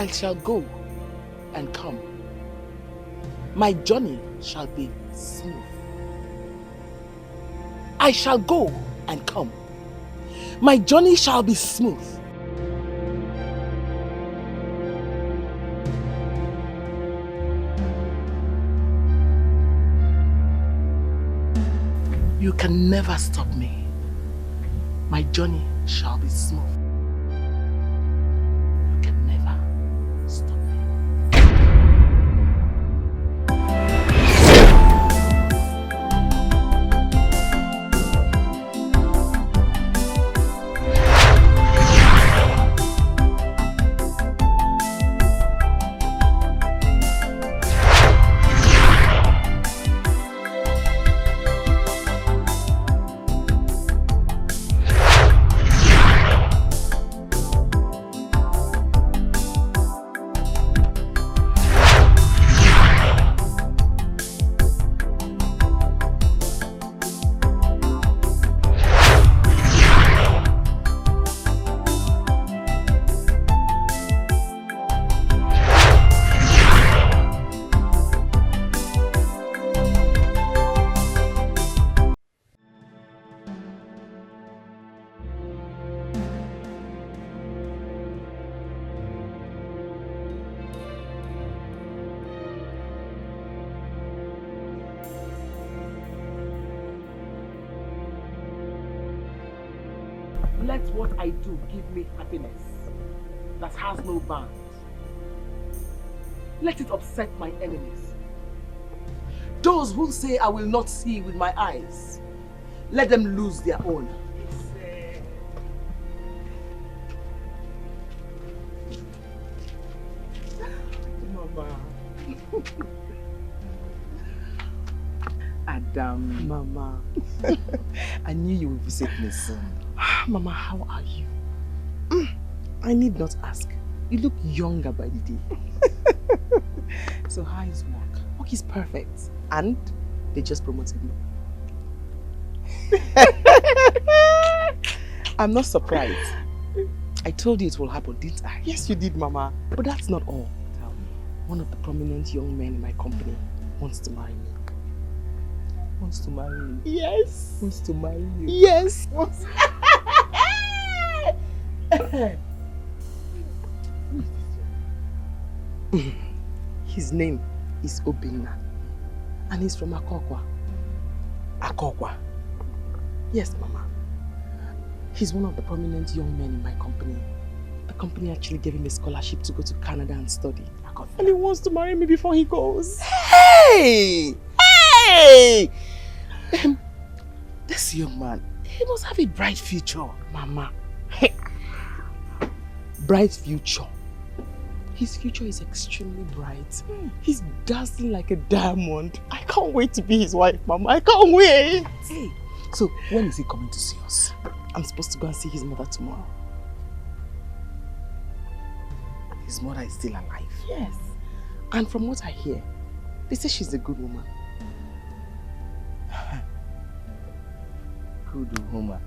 I shall go and come. My journey shall be smooth. I shall go and come. My journey shall be smooth. You can never stop me. My journey shall be smooth. You can never stop me. Let what I do give me happiness that has no bounds. Let it upset my enemies. Those who say I will not see with my eyes, let them lose their own. Mama. Adam. Mama. I knew you would visit me soon. Mama, how are you? I need not ask. You look younger by the day. So how is work? Work is perfect. And they just promoted me. I'm not surprised. I told you it will happen, didn't I? Yes, you did, Mama. But that's not all. Tell me. One of the prominent young men in my company wants to marry me. Wants to marry you? Yes. Wants to marry you? Yes. Wants... His name is Obinna, and he's from Akokwa. Akokwa? Yes, Mama. He's one of the prominent young men in my company. The company actually gave him a scholarship to go to Canada and study. And he wants to marry me before he goes. Hey! Hey! This young man, he must have a bright future, Mama. Bright future. His future is extremely bright. He's dazzling like a diamond. I can't wait to be his wife, Mama. I can't wait. Hey, so when is he coming to see us? I'm supposed to go and see his mother tomorrow. His mother is still alive? Yes. And from what I hear, they say she's a good woman. Good woman.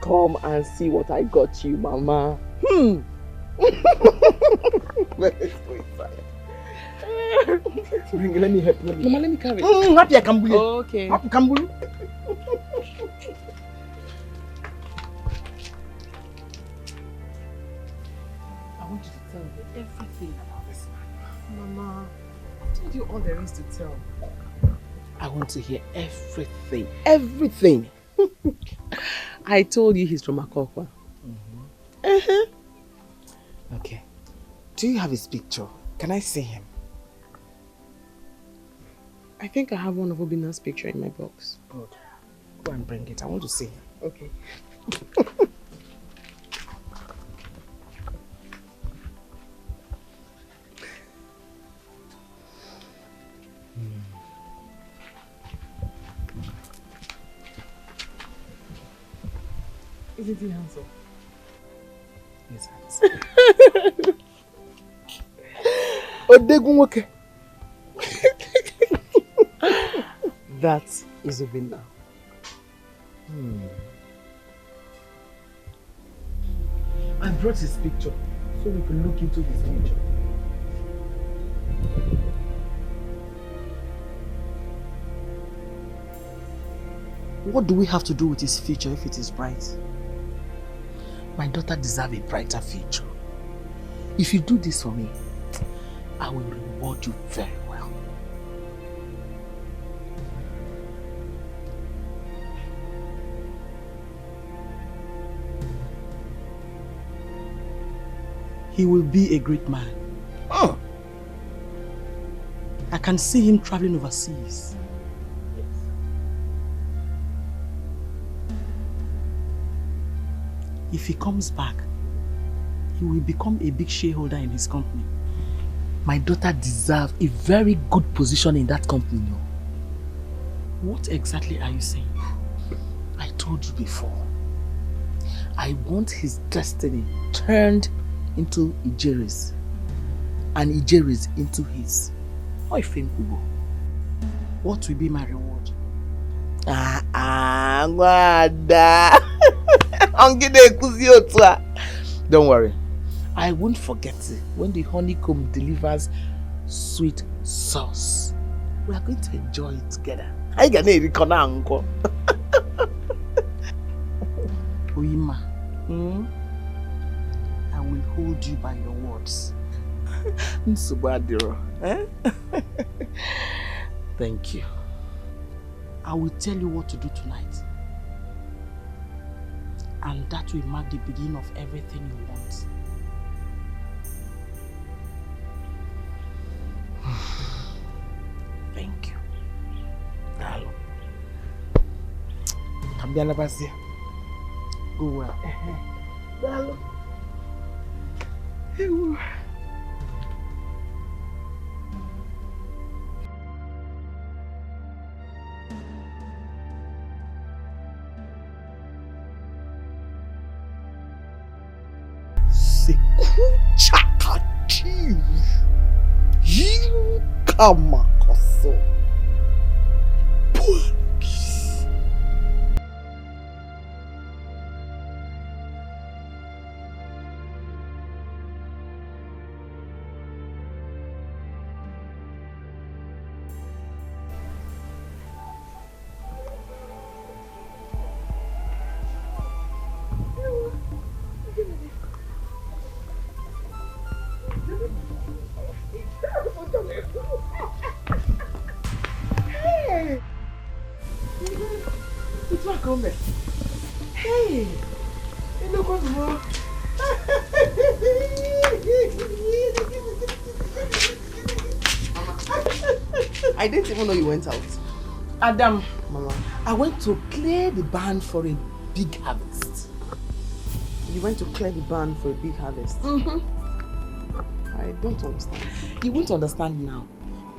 Come and see what I got you, Mama. Let's go inside. Bring it, let me help you. Mama, let me carry it. Happy Kambulu. Okay. Happy Kambulu. I want you to tell me everything about this man. Mama, I told you all there is to tell. I want to hear everything. Everything. I told you he's from Akokwa. Okay. Do you have his picture? Can I see him? I think I have one of Obina's picture in my box. Good. Go and bring it. I want to see him. Okay. Isn't he handsome? He's handsome. That is Obinna. I brought his picture so we can look into his future. What do we have to do with his future if it is bright? My daughter deserves a brighter future. If you do this for me, I will reward you very well. He will be a great man. Oh. I can see him traveling overseas. If he comes back, he will become a big shareholder in his company. My daughter deserves a very good position in that company. No? What exactly are you saying? I told you before. I want his destiny turned into Ijeri's and Ijeri's into his. What will be my reward? Don't worry. I won't forget it when the honeycomb delivers sweet sauce. We are going to enjoy it together. I can uncle. Oima, I will hold you by your words. Thank you. I will tell you what to do tonight. And that will mark the beginning of everything you want. Thank you. Hello. Kambiana Basia. Go well. Hello. Hello. Chakachiv you kamakoso Puakis. Hey, look what's wrong. I didn't even know you went out. Adam, Mama, I went to clear the barn for a big harvest. You went to clear the barn for a big harvest? I don't understand. You won't understand now,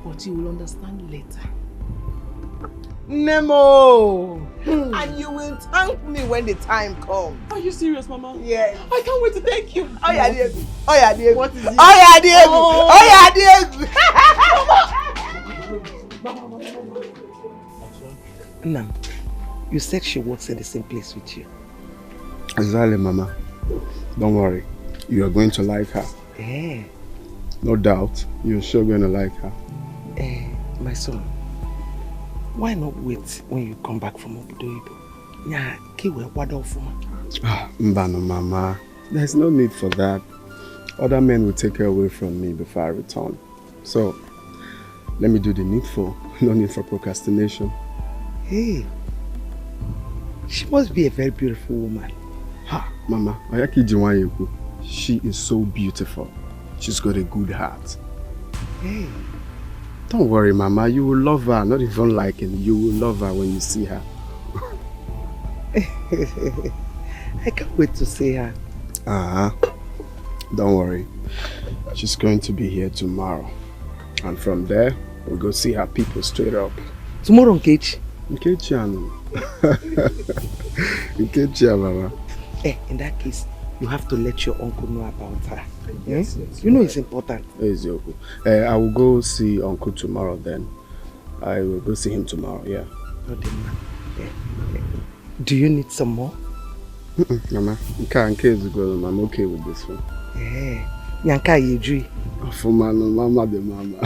but you will understand later. Nemo! And you will thank me when the time comes. Are you serious, Mama? Yes. I can't wait to thank you. Oh yeah, Diego. Oh yeah, Diego. What is it? Oh yeah, Diego. Oh yeah, Diego. Now, you said she works in the same place with you. Exactly, Mama. Don't worry. You are going to like her. Yeah. No doubt. You're sure going to like her. My son. Why not wait when you come back from Obodoyibo? Yeah, Mbano, Mama. There's no need for that. Other men will take her away from me before I return. So, let me do the needful. No need for procrastination. Hey, she must be a very beautiful woman. Ha, Mama. She is so beautiful. She's got a good heart. Hey. Don't worry, Mama. You will love her. Not even liking. You will love her when you see her. I can't wait to see her. Don't worry. She's going to be here tomorrow. And from there, we'll go see her people straight up. Tomorrow, Nkechi? Nkechi, Nkechi, Mama. In that case, you have to let your uncle know about her. Yes, you know it's important. I will go see Uncle tomorrow then. I will go see him tomorrow, yeah. Do you need some more? Mama, you can't kill the girl. I'm okay with this one. Yanka Yedri. For mama, the mama.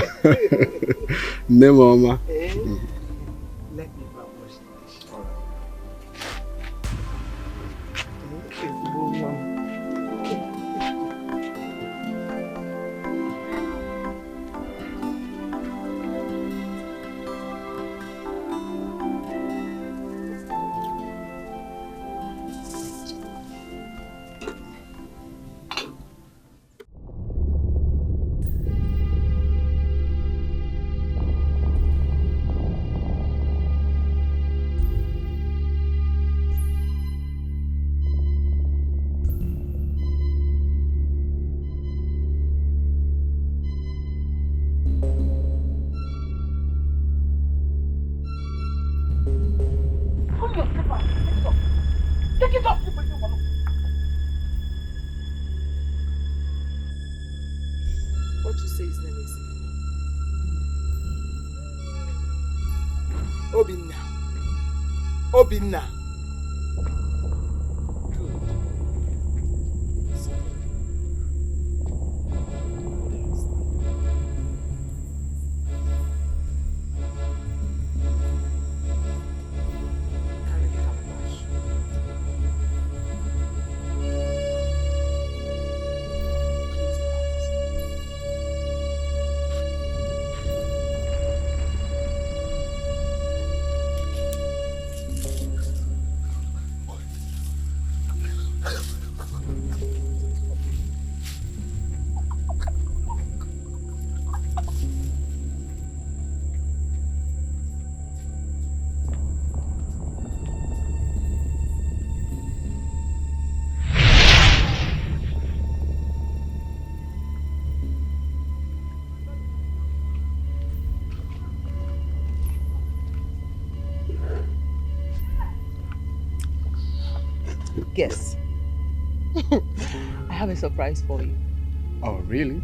Ne mama. Let me wash the dish. Okay, mama. What you say is name is Obinna. Obinna. Good. So, carry the calabash. Close your eyes. Guess. I have a surprise for you. Oh, really?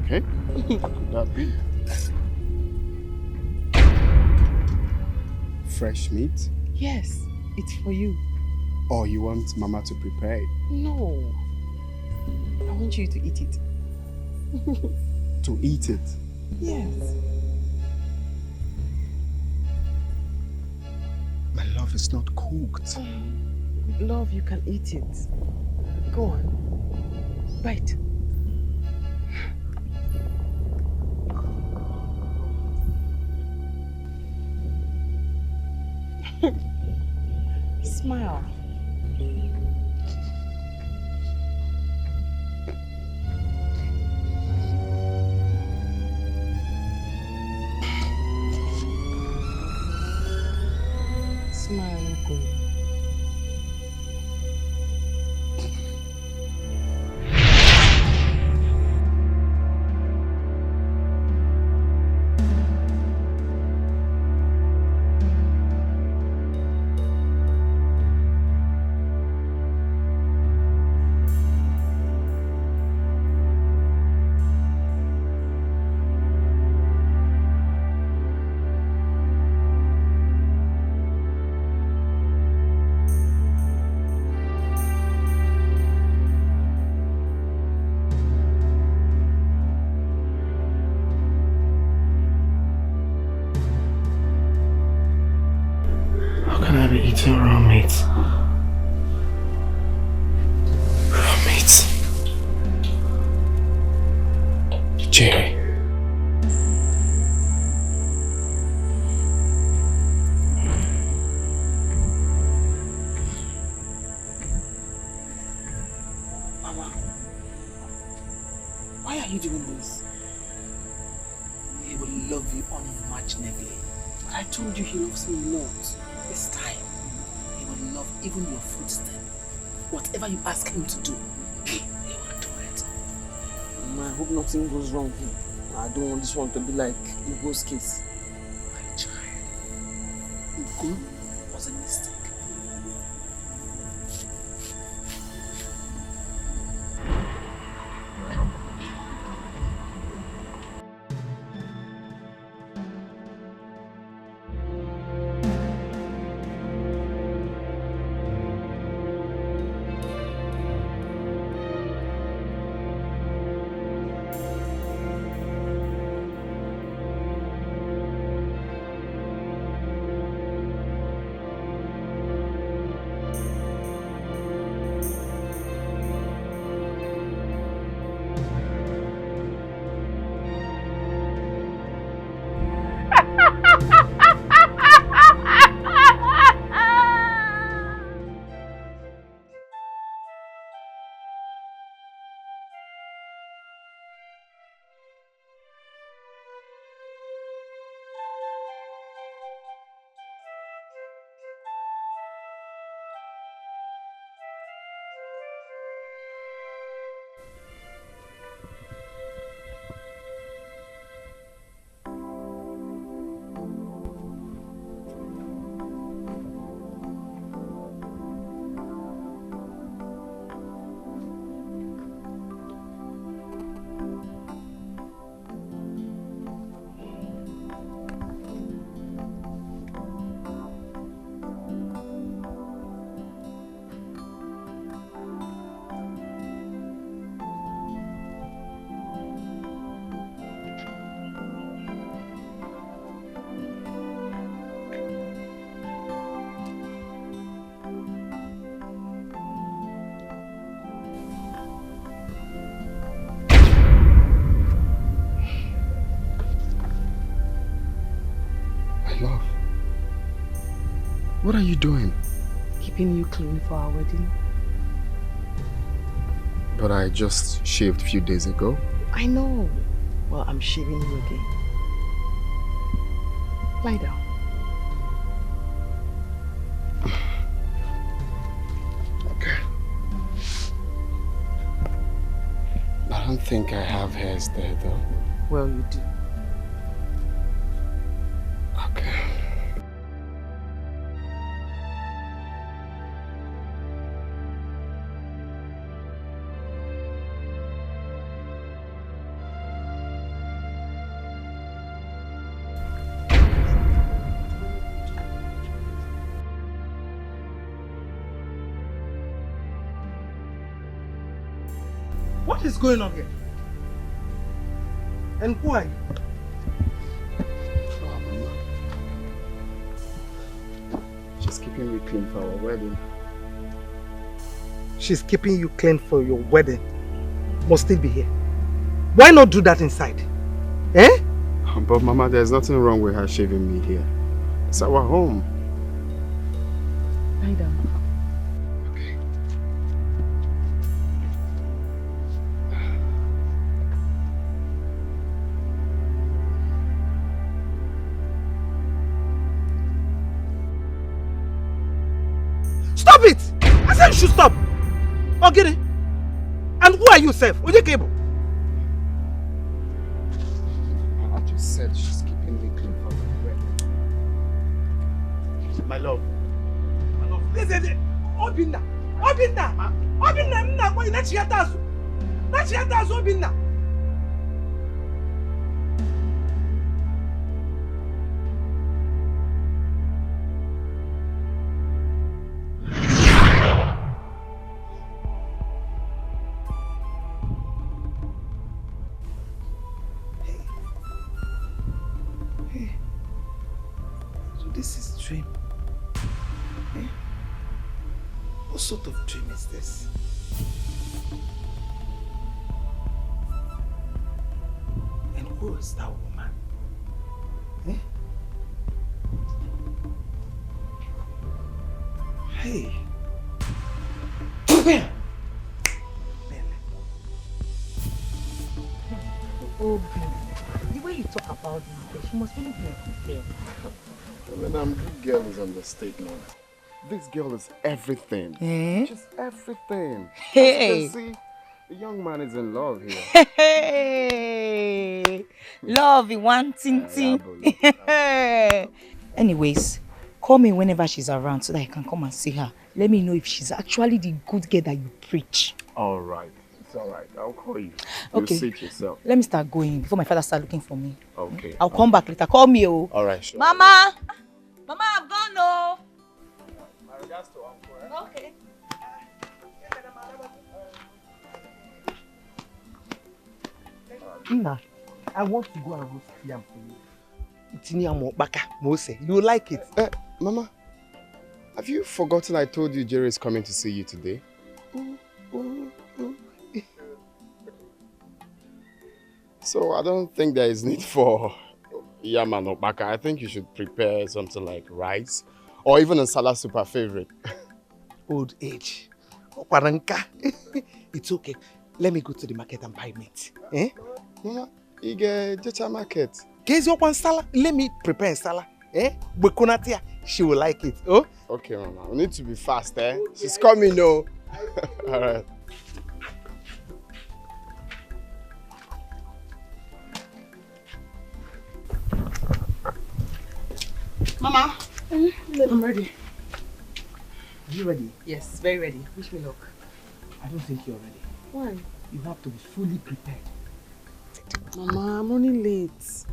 Okay. What could that be? Fresh meat? Yes, it's for you. Or you want Mama to prepare it? No. I want you to eat it. To eat it? Yes. My love is not cooked. Love, you can eat it. Go on. Bite. Smile. Smile, Uncle. Eating raw meat. Raw meat. Jerry. Mama, why are you doing this? He will love you unimaginably. But I told you he loves me a lot. This time, he will love even your footstep. Whatever you ask him to do, he will do it. I hope nothing goes wrong here. I don't want this one to be like Ugo's case. My child, Ugo was a mistake. What are you doing? Keeping you clean for our wedding. But I just shaved a few days ago. I know. Well, I'm shaving you again. Lie down. Okay. I don't think I have hairs there though. Well, you do. Okay. What is going on here? And who are you? Oh, Mama. She's keeping me clean for our wedding. She's keeping you clean for your wedding. Must still be here. Why not do that inside? Eh? But Mama, there's nothing wrong with her shaving me here. It's our home. Lie down. Okay. Stop it! I said you should stop. Oh, get it. And who are you, Seth? Oye Cable. I just said she's keeping me clean for the wedding. My love. My love. Listen. Obinna. Obinna. Obinna. Nna kwa ina chiyatazu. Na chiyatazu Obinna. This is dream. Eh? What sort of dream is this? And who is that woman? Eh? Hey. Ben! Oh, Ben. The way you talk about this girl, she must really be a good girl. When I'm good girl is understatement. This girl is everything. Eh? She's everything. Hey. As you can see, the young man is in love here. Hey. Love, one ting ting. Anyways, call me whenever she's around so that I can come and see her. Let me know if she's actually the good girl that you preach. All right. It's all right. I'll call you. Okay. You see it yourself. Let me start going before my father starts looking for me. Okay. I'll come back later. Call me, oh. All right, sure. Mama! Mama, I've gone, oh. My regards to Uncle. Okay. Nna, I want to go and roast yam for you. Itinyamo baka mose. You will like it. Mama, have you forgotten I told you Jerry is coming to see you today? So I don't think there is need for yam and obaka. I think you should prepare something like rice or even a salad super favorite. Old age. Okwaranka. It's okay. Let me go to the market and buy meat. Eh? Mama, you get Jecha market. Get your one salad. Let me prepare salad. Eh? Bukunatia. She will like it. Oh? Okay, Mama. We need to be fast, eh? She's coming, no. All right. Mama, I'm ready. Are you ready? Yes, very ready. Wish me luck. I don't think you're ready. Why? You have to be fully prepared. Mama, I'm running late.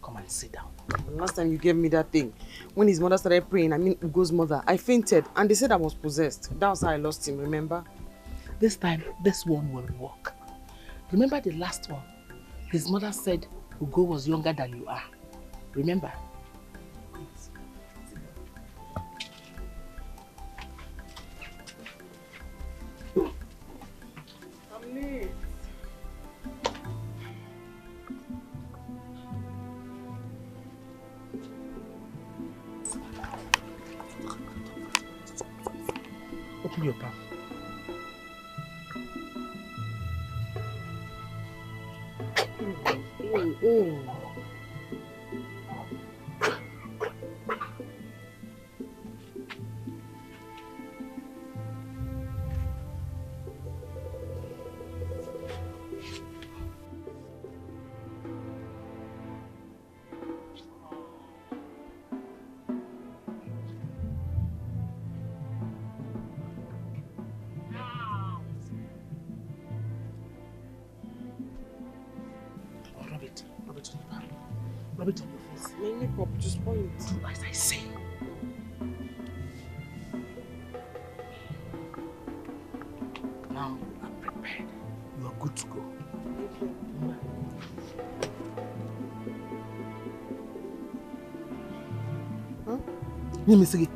Come and sit down. Last time you gave me that thing, when his mother started praying, Ugo's mother, I fainted and they said I was possessed. That was how I lost him, remember? This time, this one will work. Remember the last one? His mother said Ugo was younger than you are. Remember? I'm late. Open your palm. Rub it on your face. My makeup just point. As I say. Now I'm prepared. You are good to go. Thank you. Huh? Let me see.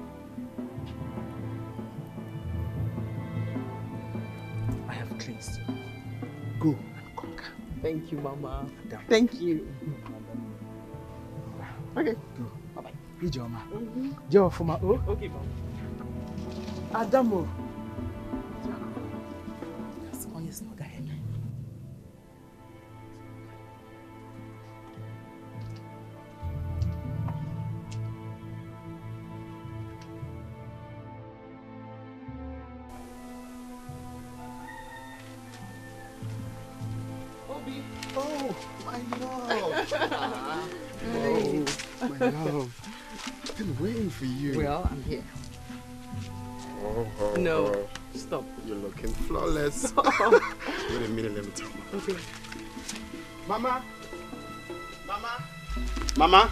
I have cleansed you. Go and conquer. Thank you, Mama. Madam. Thank you. Okay. Go. Bye-bye. Ijoma. Mm-hmm. Joe for my oh. Okay, Mama. Adamo. Yes, oh yes, no, go ahead. Obi. Oh, my love. Hey. Oh, my love. I've been waiting for you. Well, I'm here. Oh, No, stop. You're looking flawless. Wait a minute, let me tell you. Okay. Mama. Mama. Mama.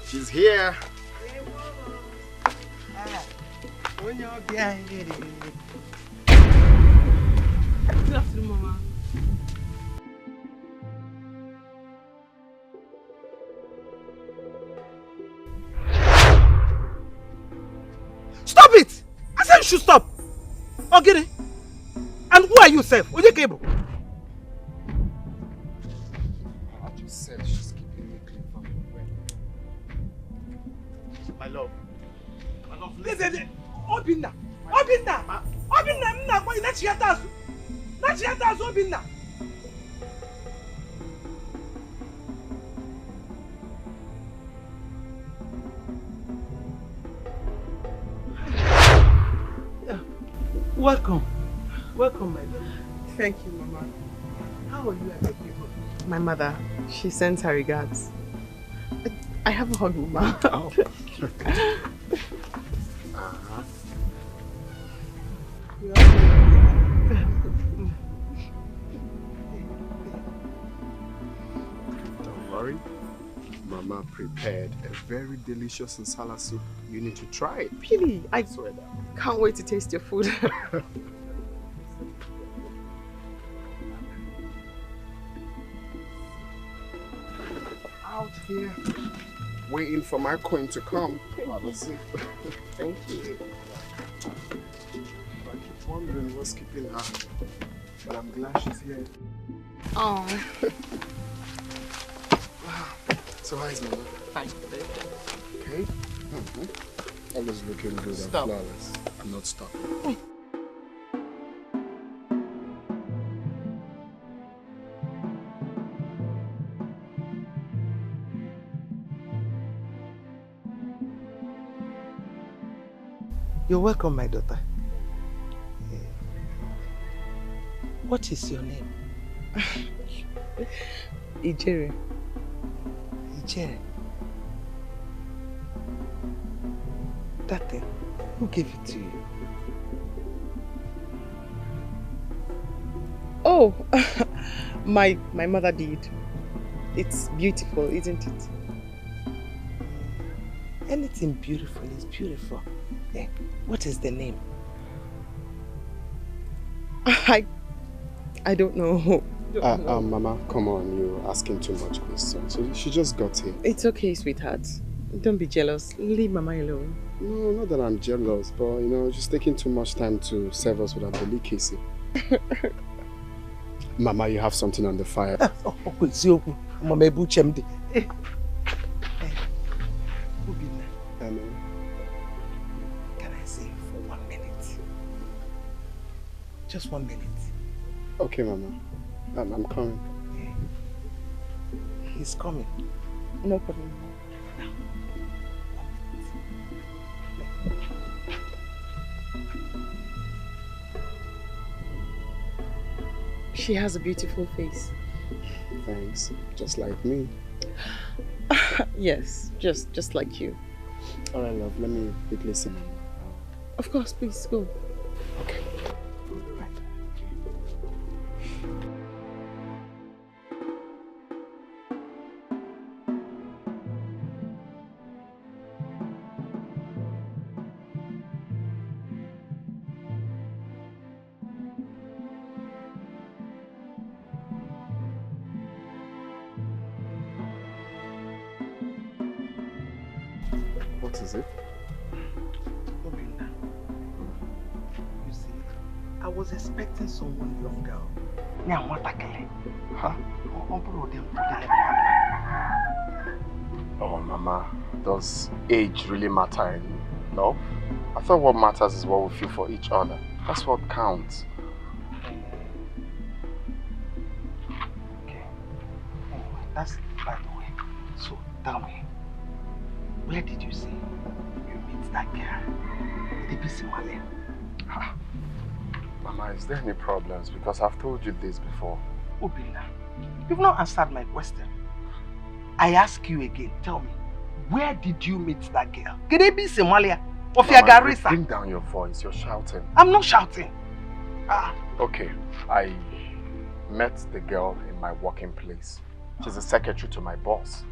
She's here. When you're behind it. Good afternoon, Mama. Stop it! I said you should stop. Okay. And who are you, Seth? Oje Cable. I just said she's keeping me clean from the way. My love. My love, listen. Obinna. Obinna. Obinna, nna kwa ina chiatazu. Na chiatazu Obinna. Welcome. Welcome, my love. Thank you, Mama. How are you and your people? My mother, she sends her regards. I have a hug, Mama. Oh. Don't worry. Mama prepared a very delicious nsala soup. You need to try it. Really, I Swear that. can't wait to taste your food. Out here, waiting for my queen to come. Thank you. I keep wondering what's keeping her, but I'm glad she's here. Oh. So how is Mama? Fine. Okay. Mm-hmm. Always looking good Stop. and flawless. I'm not stopping. You're welcome, my daughter. What is your name? Ijere. Ijere. That thing, who gave it to you? Oh, my mother did. It's beautiful, isn't it? Anything beautiful is beautiful. Eh, what is the name? I don't know. Mama, come on, you're asking too much questions. She just got here. It's okay, sweetheart. Don't be jealous. Leave Mama alone. No, not that I'm jealous, but you know, just taking too much time to serve us with a delicacy. Mama, you have something on the fire. Mama Ebuchemde. Hello. Can I say for 1 minute? Just 1 minute. Okay, Mama. I'm coming. He's coming. No problem. She has a beautiful face. Thanks. Just like me. Yes, just like you. All right, love. Let me quickly see Mama. Of course, please go. Okay. What is it? Obinna, you see, I was expecting someone younger. Now, what I Huh? Oh, Mama, does age really matter in love? I thought what matters is what we feel for each other. That's what counts. Okay. Anyway, that's by the way. So, tell me, where did you say you meet that girl? The Somalia? Mama, is there any problems? Because I've told you this before. Obinna, you've not answered my question. I ask you again, tell me, where did you meet that girl? Can it be Somalia? Of Mama, bring down your voice, you're shouting. I'm not shouting. Okay, I met the girl in my working place. She's the secretary to my boss.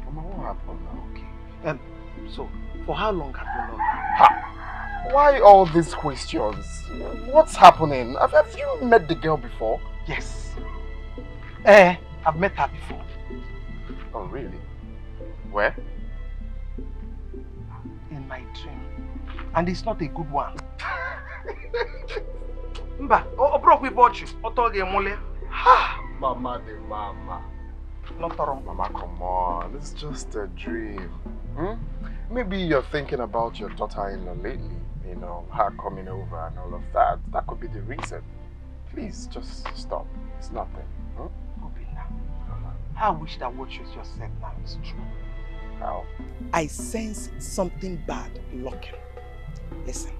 Mama, what happened now? Okay. So, for how long have you known her? Ha! Why all these questions? What's happening? Have you met the girl before? Yes. I've met her before. Oh, really? Where? In my dream. And it's not a good one. Mba, broke with you. Mama de mama. Mama, come on. It's just a dream. Maybe you're thinking about your daughter-in-law lately. You know, her coming over and all of that. That could be the reason. Please, just stop. It's nothing. Obinna, I wish that what you just said now is true. How? I sense something bad lurking. Listen,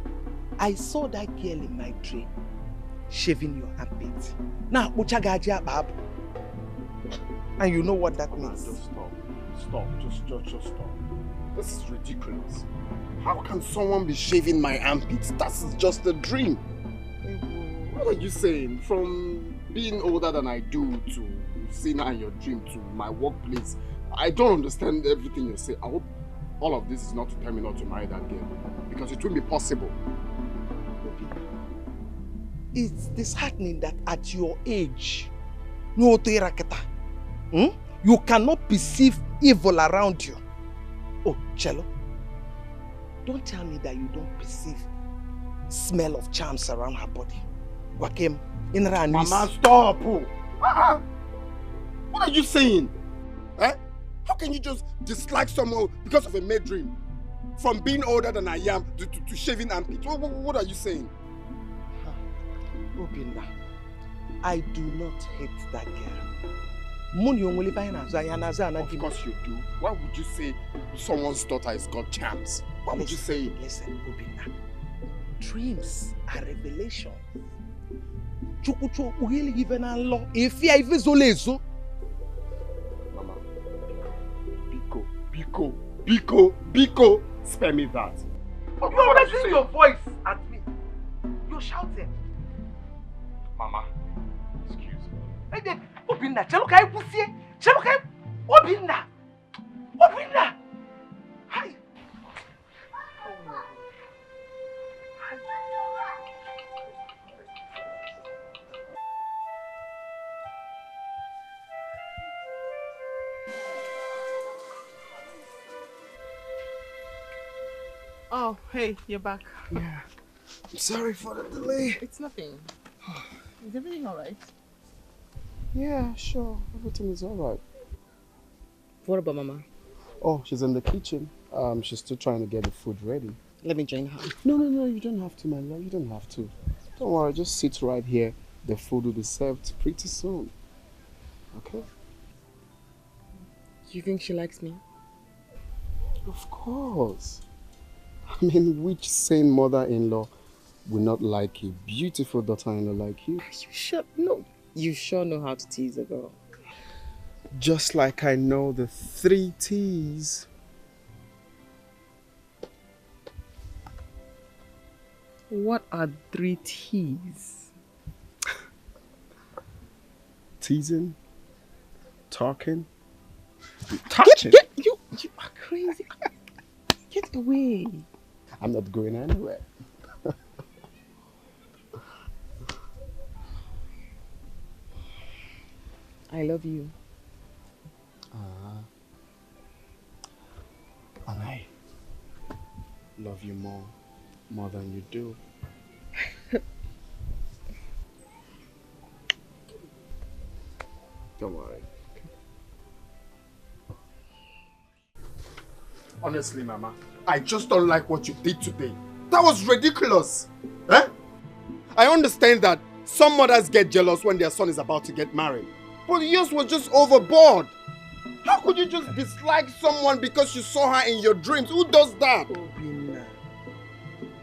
I saw that girl in my dream shaving your armpit. Now, and you know what that means. Just stop. Stop. Just stop. This is ridiculous. How can someone be shaving my armpits? That's just a dream. What are you saying? From being older than I do to seeing her in your dream to my workplace, I don't understand everything you say. I hope all of this is not to tell me not to marry that girl, because it won't be possible. It's disheartening that at your age, you cannot perceive evil around you. Oh, Cello, don't tell me that you don't perceive smell of charms around her body. Wakem, in Mama, stop! What are you saying? How can you just dislike someone because of a mad dream? From being older than I am to shaving armpits? What are you saying? Obinna, I do not hate that girl. Of course you do. Why would you say someone's daughter has got charms? Why would you say it? Listen, Obinna. Dreams are revelations. Mama, Biko, spare me that. You're raising your voice at me. You're shouting. Mama, excuse me. Hey, Obinna, Chelukai Pussy, Chelukai, Obinna. Hi. Oh, hey, you're back. Yeah. I'm sorry for the delay. It's nothing. Is everything alright? Yeah, sure. Everything is alright. What about Mama? Oh, she's in the kitchen. She's still trying to get the food ready. Let me join her. No, you don't have to, my love. You don't have to. Don't worry, just sit right here. The food will be served pretty soon. Okay? You think she likes me? Of course. I mean, which sane mother-in-law will not like a beautiful daughter-in-law like you? Are you sure? No. You sure know how to tease a girl. Just like I know the 3 T's. What are 3 T's? Teasing, talking, touching. You are crazy. Get away. I'm not going anywhere. I love you. And I love you more than you do. Don't worry. Honestly, Mama, I just don't like what you did today. That was ridiculous. Eh? I understand that some mothers get jealous when their son is about to get married. But yours was just overboard. How could you just dislike someone because you saw her in your dreams? Who does that?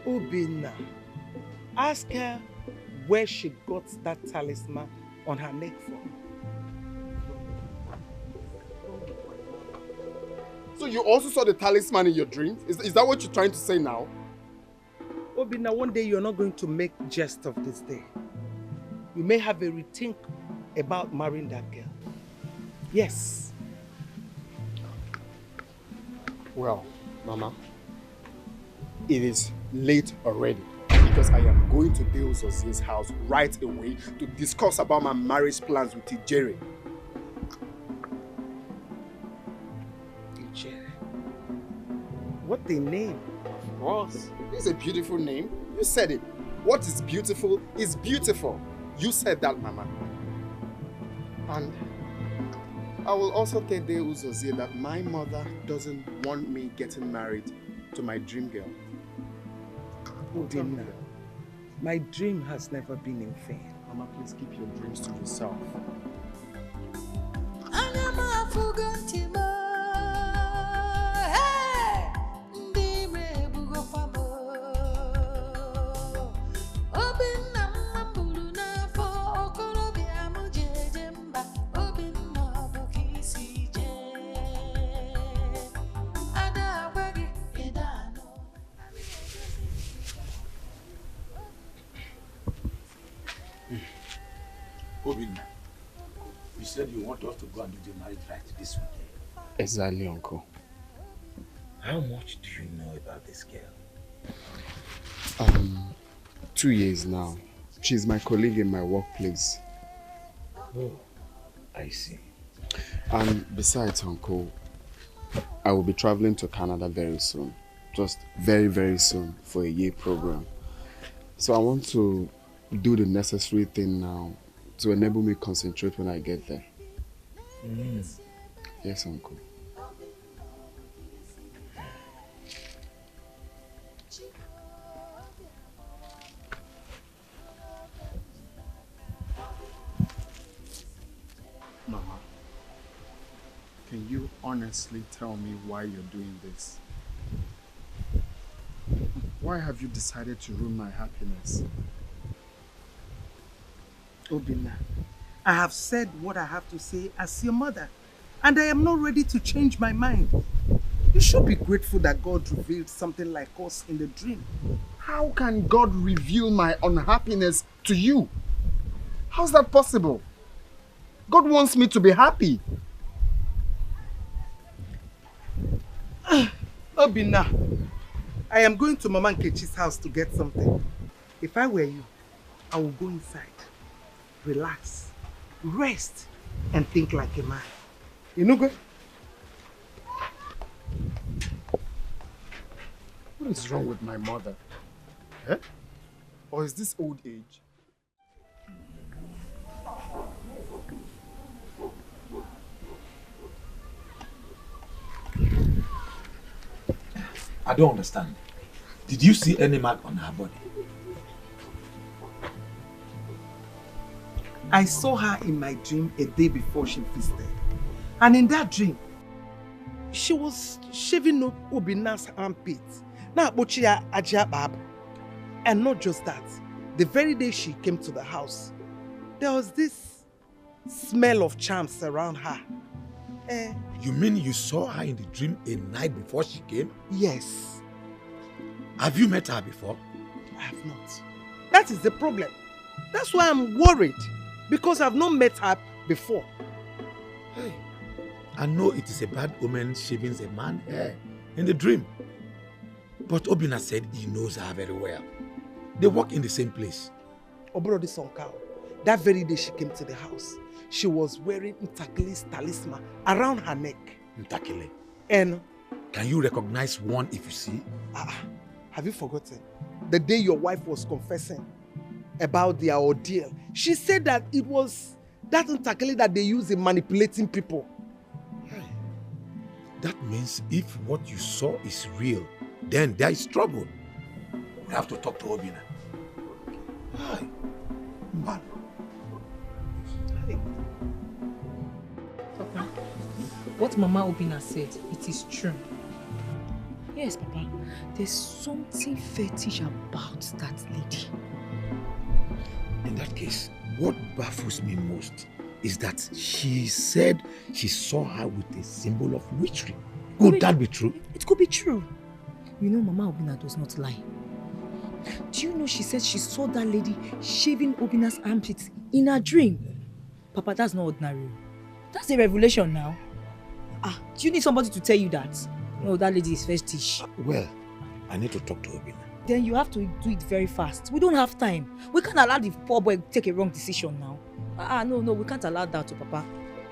Obinna. Ask her where she got that talisman on her neck from. So you also saw the talisman in your dreams? Is that what you're trying to say now? Obinna, one day you're not going to make jest of this day. You may have a rethink about marrying that girl. Yes. Well, Mama, it is late already because I am going to Dale Zozie's house right away to discuss about my marriage plans with Ijere. Ijere? What the name? Of course. It's a beautiful name. You said it. What is beautiful is beautiful. You said that, Mama. And I will also tell Dale Zozie that my mother doesn't want me getting married to my dream girl. Obinna, my dream has never been in vain. Mama, please keep your dreams to yourself. Obinna, you said you want us to go and do the marriage right this weekend. Exactly, Uncle. How much do you know about this girl? 2 years now. She's my colleague in my workplace. Oh, I see. And besides, Uncle, I will be traveling to Canada very soon. Just very, very soon for a year program. So I want to do the necessary thing now to enable me to concentrate when I get there. Yes, Uncle. Mama, can you honestly tell me why you're doing this? Why have you decided to ruin my happiness? Obinna, I have said what I have to say as your mother, and I am not ready to change my mind. You should be grateful that God revealed something like us in the dream. How can God reveal my unhappiness to you? How's that possible? God wants me to be happy. Obinna, I am going to Mama Nkechi's house to get something. If I were you, I would go inside, relax, rest, and think like a man. You know, good? What is wrong with my mother? Eh? Or is this old age? I don't understand. Did you see any mark on her body? I saw her in my dream a day before she visited. And in that dream, she was shaving Obina's armpit. And not just that, the very day she came to the house, there was this smell of charms around her. You mean you saw her in the dream a night before she came? Yes. Have you met her before? I have not. That is the problem. That's why I'm worried. Because I've not met her before. Hey, I know it is a bad omen shaving a man's hair in the dream. But Obina said he knows her very well. They work in the same place. Obrodi Sonkao, that very day she came to the house, she was wearing Ntakile's talisman around her neck. Ntakile. And can you recognize one if you see? Have you forgotten? The day your wife was confessing about their ordeal, she said that it was that Ntakile that they use in manipulating people. Hey, that means if what you saw is real, then there is trouble. We have to talk to Obina. Hi. Papa, what Mama Obina said, it is true. Yes, Papa, there's something fetish about that lady. In that case, what baffles me most is that she said she saw her with a symbol of witchery. Could that be true? It could be true. You know, Mama Obina does not lie. Do you know she said she saw that lady shaving Obina's armpits in her dream? Papa, that's not ordinary. That's a revelation now. Do you need somebody to tell you that? No, that lady is fetish. Well, I need to talk to Obina. Then you have to do it very fast. We don't have time. We can't allow the poor boy to take a wrong decision now. No, we can't allow that to Papa.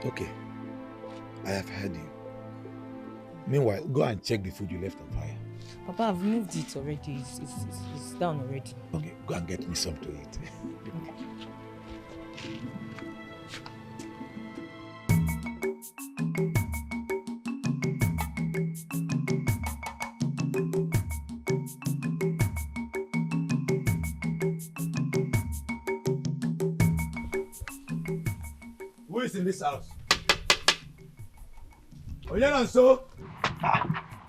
Okay, I have heard you. Meanwhile, go and check the food you left on fire. Papa, I've moved it already. It's down already. Okay, go and get me some to eat. Who is in this house? Oyenan so?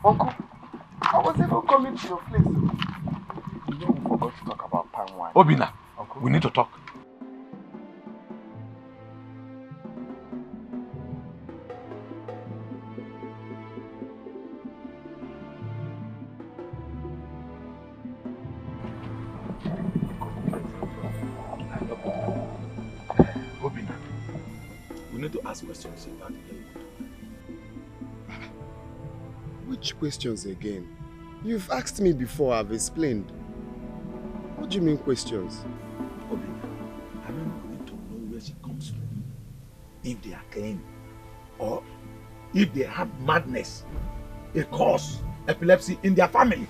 Uncle, I was even coming to your place. You know we forgot to talk about palm wine. Obina, Uncle, we need to talk. Obina, we need to ask questions about it. which questions again? You've asked me before, I've explained. What do you mean questions? Obina, I mean, we need to know where she comes from. If they are clean, or if they have madness, a cause, epilepsy in their family.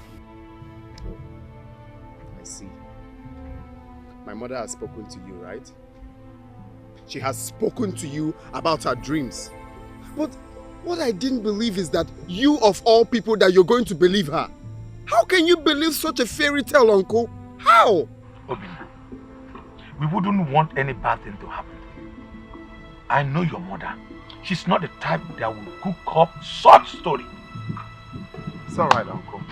I see. My mother has spoken to you, right? She has spoken to you about her dreams. But what I didn't believe is that you of all people that you're going to believe her. How can you believe such a fairy tale, Uncle? How? Obina, we wouldn't want any bad thing to happen to you. I know your mother. She's not the type that will cook up such story. It's alright, Uncle.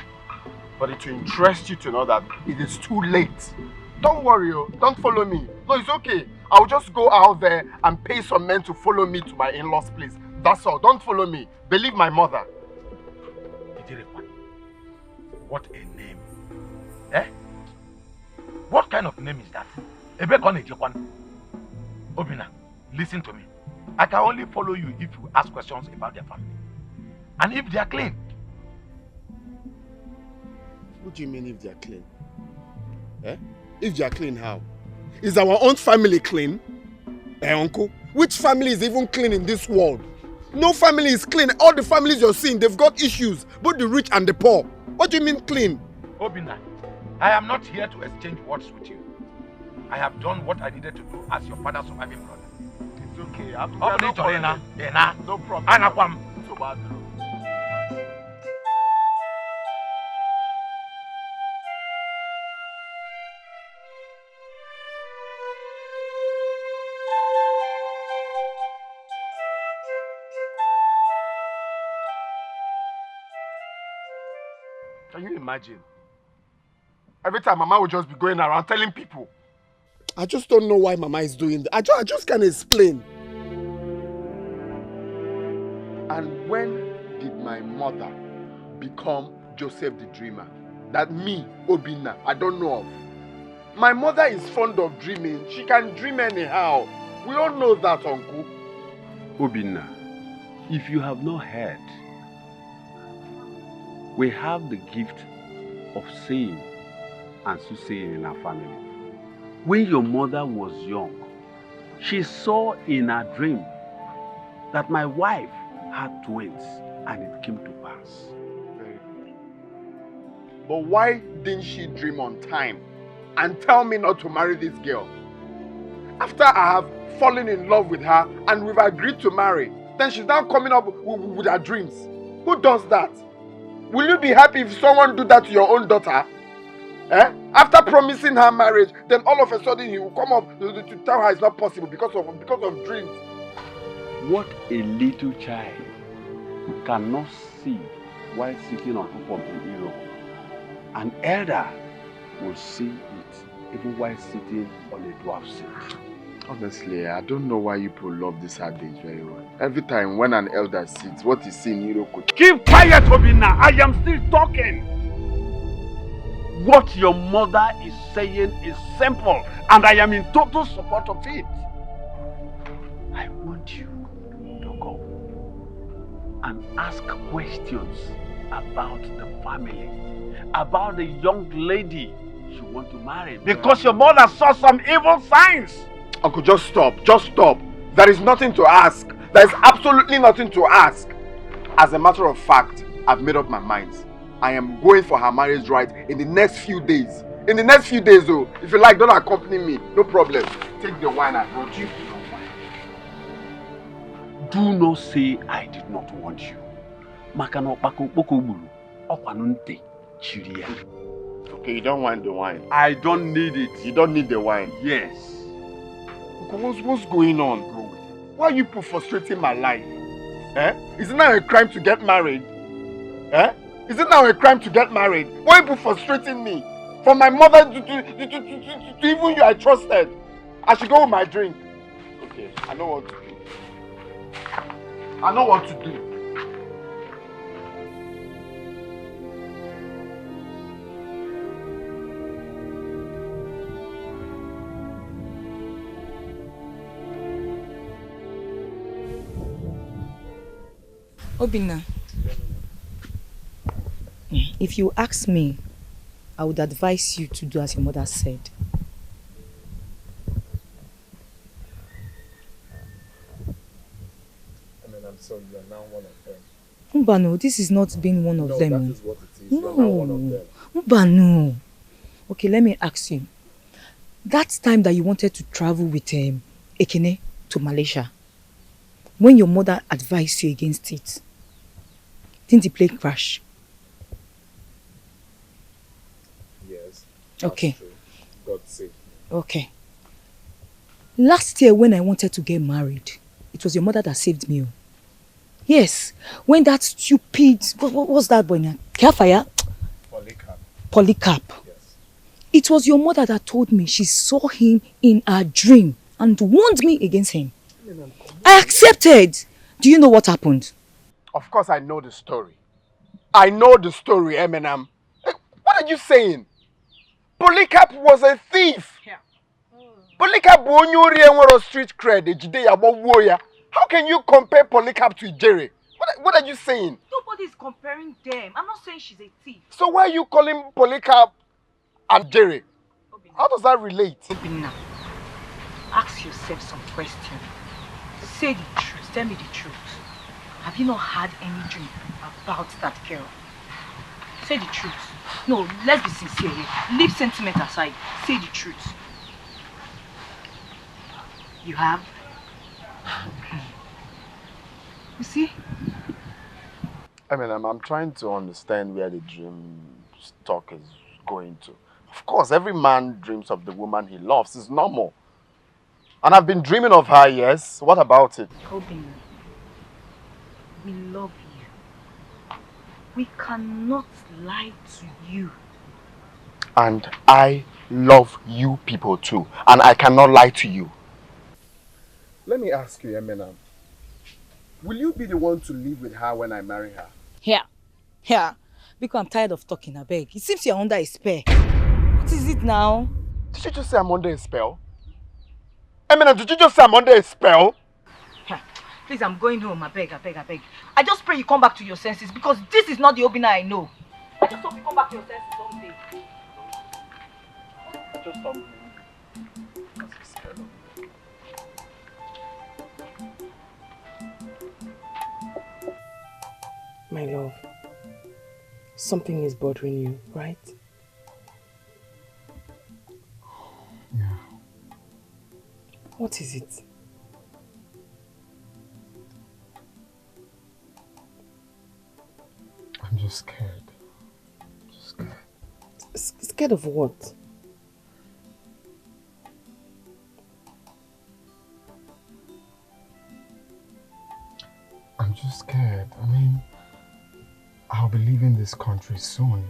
But it will interest you to know that it is too late. Don't worry, don't follow me. No, it's okay. I'll just go out there and pay some men to follow me to my in-laws' place. That's all. Don't follow me. Believe my mother. What a name. Eh? What kind of name is that? Obina, listen to me. I can only follow you if you ask questions about their family. And if they are clean. What do you mean if they are clean? Eh? If they are clean, how? Is our own family clean? Uncle? Which family is even clean in this world? No family is clean. All the families you're seeing, they've got issues. Both the rich and the poor. What do you mean clean? Obina, I am not here to exchange words with you. I have done what I needed to do as your father's surviving brother. It's okay. No problem. Can you imagine? Every time Mama will just be going around telling people. I just don't know why Mama is doing that. I just can't explain. And when did my mother become Joseph the Dreamer? That me, Obinna, I don't know of. My mother is fond of dreaming. She can dream anyhow. We all know that, Uncle. Obinna, if you have not heard, we have the gift of saying and soothsaying in our family. When your mother was young, she saw in her dream that my wife had twins, and it came to pass. Very good. But why didn't she dream on time and tell me not to marry this girl? After I have fallen in love with her and we've agreed to marry, then she's now coming up with her dreams. Who does that? Will you be happy if someone do that to your own daughter? Eh? After promising her marriage, then all of a sudden he will come up to tell her it's not possible because of dreams. What a little child cannot see while sitting on top of the hero, an elder will see it even while sitting on a dwarf's seat. Honestly, I don't know why you people love this adage very well. Every time when an elder sits, what is seen, Hero could... Keep quiet, Obinna! I am still talking! What your mother is saying is simple, and I am in total support of it. I want you to go and ask questions about the family, about the young lady you want to marry, because your mother saw some evil signs. Uncle, just stop. Just stop. There is nothing to ask. There is absolutely nothing to ask. As a matter of fact, I've made up my mind. I am going for her marriage right in the next few days. In the next few days, though, if you like, don't accompany me. No problem. Take the wine I brought you. Do not say I did not want you. Okay, you don't want the wine. I don't need it. You don't need the wine? Yes. What's going on? Why are you frustrating my life? Eh? Is it now a crime to get married? Eh? Is it now a crime to get married? Why are you frustrating me? From my mother to even you I trusted. I should go with my drink. Okay, I know what to do. I know what to do. Obinna, if you ask me, I would advise you to do as your mother said. I mean, I'm sorry, you are now one of them. Mbano, this is not being one of them. No, that is what it is. No. You are now one of them. Mbano. Okay, let me ask you. That time that you wanted to travel with Ekene to Malaysia, when your mother advised you against it, didn't the plane crash? Yes. Okay. True. God save me. Okay. Last year when I wanted to get married, it was your mother that saved me. Yes. When that stupid, what was that boy now? Carefire? Polycarp. Yes. It was your mother that told me she saw him in a dream and warned me against him. I accepted. Do you know what happened? Of course I know the story. I know the story, Eminem. What are you saying? Polycarp was a thief. Yeah. Polycarp was street cred. How can you compare Polycarp to Jerry? What are you saying? Nobody is comparing them. I'm not saying she's a thief. So why are you calling Polycarp and Jerry? How does that relate? Obinna, ask yourself some questions. Say the truth. Tell me the truth. Have you not had any dream about that girl? Say the truth. No, let's be sincere here. Leave sentiment aside. Say the truth. You have? You see? I mean, I'm trying to understand where the dream talk is going to. Of course, every man dreams of the woman he loves. It's normal. And I've been dreaming of her, yes. What about it? Obinna, we love you. We cannot lie to you. And I love you people too. And I cannot lie to you. Let me ask you, Eminem. Will you be the one to live with her when I marry her? Yeah. Because I'm tired of talking, I beg. It seems you're under a spell. What is it now? Did you just say I'm under a spell? Eminem, did you just say I'm under a spell? Please, I'm going home. I beg. I just pray you come back to your senses because this is not the Obina I know. I just hope you come back to your senses someday. Just stop. My love, something is bothering you, right? Yeah. What is it? I'm just scared. Scared of what? I'm just scared. I mean, I'll be leaving this country soon.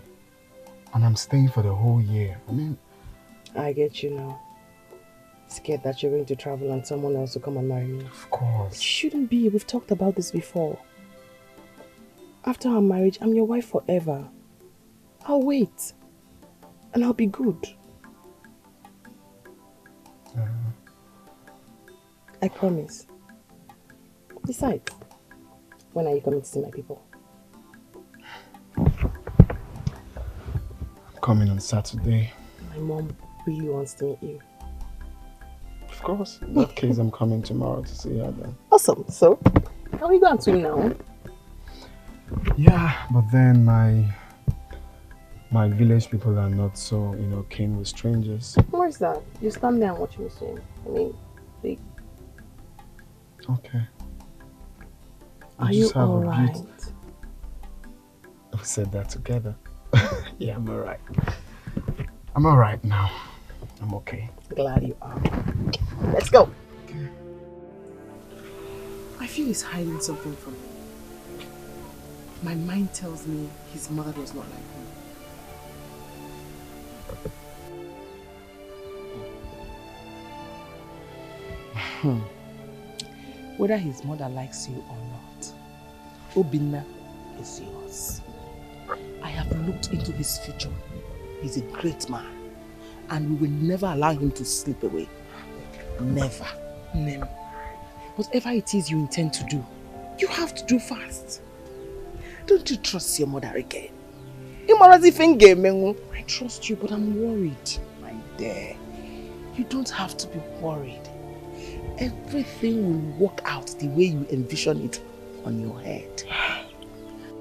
And I'm staying for the whole year. I mean... I get you now. Scared that you're going to travel and someone else will come and marry you. Of course. It shouldn't be. We've talked about this before. After our marriage, I'm your wife forever. I'll wait. And I'll be good. I promise. Besides, when are you coming to see my people? I'm coming on Saturday. My mom really wants to meet you. Of course. In that case, I'm coming tomorrow to see her then. Awesome. So, can we go and swim now? Yeah, but then my village people are not so, keen with strangers. Where's that? You stand there and watch me swim. I mean, big. Okay. Are you alright? We said that together. Yeah, I'm alright. I'm alright now. I'm okay. Glad you are. Let's go. Okay. I feel he's hiding something from me. My mind tells me his mother does not like me. Whether his mother likes you or not, Obinna is yours. I have looked into his future. He's a great man. And we will never allow him to slip away. Never. Never. Whatever it is you intend to do, you have to do fast. Don't you trust your mother again? I trust you, but I'm worried, my dear. You don't have to be worried. Everything will work out the way you envision it on your head.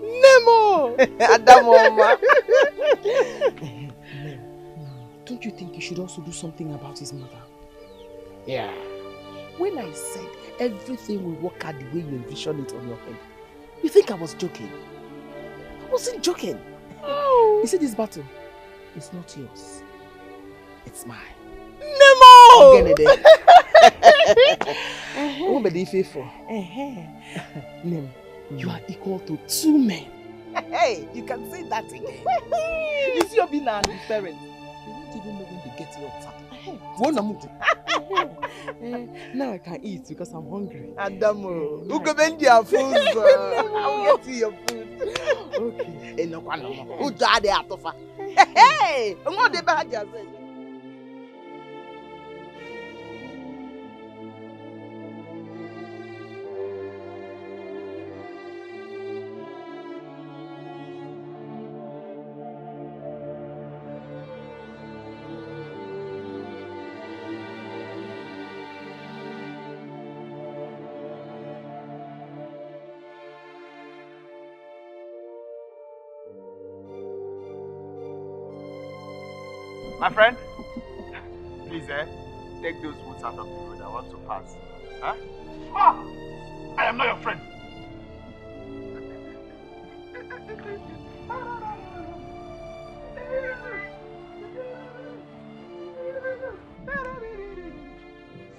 Nemo! Adamoma! Don't you think you should also do something about his mother? Yeah. When I said everything will work out the way you envision it on your head, you think I was joking? I wasn't joking. Oh. You see, this battle, it's not yours. It's mine. Nemo! Nemo, you are equal to 2 men. Hey, you can say that again. You see Obinna and his parents. They don't even know when they get here on Saturday. Now I can eat because I'm hungry. Adamo, who can bend your food? I will get to your food. Okay. Who died there? Hey, I'm not the bad. My friend, please, take those woods out of the road. I want to pass. Huh? Ah! I am not your friend.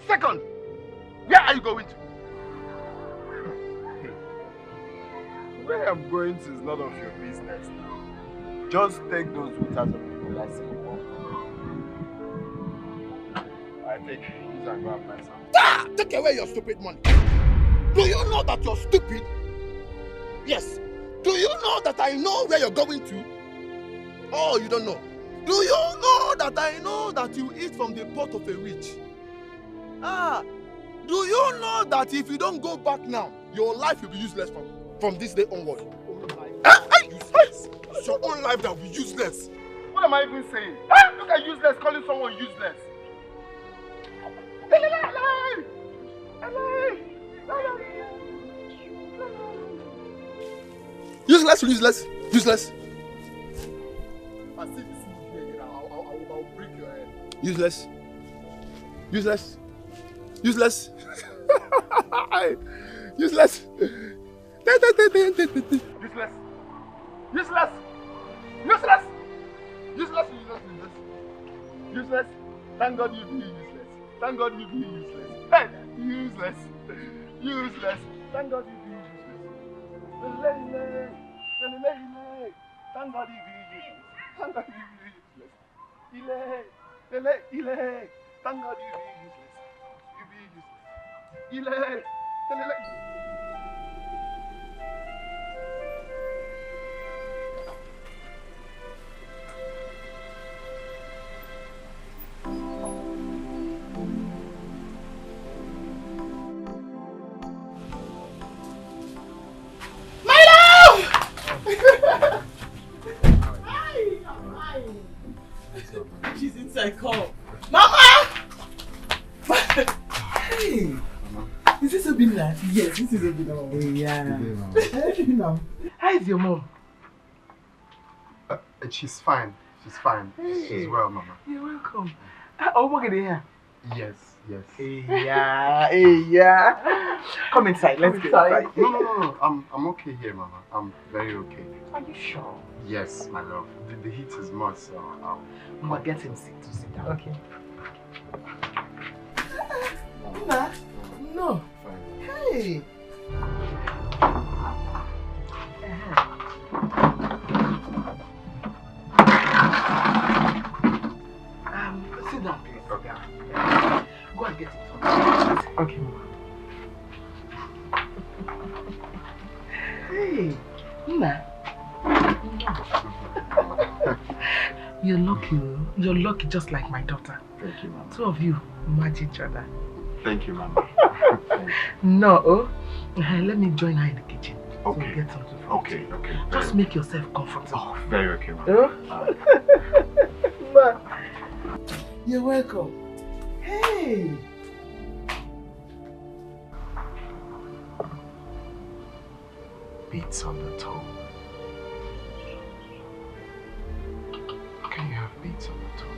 Second, where are you going to? Where I'm going to is none of your business now. Just take those roots out of the way. I see you walk. I think use and go and buy some. Ah! Take away your stupid money. Do you know that you're stupid? Yes. Do you know that I know where you're going to? Oh, you don't know. Do you know that I know that you eat from the pot of a witch? Ah. Do you know that if you don't go back now, your life will be useless from this day onward? Useless. It's your own life that will be useless. What am I even saying? Look at useless calling someone useless. Useless, useless, useless. I see this movie, I'll break your head. Useless. Useless. Useless. Useless. Useless. Useless. Useless. Useless. Useless. Useless. Thank God you be useless. Thank God you be useless. Hey, useless. Useless. Thank God you be useless. Thank God you be useless. Thank God you be useless. Thank God you be useless. You be useless. She's inside. Call. Mama! Hey! Is this Obinna? Yes, this is Obinna. Yeah. How is your mom? She's fine. She's fine. Hey. She's well, Mama. You're welcome. Oh, what are here? Yes, yes. Yeah. Come inside. Let's go inside. No. I'm okay here, Mama. I'm very okay. Are you sure? Yes, my love. The heat is much, so I'll... Mama, get him to sit down. Okay. No. Fine. Hey. Sit down, please. Okay. Go and get it. Okay, Mama. Hey, Nna. You're lucky. You're lucky just like my daughter. Thank you, Mama. Two of you match each other. Thank you, Mama. Thank you. No, let me join her in the kitchen. Okay. So get something for Okay. Just make yourself comfortable. Oh, very okay, Mama. Ma, you're welcome. Hey! Beats on the toe. How can you have beats on the toe?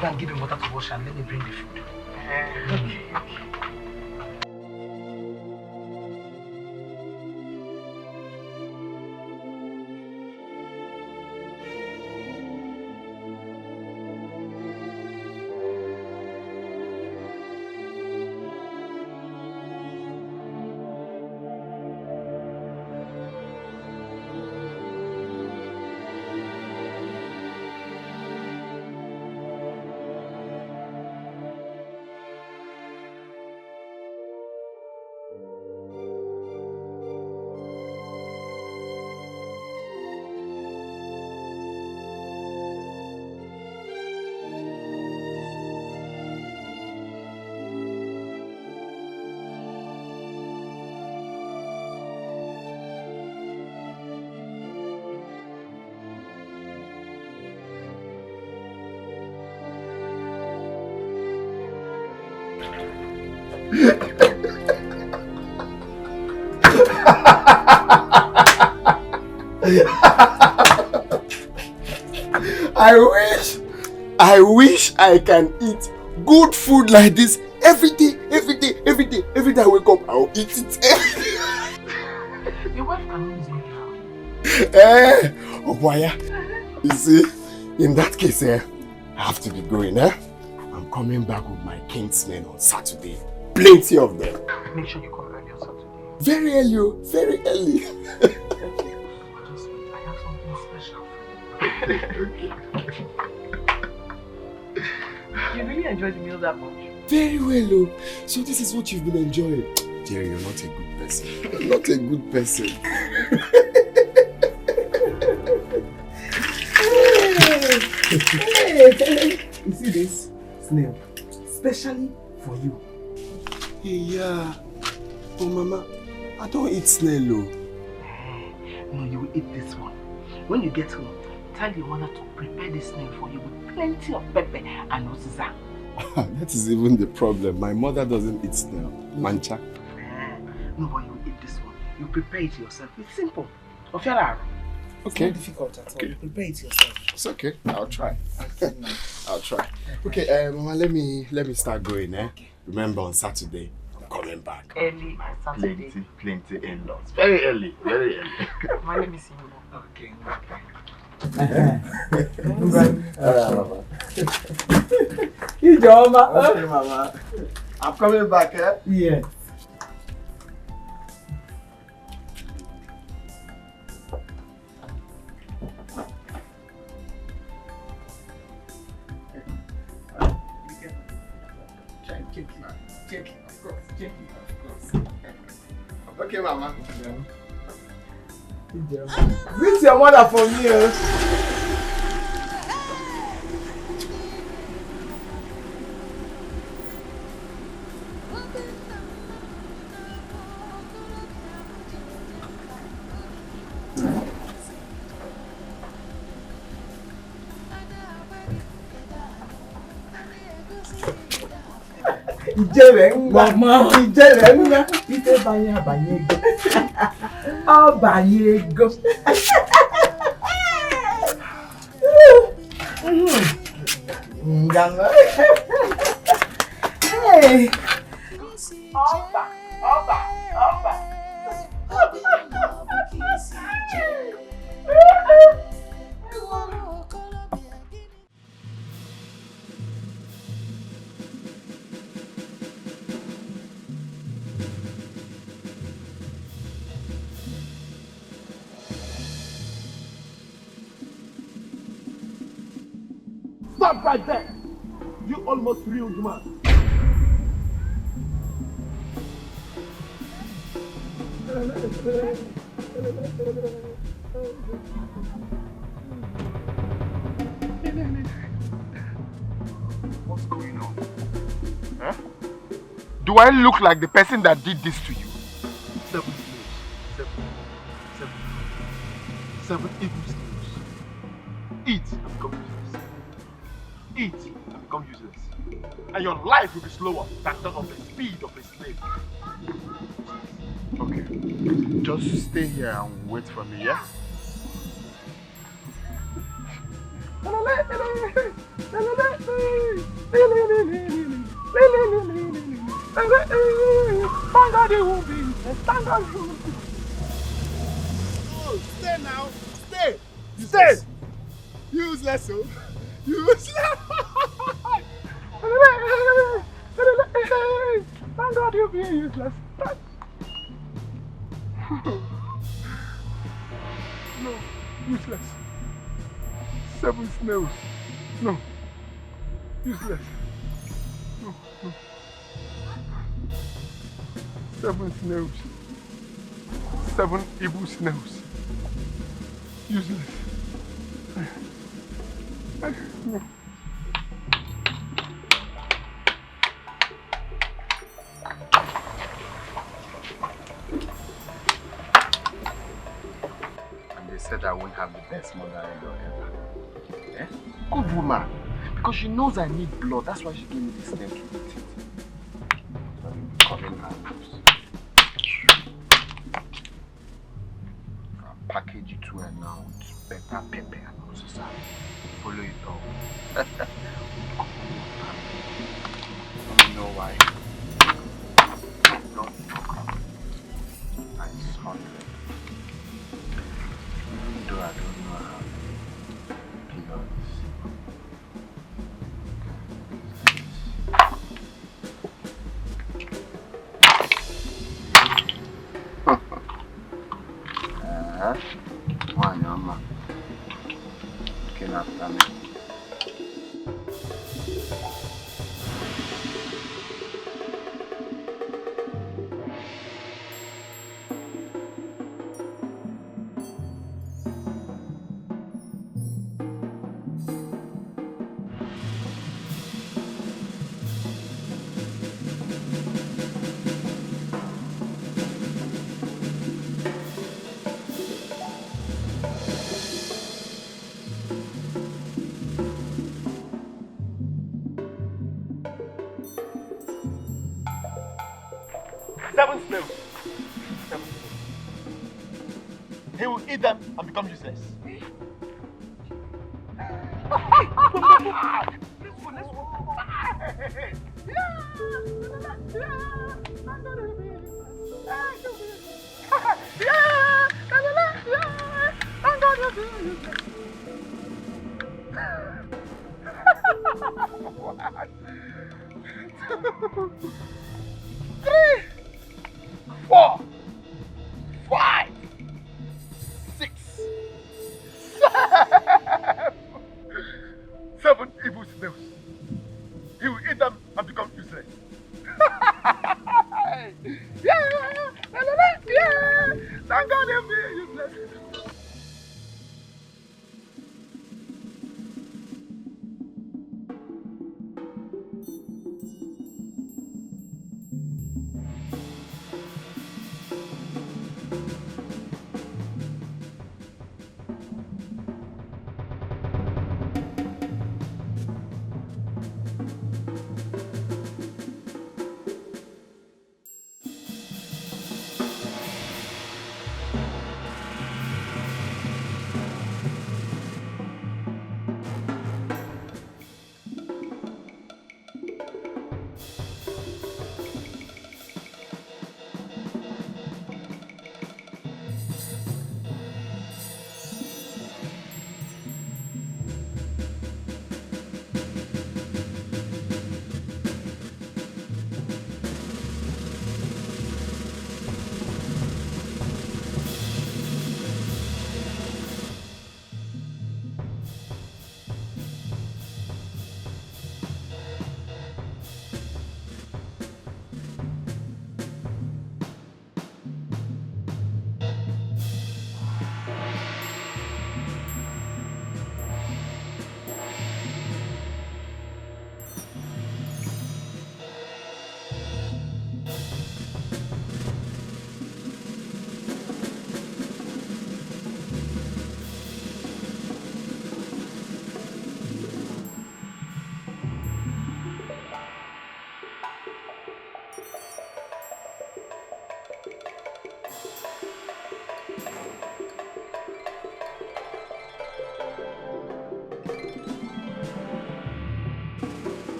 Go and give him water to wash and let me bring the food. Okay. I wish I can eat good food like this every day. Every day I wake up, I'll eat it. Your wife can always make it happen. Oh boy, you see, in that case, I have to be going. I'm coming back with my kinsmen on Saturday. Plenty of them. Make sure you come early on Saturday. Very early, very early. Just wait, I have something special. You really enjoyed the meal that much? Very well, so this is what you've been enjoying. Jerry, you're not a good person. You're not a good person. Hey. You see this? Snail. Especially for you. Yeah. Oh, Mama, I don't eat snail. No, you will eat this one. When you get home, tell your mother to prepare the snail for you with plenty of pepper and oziza. That is even the problem. My mother doesn't eat snail. Mancha. No, but you will eat this one. You prepare it yourself. It's simple. Okay. It's not difficult at all. You prepare it yourself. It's okay. I'll try. I'll try. Okay, Mama, let me start going. Okay. Remember, on Saturday, I'm coming back. Early on Saturday. Plenty in-laws. Very early. Mama, let me see you now. Okay. Okay, Mama. I'm coming back, eh? Yeah. Okay, Mama. Greet your mother for me. Mama, ite banyego. Oh, banyego. Hey. Oba. Stop right there! You almost ruined man. What's going on? Huh? Do I look like the person that did this to you? 7 evil snails. Eat and become useless. Eat and become useless. And your life will be slower than that of the speed of a slave. Okay. Just stay here and wait for me, yeah? Oh, stay now. Stay. Stay. Useless, oh. Useless. Thank God you're being useless. No, useless. 7 snails. No, useless. No. 7 snails. 7 evil snails. Useless. No. They said I won't have the best mother-in-law ever. Eh? Good woman. Because she knows I need blood. That's why she gave me this name to eat it. So I'll be coming her house. I'll package it to her now. better pepper and also follow it all. You know why? Don't nice 100. Even though I don't know how periods. One yama. Looking after me. Seven slaves. He will eat them and become useless. Three, 4, 5, 6, 7 evil snails. He will eat them and become useless. Thank God he'll be useless.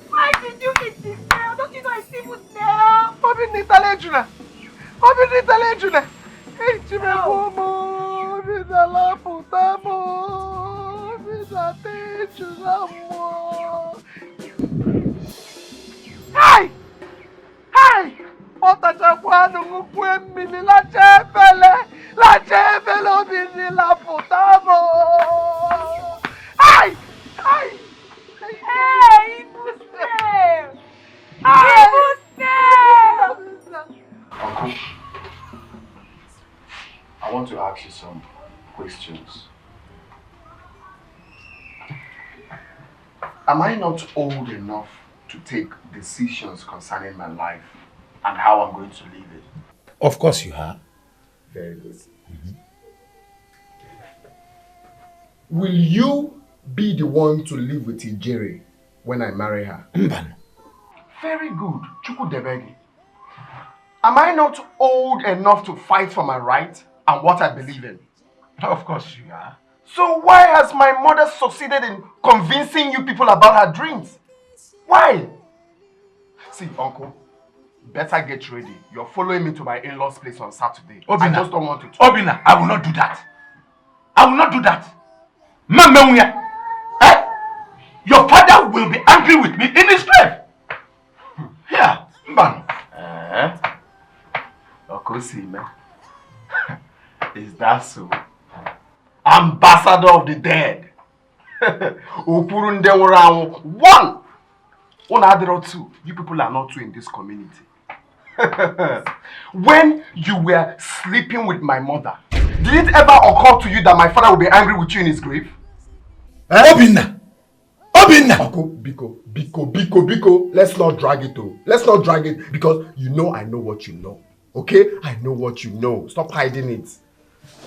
Why did you eat this snail? Don't you know it's evil snail? Obi ni talejuna. Obi ni talejuna. Hey, chimemomo. Obi na la putamo. Obi na tejunamo. Hey! Hey! Otachakwanu ngukwe mili la chefele. La chefele obi ni la putamo. Hey! Hey! Hey, evil snail! Evil snail! Uncle, I want to ask you some questions. Am I not old enough to take decisions concerning my life and how I'm going to live it? Of course you are. Very good. Will you be the one to live with Ijere when I marry her? Mban. Very good. Chukudebegi. Am I not old enough to fight for my right and what I believe in? Of course you are. So why has my mother succeeded in convincing you people about her dreams? Why? See, uncle, better get ready. You're following me to my in-laws' place on Saturday. Obina, I just don't want to talk. Obina, I will not do that. I will not do that. Mamma, eh? Your father will be angry with me in his grave. Yeah, Mban. Okosime. Is that so? Ambassador of the dead. One. Two. You people are not two in this community. When you were sleeping with my mother, did it ever occur to you that my father will be angry with you in his grave? Obina! Obina! Biko. Let's not drag it though. Let's not drag it because you know I know what you know. Okay? I know what you know. Stop hiding it.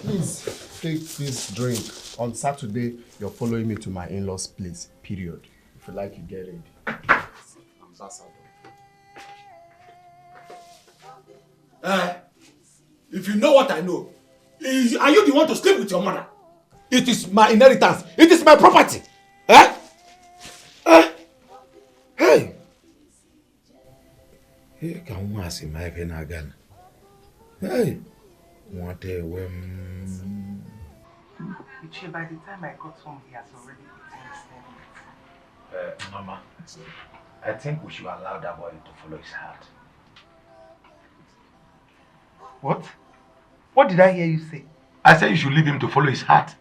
Please take this drink. On Saturday, you're following me to my in-laws' place. Period. If you like, you get it. Ambassador. If you know what I know, are you the one to sleep with your mother? It is my inheritance. It is my property. Hey! Hey, can one see my pen again? Hey! What a whim. By the time I got home, he has already eaten. Mama, I think we should allow that boy to follow his heart. What? What did I hear you say? I said you should leave him to follow his heart.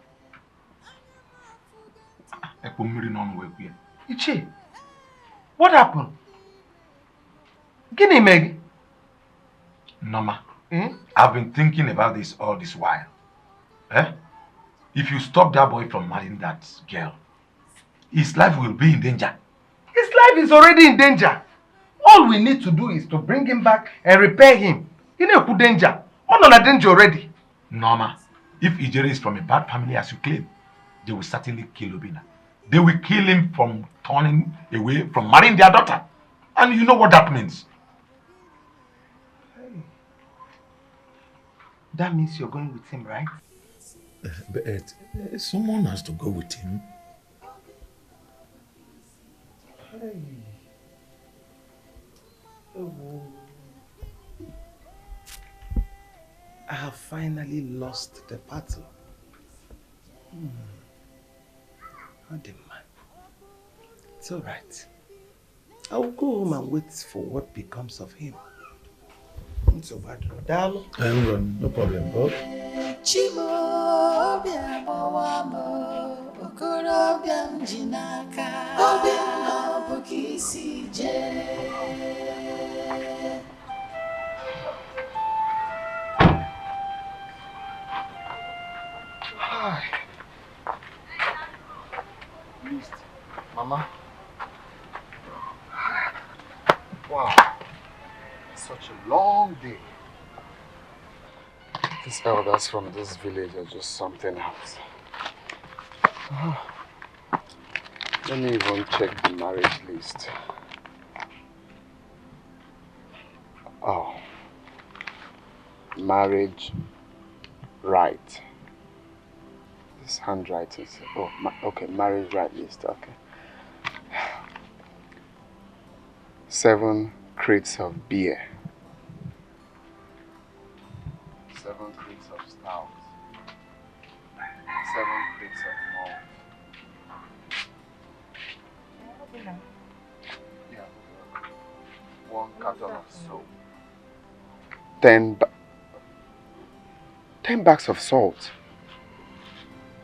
Iche, what happened? Guinea Meg? Norma, I've been thinking about this all this while. If you stop that boy from marrying that girl, his life will be in danger. His life is already in danger. All we need to do is to bring him back and repair him. He no good danger. All on a danger already. Norma, if Ijere is from a bad family as you claim, they will certainly kill Obina. They will kill him from turning away from marrying their daughter. And you know what that means. That means you're going with him, right? But someone has to go with him. Hey. Oh. I have finally lost the battle. Oh, the man. It's all right. I will go home and wait for what becomes of him. It's so bad. No problem, Bob. Hi. Missed. Mama. Wow. Such a long day. These elders from this village are just something else. Let me even check the marriage list. Oh. Marriage right. This handwriting. Oh, okay. Marriage right list. Okay. 7 crates of beer. 7 crates of stout. 7 crates of malt. Yeah. 1 carton of soap. 10 bags of salt.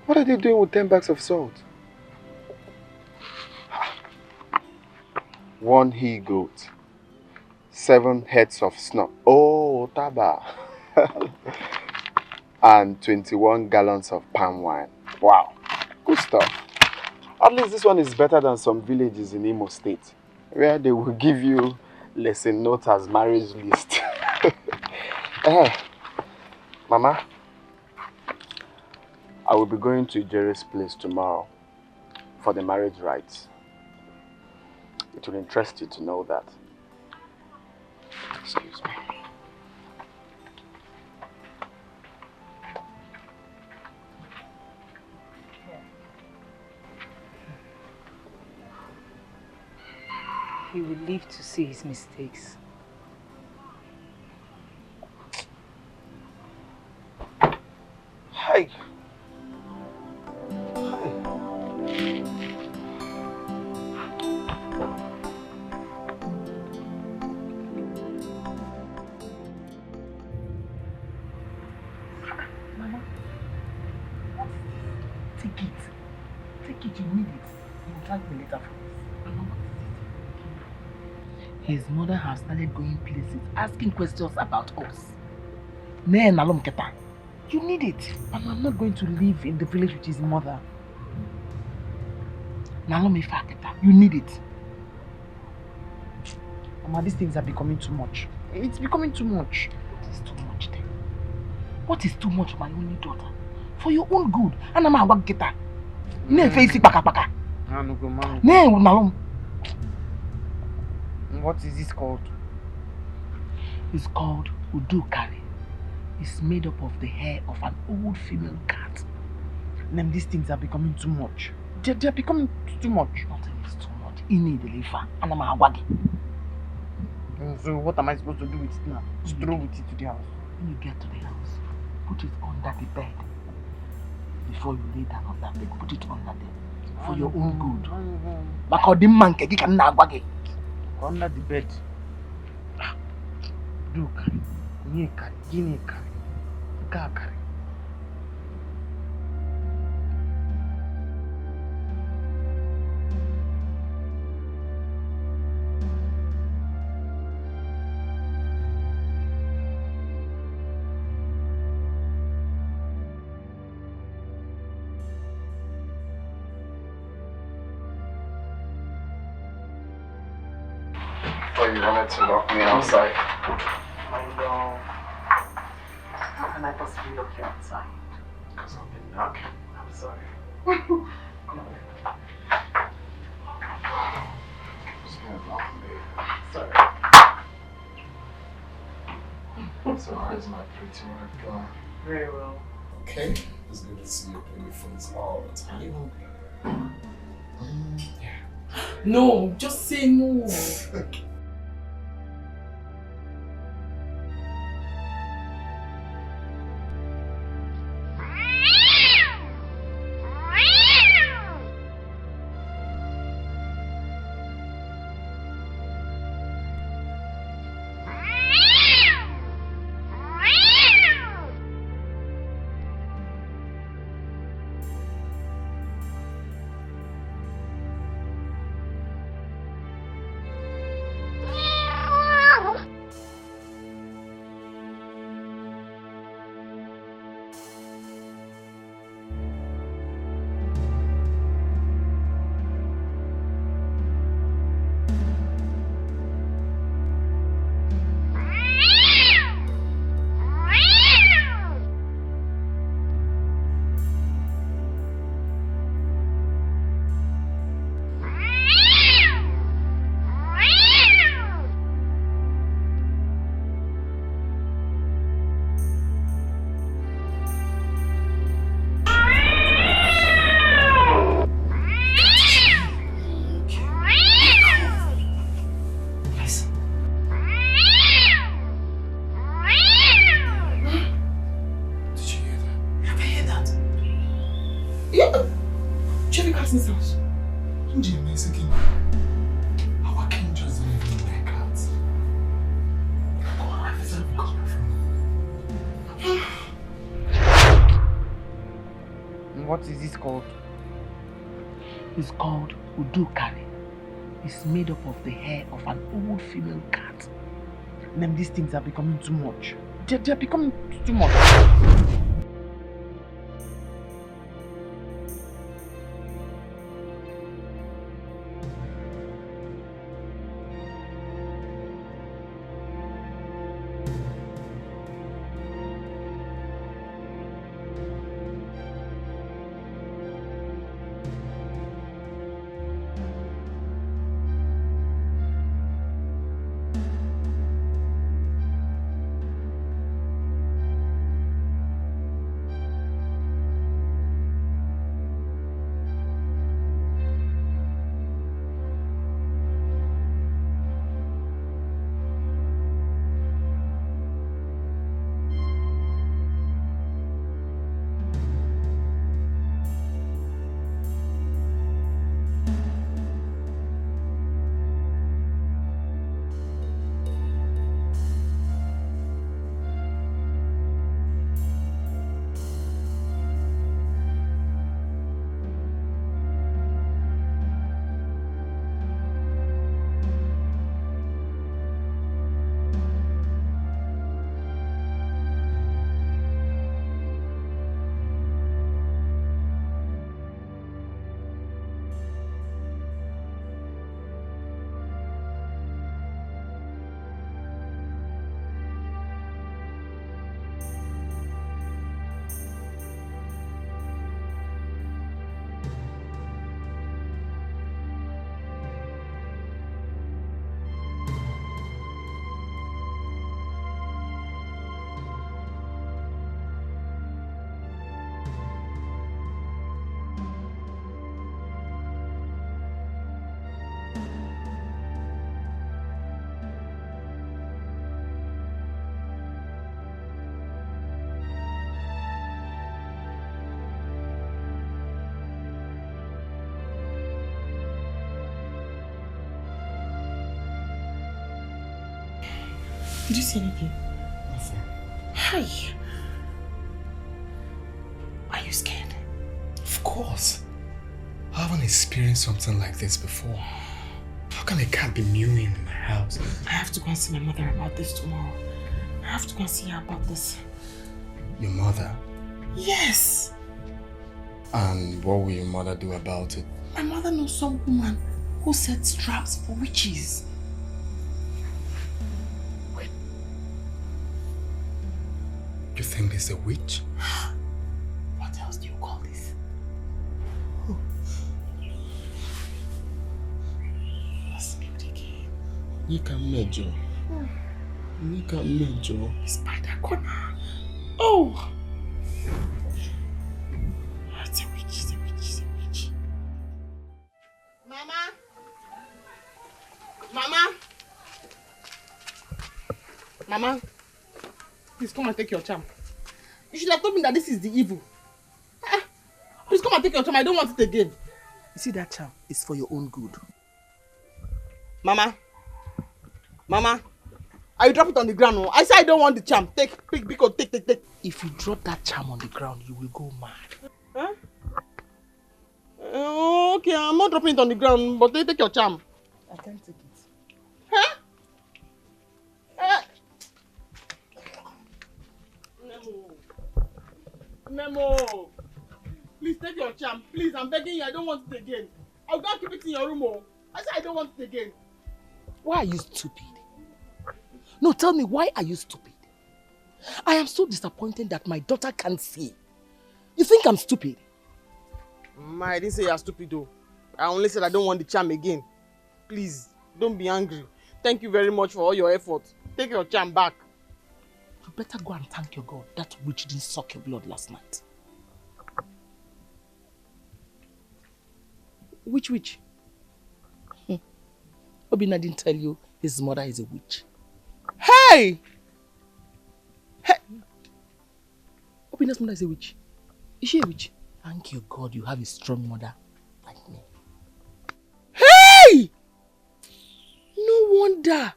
What are they doing with 10 bags of salt? 1 he-goat. 7 heads of snuff. Oh, taba. And 21 gallons of palm wine. Wow. Good stuff. At least this one is better than some villages in Imo State, where they will give you lesson notes as marriage list. Mama, I will be going to Jerry's place tomorrow for the marriage rites. It will interest you to know that. Excuse me. He will live to see his mistakes. Hi. Mama, take it. Take it, you need it. You will thank me later for this. His mother has started going places, asking questions about us. You need it. And I'm not going to live in the village with his mother. You need it. Mama, these things are becoming too much. It's becoming too much. What is too much then? What is too much, my only daughter? For your own good. And I'm a work getter. What is this called? It's called Udukari. It's made up of the hair of an old female cat. And these things are becoming too much. They're becoming too much. Nothing is too much. And I'm a waggy. So what am I supposed to do with it now? Just throw with it to the house. When you get to the house, put it under the bed. Before you lay down on that bed, put it under there. For your own good. Under the bed. Do carry. Guinea carry. Car carry. Oh, you wanted to lock me outside? I know. How can I possibly lock you outside? Because I've been knocking. I'm sorry. It's been a long day. Sorry. So how's my pretty wife going? Very well. Okay, it's good to see your baby face all the time. Yeah. No, just say no. What is this called? It's called Udukari. It's made up of the hair of an old female cat. And these things are becoming too much. They're becoming too much. Did you see anything? Nothing. Hi. Are you scared? Of course. I haven't experienced something like this before. How can a cat be mewing in my house? I have to go and see my mother about this tomorrow. I have to go and see her about this. Your mother? Yes. And what will your mother do about it? My mother knows some woman who sets traps for witches. Wait. You think this is a witch? What else do you call this? Let's mute again. Nika Major. Nika Major. Spider corner. Oh! It's a witch, it's a witch, it's a witch. Mama! Mama! Mama! Please come and take your charm. You should have told me that this is the evil. Please come and take your charm. I don't want it again. You see, that charm is for your own good. Mama! Mama! I drop it on the ground. No? I say I don't want the charm. Take. If you drop that charm on the ground, you will go mad. Huh? Okay, I'm not dropping it on the ground, but take your charm. I can't take it. Huh? Nemo! Please take your charm. Please, I'm begging you. I don't want it again. I'll go keep it in your room. Oh. I said I don't want it again. Why are you stupid? No, tell me, why are you stupid? I am so disappointed that my daughter can't see. You think I'm stupid? I didn't say you're stupid though. I only said I don't want the charm again. Please, don't be angry. Thank you very much for all your efforts. Take your charm back. You better go and thank your God that witch didn't suck your blood last night. Which witch? Obina didn't tell you his mother is a witch. Hey! Hey! Obina's mother is a witch. Is she a witch? Thank you, God, you have a strong mother like me. Hey! No wonder.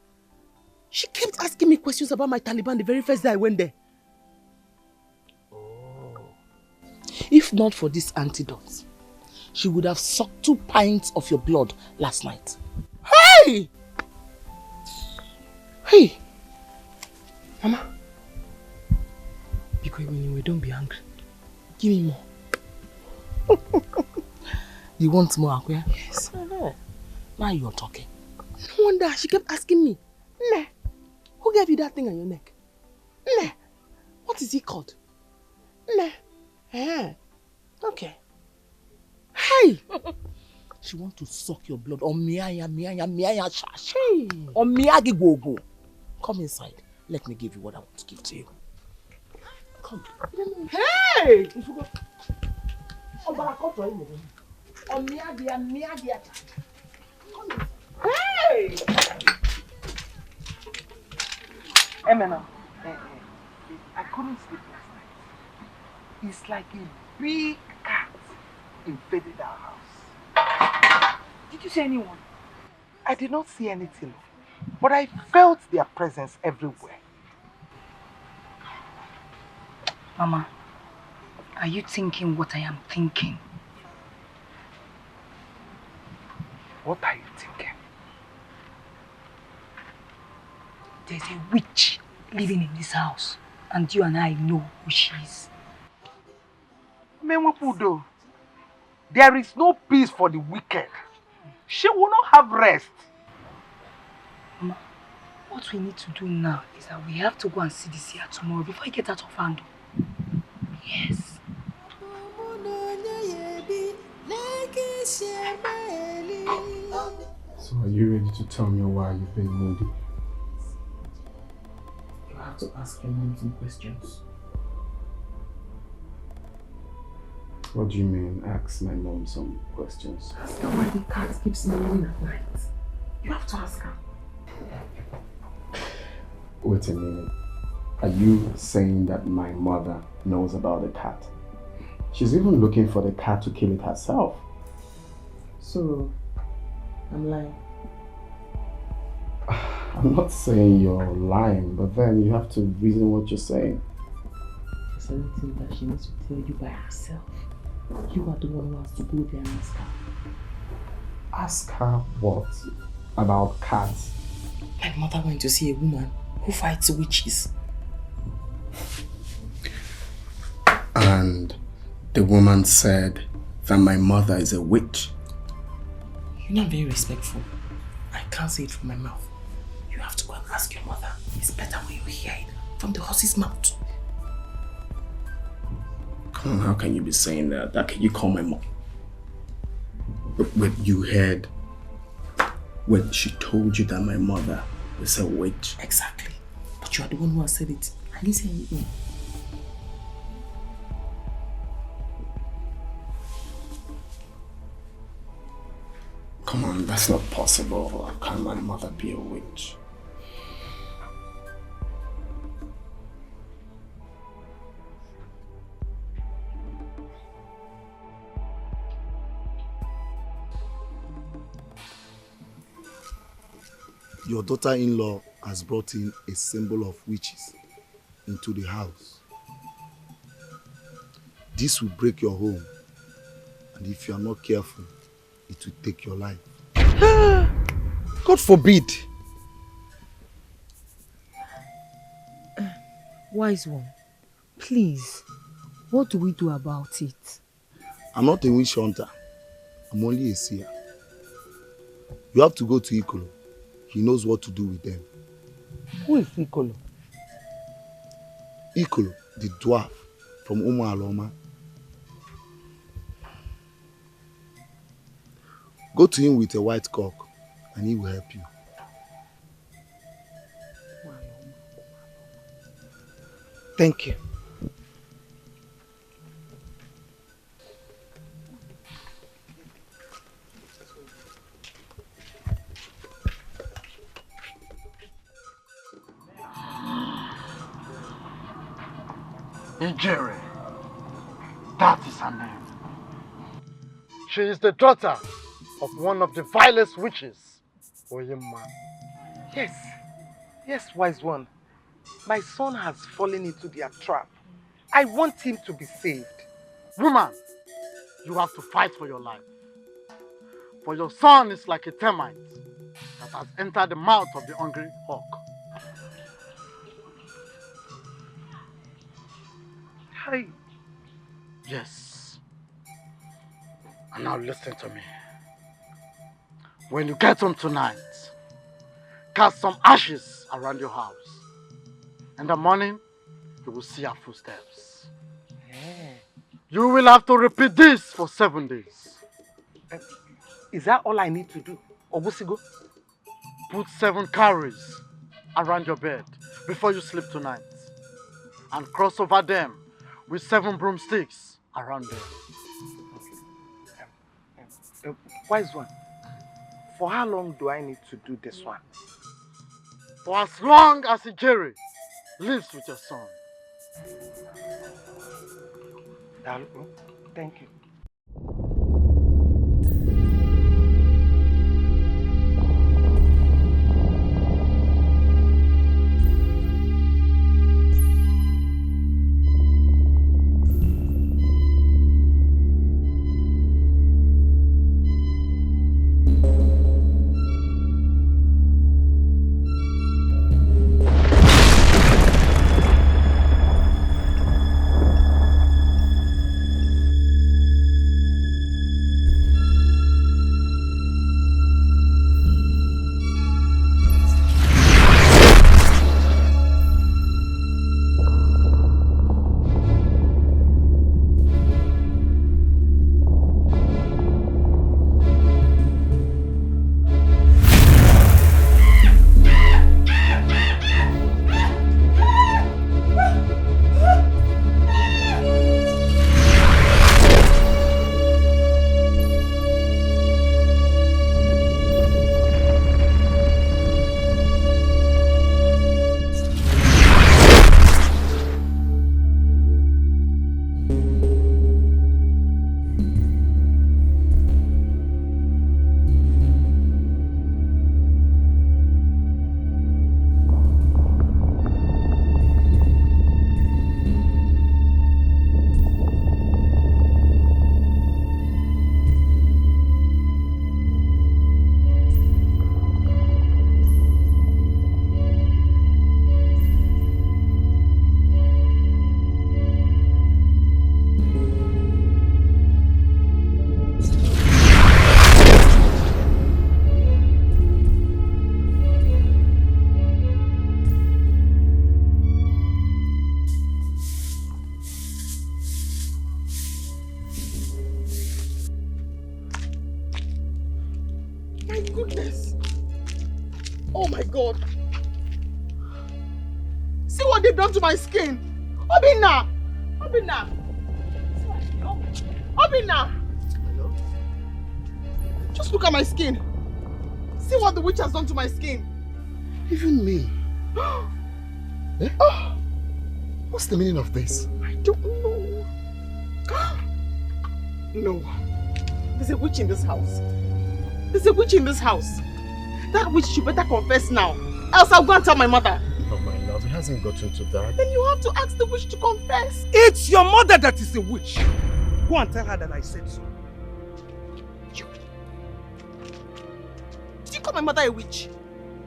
She kept asking me questions about my Taliban the very first day I went there. Oh. If not for this antidote, she would have sucked 2 pints of your blood last night. Hey! Hey! Mama. Because when you don't be angry. Give me more. You want more, Akuya? Yes. Now you're talking. No wonder she kept asking me. Nah. Who gave you that thing on your neck? Nah. What is it called? Nah. Okay. Hey! She wants to suck your blood. On miaya shashi. On miyagi gogo. Come inside. Let me give you what I want to give to you. Come. Hey! Hey! Emena, I couldn't sleep last night. It's like a big cat invaded our house. Did you see anyone? I did not see anything, but I felt their presence everywhere. Mama, are you thinking what I am thinking? What are you thinking? There's a witch living in this house, and you and I know who she is. Menwapudo, there is no peace for the wicked. She will not have rest. Mama, what we need to do now is that we have to go and see this here tomorrow before I get out of hand. Yes. So are you ready to tell me why you've been moody? You have to ask your mom some questions. What do you mean, ask my mom some questions? Ask her why the cat keeps meowing at night. You have to ask her. Wait a minute. Are you saying that my mother knows about the cat? She's even looking for the cat to kill it herself. So, I'm lying. I'm not saying you're lying, but then you have to reason what you're saying. There's anything that she needs to tell you by herself. You are the one who has to go there and ask her. Ask her what? About cats? My mother went to see a woman who fights witches. And the woman said that my mother is a witch. You're not very respectful. I can't say it from my mouth. You have to go and ask your mother. It's better when you hear it from the horse's mouth. Come on, how can you be saying that? That can you call my mom? But you heard when she told you that my mother is a witch. Exactly. But you are the one who has said it. I didn't say anything. Come on, that's not possible. How can my mother be a witch? Your daughter-in-law has brought in a symbol of witches into the house. This will break your home, and if you are not careful, it will take your life. God forbid. Wise one, please, what do we do about it? I'm not a witch hunter. I'm only a seer. You have to go to Ikolo. He knows what to do with them. Who is Ikolo? Ikolo, the dwarf from Umu Aloma. Go to him with a white cock and he will help you. Thank you. Nigerian. That is her name. She is the daughter of one of the vilest witches, Oyema. Yes, wise one. My son has fallen into their trap. I want him to be saved. Woman, you have to fight for your life. For your son is like a termite that has entered the mouth of the hungry hawk. Hi. Yes. And now listen to me. When you get home tonight, cast some ashes around your house. In the morning, you will see our footsteps. You will have to repeat this for 7 days. Is that all I need to do? Obusigo? Put 7 cowries around your bed before you sleep tonight. And cross over them with 7 broomsticks around them. Wise one, for how long do I need to do this one? For as long as Ijeri lives with your son. Thank you. goodness. Oh my God. See what they've done to my skin. Obinna! Obinna! Obinna! Just look at my skin. See what the witch has done to my skin. Even me. Eh? What's the meaning of this? I don't know. No. There's a witch in this house. There's a witch in this house. That witch should better confess now. Else I'll go and tell my mother. Oh my love, it hasn't gotten to that. Then you have to ask the witch to confess. It's your mother that is a witch. Go and tell her that I said so. Did you call my mother a witch?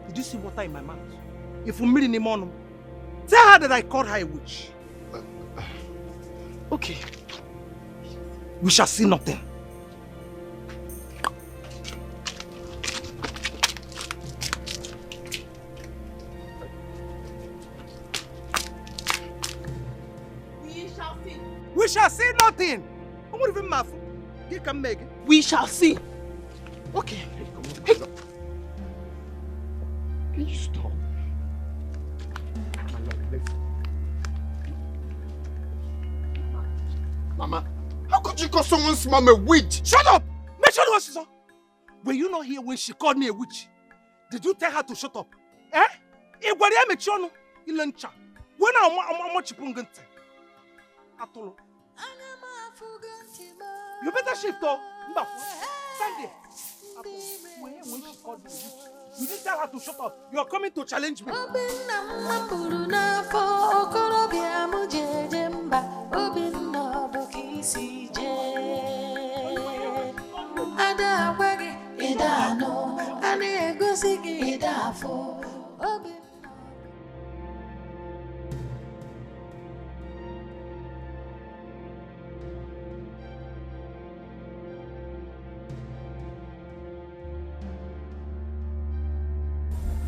Did you see water in my mouth? If you in the morning, tell her that I called her a witch. Okay. We shall see nothing. We shall see nothing. I'm not even mad. You can make it. We shall see. Okay. Hey. Can you stop? My love, listen. Mama, how could you call someone's mom a witch? Shut up! Make sure what she saw. Were you not here when she called me a witch? Did you tell her to shut up? Eh? When I'm chipungante. Atolo. You better shift though. Stand there. When she called me, you didn't tell her to shut up. You are coming to challenge me.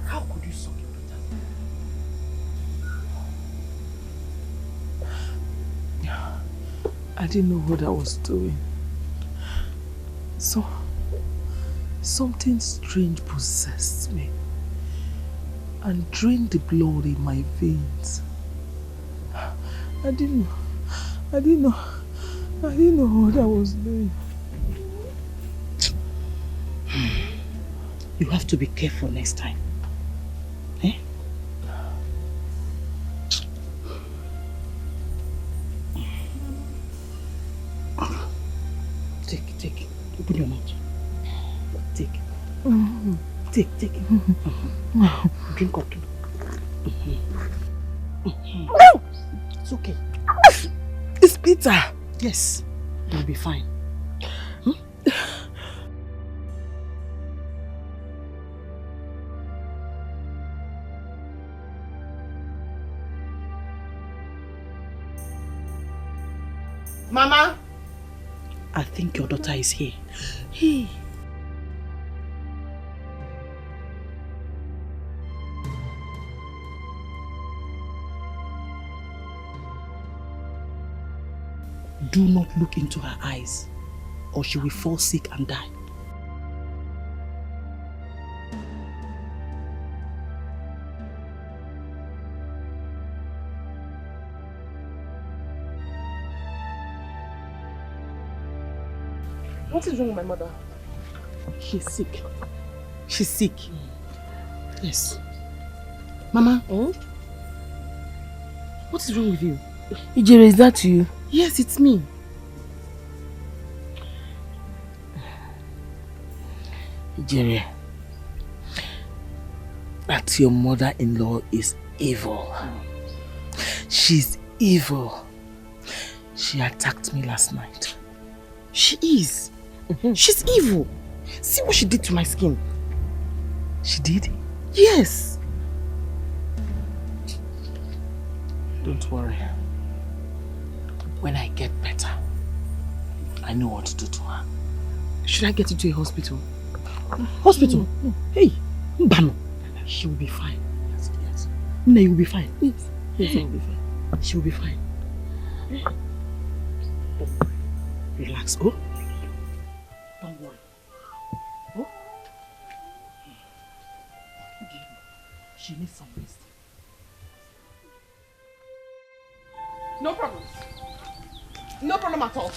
How could you suck it, Peter? I didn't know what I was doing. Something strange possessed me and drained the blood in my veins. I didn't know what I was doing. You have to be careful next time. Eh? Take. Open your mouth. Take. Take. Drink up. It's okay. It's bitter. Yes, you'll be fine. Mama? I think your daughter is here. Hey. Do not look into her eyes, or she will fall sick and die. What is wrong with my mother? She's sick. She's sick. Yes. Mama? What is wrong with you? Ijere, is that you? Yes, it's me. Ijere, that your mother-in-law is evil. She's evil. She attacked me last night. She is. She's evil. See what she did to my skin. She did? Yes. Don't worry. When I get better, I know what to do to her. Should I get you to a hospital? Hospital? No. Hey, Mbano. She will be fine. Yes. No, you will be fine. Yes, I will be fine. She will be fine. Relax, oh? Don't worry. Oh? need some rest. No problem. No problem at all.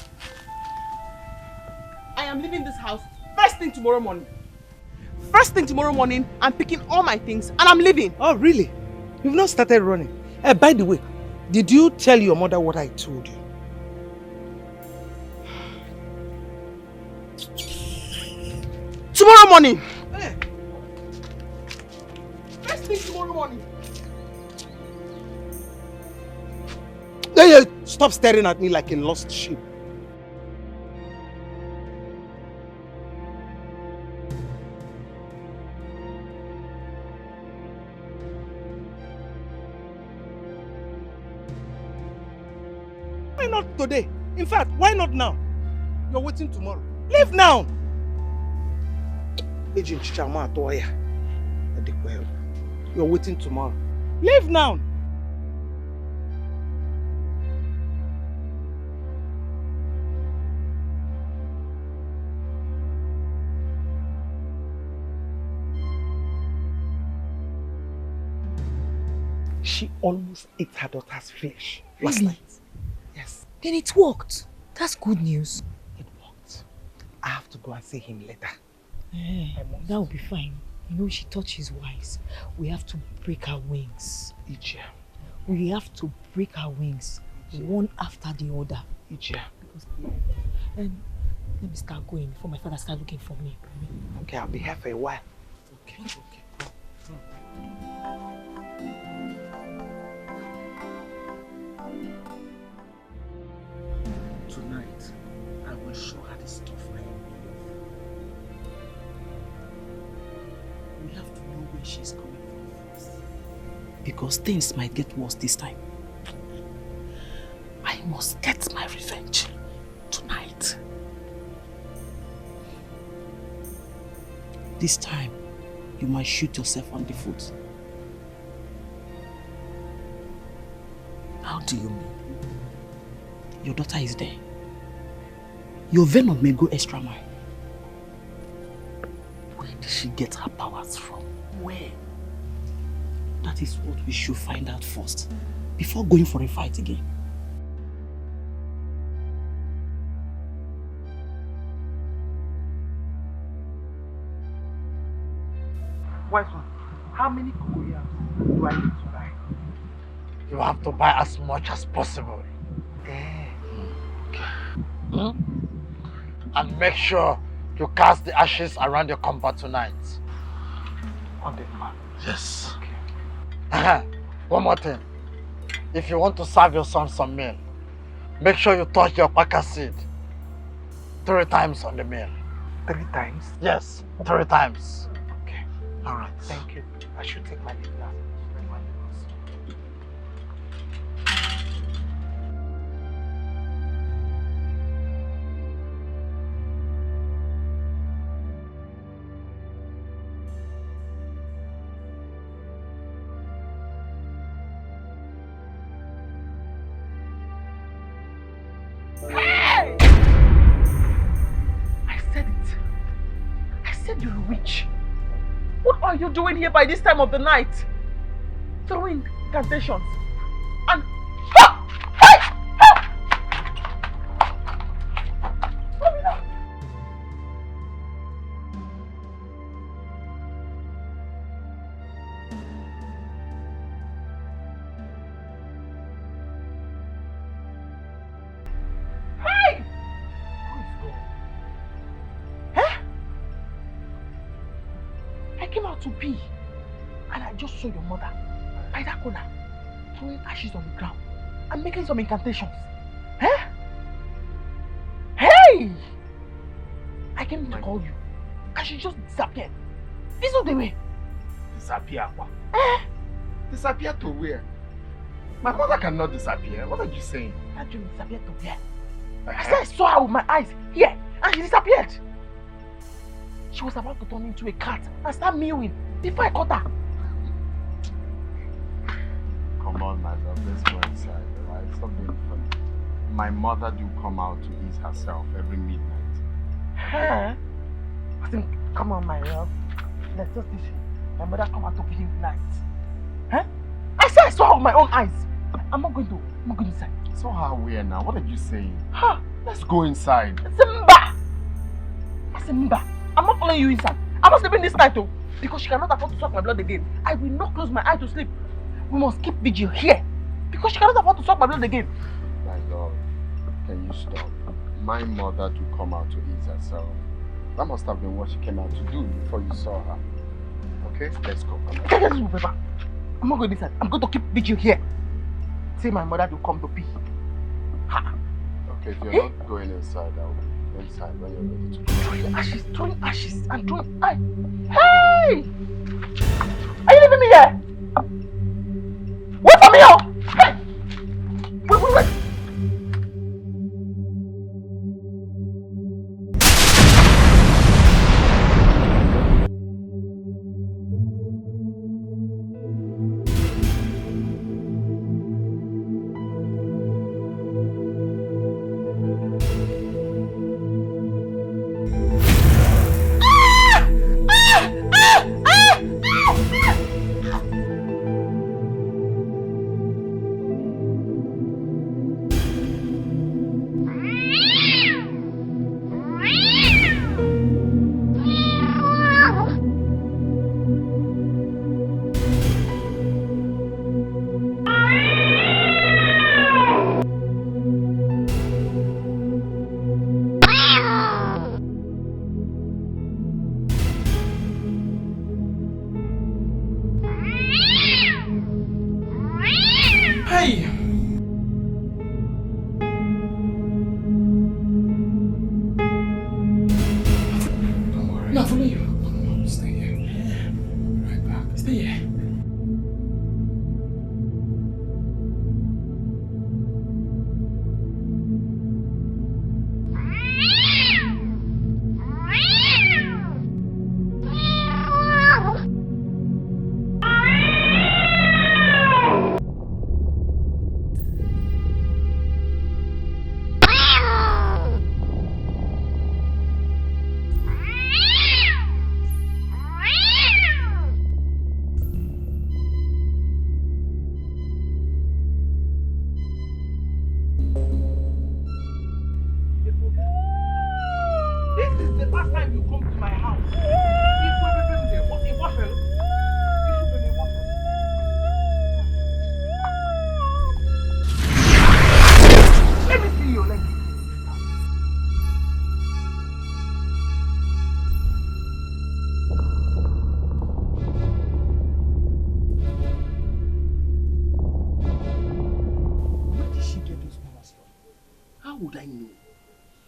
I am leaving this house first thing tomorrow morning. First thing tomorrow morning, I'm picking all my things and I'm leaving. Oh, really? You've not started running. By the way, did you tell your mother what I told you? Tomorrow morning. Hey. First thing tomorrow morning. Hey, stop staring at me like a lost sheep. Why not today? In fact, why not now? You're waiting tomorrow. Leave now! You're waiting tomorrow. Leave now! She almost ate her daughter's flesh last night. Yes. Then it worked. That's good news. It worked. I have to go and see him later. That will be fine. You know, she thought she's wise. We have to break her wings. Each year. We have to break her wings. One after the other. Each year. Let me start going before my father starts looking for me. Okay, I'll be here for a while. Okay. Tonight, I will show her the stuff I am made of. We have to know where she's coming from first. Because things might get worse this time. I must get my revenge tonight. This time, you might shoot yourself on the foot. How do you mean? Your daughter is there. Your venom may go extra mile. Where did she get her powers from? Where? That is what we should find out first, before going for a fight again. Wise one, how many cocoyams do I need to buy? You have to buy as much as possible. And make sure you cast the ashes around your compound tonight. On the man. Yes. Okay. One more thing. If you want to serve your son some meal, make sure you touch your paka seed 3 times on the meal. 3 times? Yes, 3 times. Okay. Alright. Thank you. I should take my leave now. You're a witch. What are you doing here by this time of the night? Throwing incantations and to pee, and I just saw your mother by that corner throwing ashes on the ground and making some incantations. Hey! I came to call you and she just disappeared. This is not the way. Disappear? Disappear to where? My mother cannot disappear. What are you saying? That dream disappeared to where? I said I saw her with my eyes here and she disappeared. She was about to turn into a cat and start mewing before I caught her. Come on, my love, let's go inside, alright? Stop being funny. My mother do come out to ease herself every midnight. Huh? I think, come on, my love. Let's just this. My mother come out to be night. Huh? I said I saw her with my own eyes. I'm not going inside. I saw her where now? What are you saying? Huh? Let's go inside. Simba! Simba, I'm not following you inside. I'm not sleeping this night though. Because she cannot afford to suck my blood again. I will not close my eye to sleep. We must keep vigil here. Because she cannot afford to suck my blood again. My lord, can you stop? My mother to come out to ease herself. That must have been what she came out to do before you saw her. Okay, let's go. I'm not going inside. I'm going to keep vigil here. Say my mother to come to pee. Ha. Okay, if you're not going inside, I'll go inside when you're ready to go. Throwing ashes and throwing ice. Hey! Are you leaving me here? Wait for me, oh! Hey! Wait.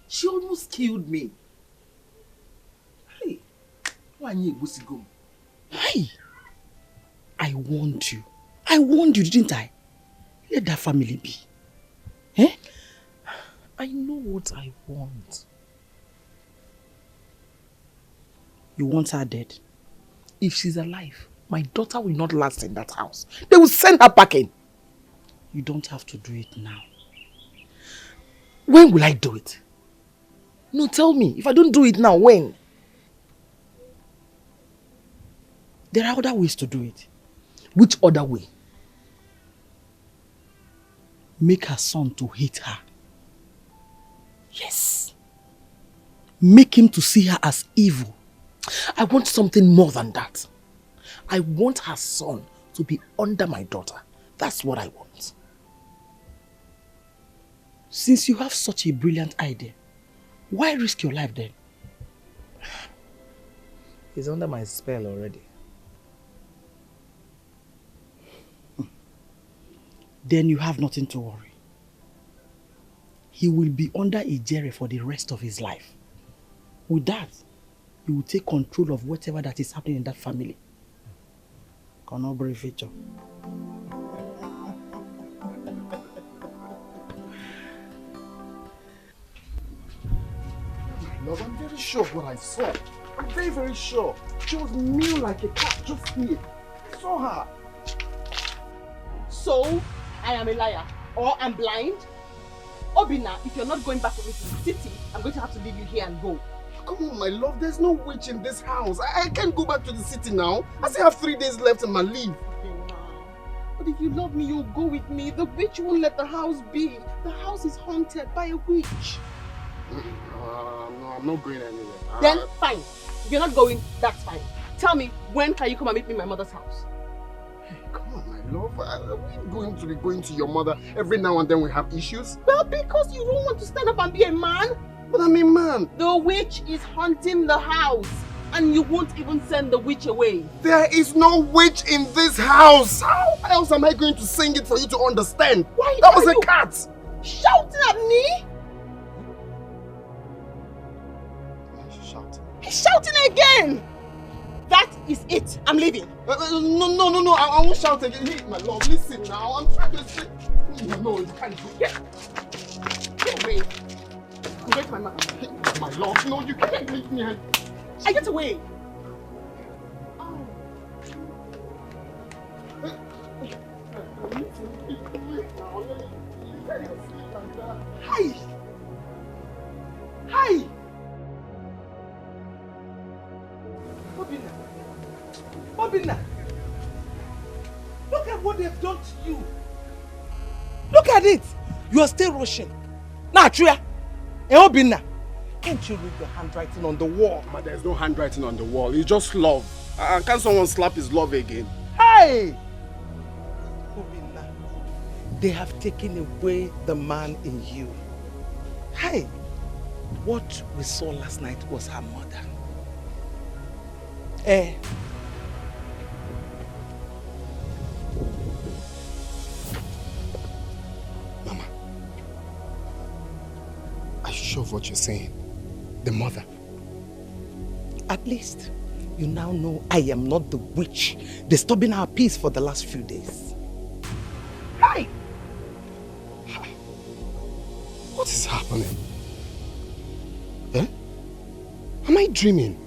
She almost killed me. Hey, why you go? Hey, I warned you. I warned you, didn't I? Let that family be. Eh? I know what I want. You want her dead? If she's alive, my daughter will not last in that house. They will send her packing. You don't have to do it now. When will I do it? No, tell me. If I don't do it now, when? There are other ways to do it. Which other way? Make her son to hate her. Yes. Make him to see her as evil. I want something more than that. I want her son to be under my daughter. That's what I want. Since you have such a brilliant idea, why risk your life then? He's under my spell already. Then you have nothing to worry. He will be under a jury for the rest of his life. With that, he will take control of whatever that is happening in that family. Conobry feature. Love, I'm very sure of what I saw. I'm very, very sure. She was mean like a cat just here. I saw her. So, I am a liar or I'm blind? Obina, if you're not going back with me to the city, I'm going to have to leave you here and go. Come on, my love. There's no witch in this house. I can't go back to the city now. I still have 3 days left in my leave. But if you love me, you'll go with me. The witch won't let the house be. The house is haunted by a witch. No, I'm not going anywhere. Then, fine. If you're not going, that's fine. Tell me, when can you come and meet me in my mother's house? Hey, come on, my love. Are we going to be going to your mother every now and then we have issues? Well, because you don't want to stand up and be a man. But I'm a man. The witch is haunting the house. And you won't even send the witch away. There is no witch in this house. How else am I going to sing it for you to understand? Why? That was a cat. Shouting at me? He's shouting again. That is it. I'm leaving. No. I won't shout again. Hey, my love, listen now. I'm trying to say. No, you can't do it. Get away. Go to my mother. My love, no, you can't leave me. I get away. Hi. Hi. Obinna. Look at what they've done to you. Look at it. You are still rushing. Now, Tria. Obinna. Can't you read the handwriting on the wall? But there's no handwriting on the wall. It's just love. Can someone slap his love again? Hey! Obinna, they have taken away the man in you. Hey! What we saw last night was her mother. Mama, are you sure of what you're saying? The mother. At least, you now know I am not the witch disturbing our peace for the last few days. Hi! What is happening? Eh? Am I dreaming?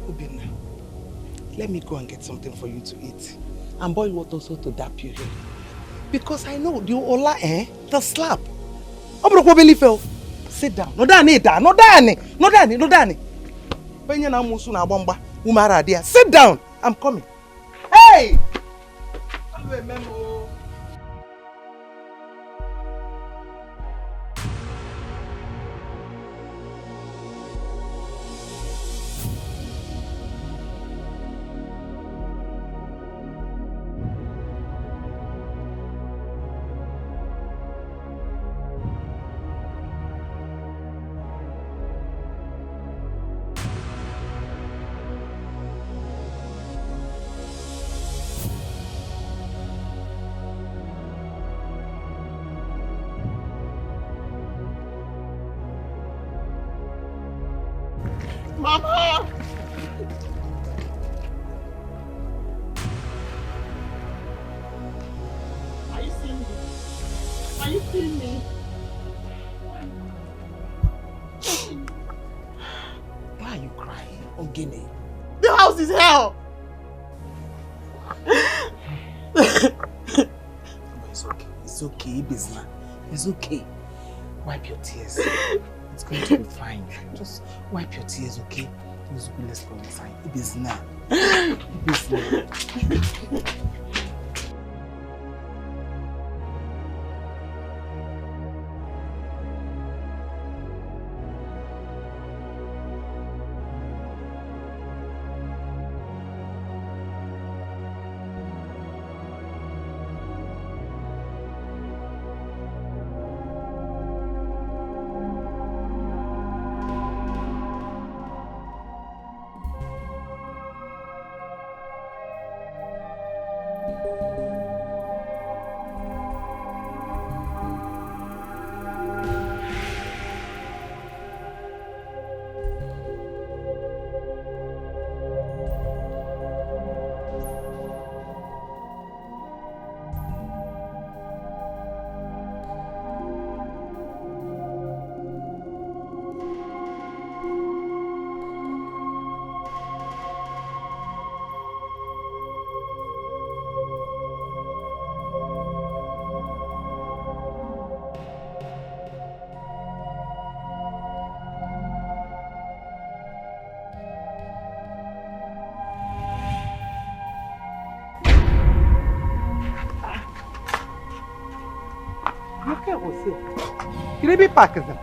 Obinna, let me go and get something for you to eat. And boil water so to dap you here. Because I know the Ola, the slap. Sit down. No dani. Sit down. I'm coming. Hey! Mama! Are you seeing me? Are you seeing me? Why are you crying, Ogene? The house is hell! It's okay. It's okay, Bizna. It's okay. Wipe your tears. It's going to be fine. Just wipe your tears, okay? Let's go inside. Bizna. Okay, we'll see. Can you be packing them?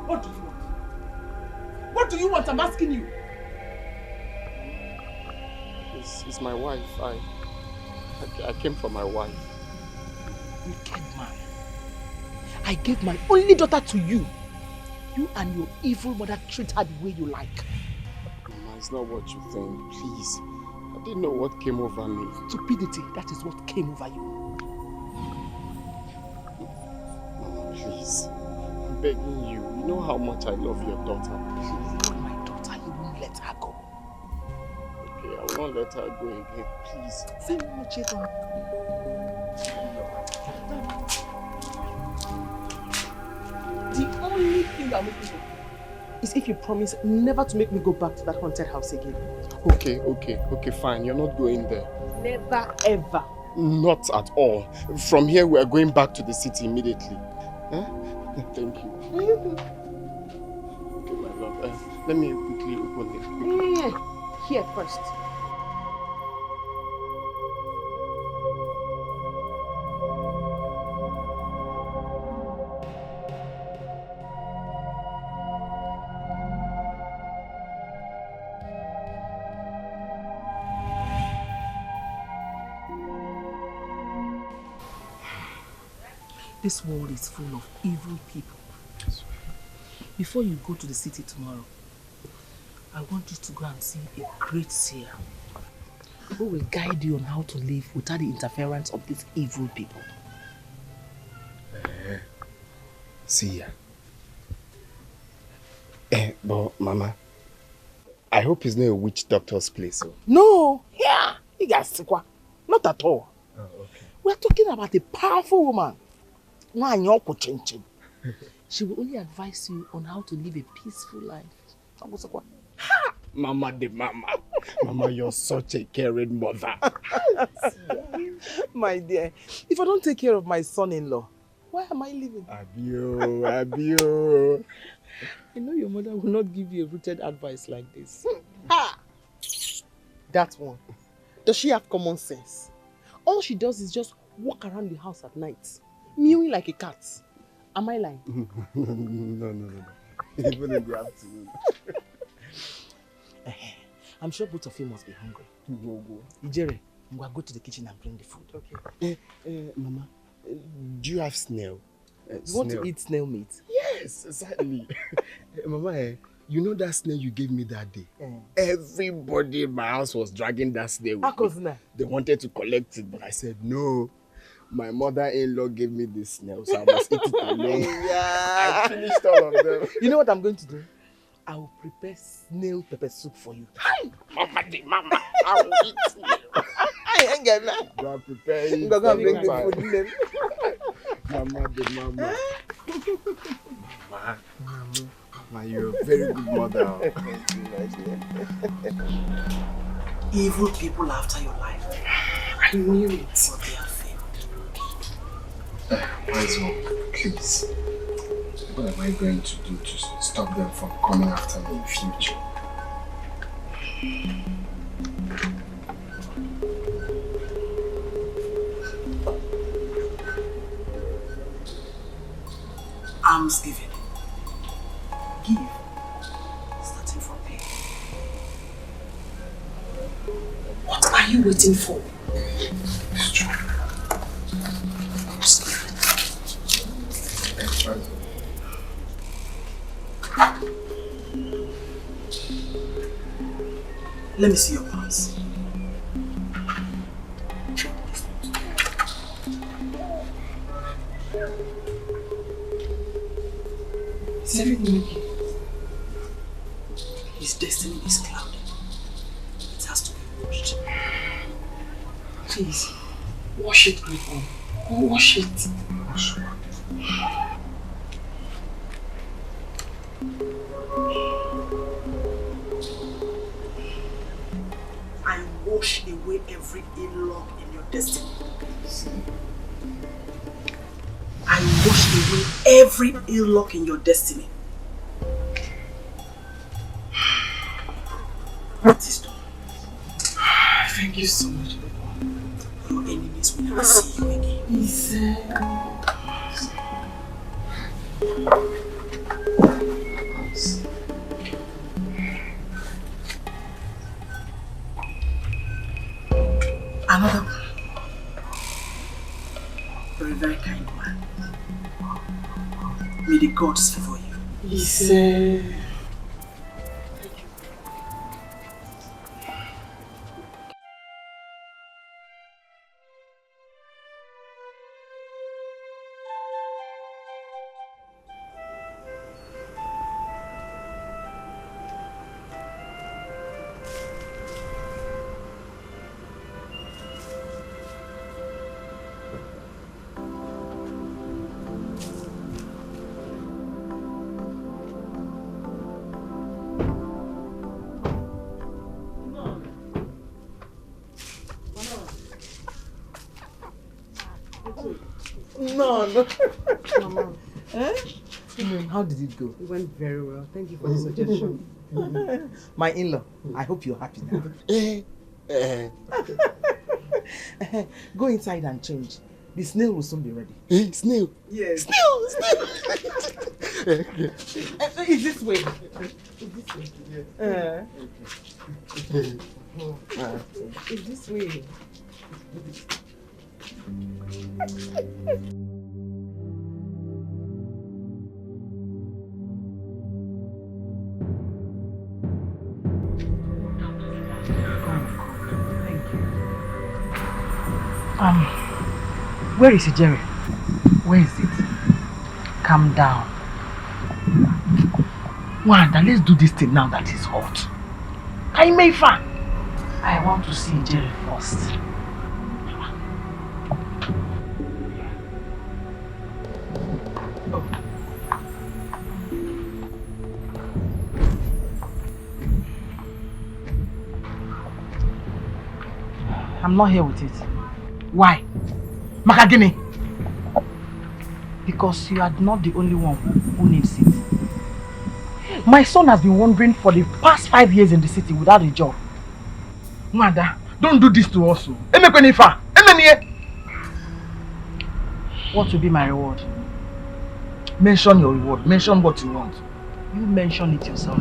What do you want? What do you want? I'm asking you. It's my wife. I came for my wife. Wicked man. I gave my only daughter to you. You and your evil mother treat her the way you like. Mama, it's not what you think. Please. I didn't know what came over me. Stupidity, that is what came over you. Mama, please. I'm begging you. You know how much I love your daughter. If you love my daughter, you won't let her go. Okay, I won't let her go again. Please. Say no more children. The only thing I'm looking for is if you promise never to make me go back to that haunted house again. Okay, fine. You're not going there. Never, ever. Not at all. From here, we are going back to the city immediately. Huh? Thank you. Okay, my love. Let me quickly open this. Here first. This world is full of evil people. Before you go to the city tomorrow, I want you to go and see a great seer who will guide you on how to live without the interference of these evil people. Seer. But Mama, I hope it's not a witch doctor's place. So. No! Yeah! Not at all. Oh, okay. We're talking about a powerful woman. She will only advise you on how to live a peaceful life. Ha! Mama de mama. Mama, you're such a caring mother. My dear, if I don't take care of my son-in-law, why am I living? Abio. I know your mother will not give you a rooted advice like this. Ha! That one. Does she have common sense? All she does is just walk around the house at night, mewing like a cat. Am I lying? No. Even in the afternoon. I'm sure both of you must be hungry. Ijere, we'll go to the kitchen and bring the food. Okay. Mama, do you have snail? You want to eat snail meat? Yes, exactly. Mama, you know that snail you gave me that day? Everybody in my house was dragging that snail with me. They wanted to collect it, but I said no. My mother-in-law gave me this snail, so I must eat it alone. I finished all of them. You know what I'm going to do? I will prepare snail pepper soup for you. Mama, I will eat snail. I ain't getting that. Go and prepare it. Go and bring the food in them. Mama. Mama, you're a very good mother. Evil people after your life. I knew it, but they have failed. Wise one, please. What am I going to do to stop them from coming after me in future? Almsgiving. Give. Starting from here. are you waiting for? Let me see your pants. Is everything okay? His destiny is clouded. It has to be washed. Please, wash it, great one. Wash it. Wash it. I wash away every ill luck in your destiny. I wash away every ill luck in your destiny. It is done. Thank you so much. Your enemies will never see you again. Another one. You're a very kind man. May the gods favor you. No. Mama. How did it go? It went very well. Thank you for the suggestion. My in-law, I hope you're happy now. Go inside and change. The snail will soon be ready. Snail? Yes. Snail! Is this way? Is this way? Where is it, Jerry? Where is it? Calm down. Wanda, let's do this thing now that is hot. I want to see Jerry first. I'm not here with it. Why? Makagini? Because you are not the only one who needs it. My son has been wandering for the past 5 years in the city without a job. Mother, don't do this to us. What will be my reward? Mention your reward. Mention what you want. You mention it yourself.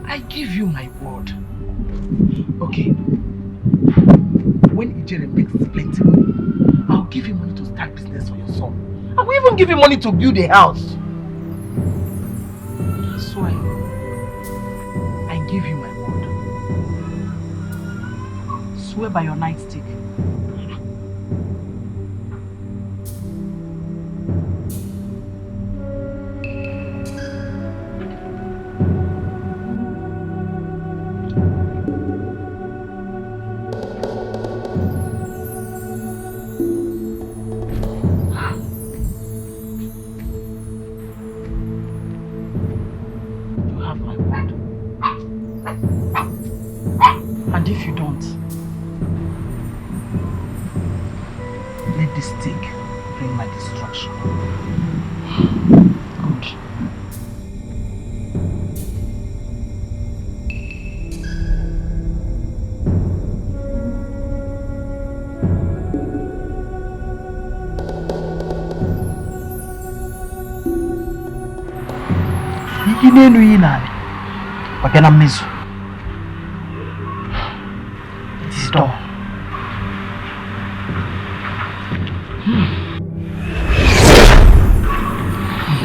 I give you my word. Okay. When Ijere makes plenty money, I'll give you money to start business for your son. I will even give you money to build a house. I swear. I give you my word. Swear by your nightstick. And if you don't, let this stick bring my destruction. Good. Inenu yinani, wapena mizu. done.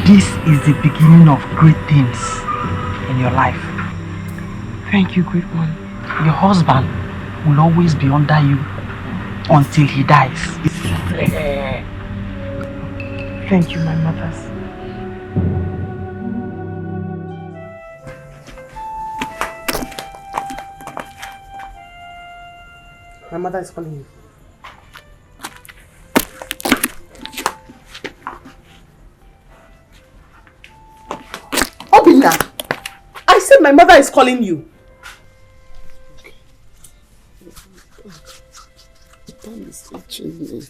This is the beginning of great things in your life. Thank you, great one. Your husband will always be under you until he dies. Thank you, my mothers. My mother is calling you. Obinna! I said my mother is calling you. The palm is itching me.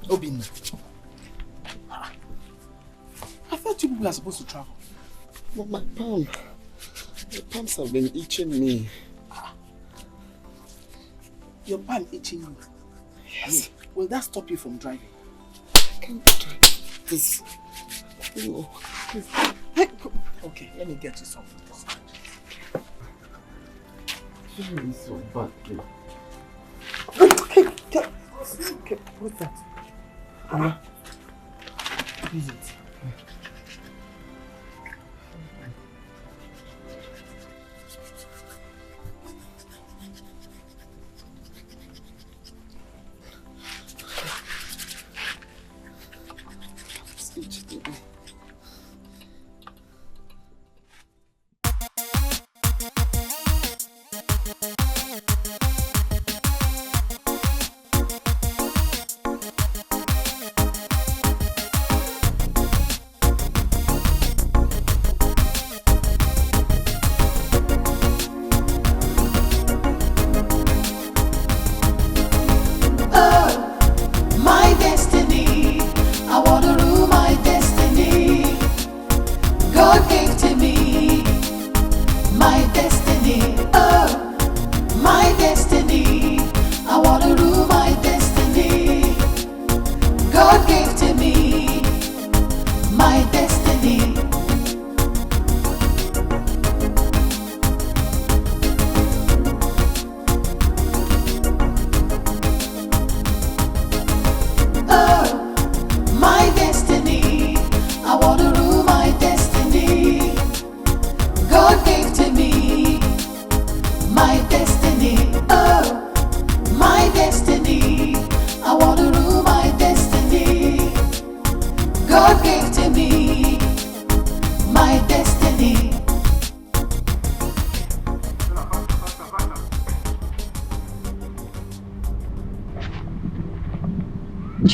Obinna. I thought you people are supposed to travel. But my palms have been itching me. Your palm itching you? Yes. Will that stop you from driving? I can't drive this. No. Okay, let me get you something. Feeling so bad, please. Okay, what's that? Use it.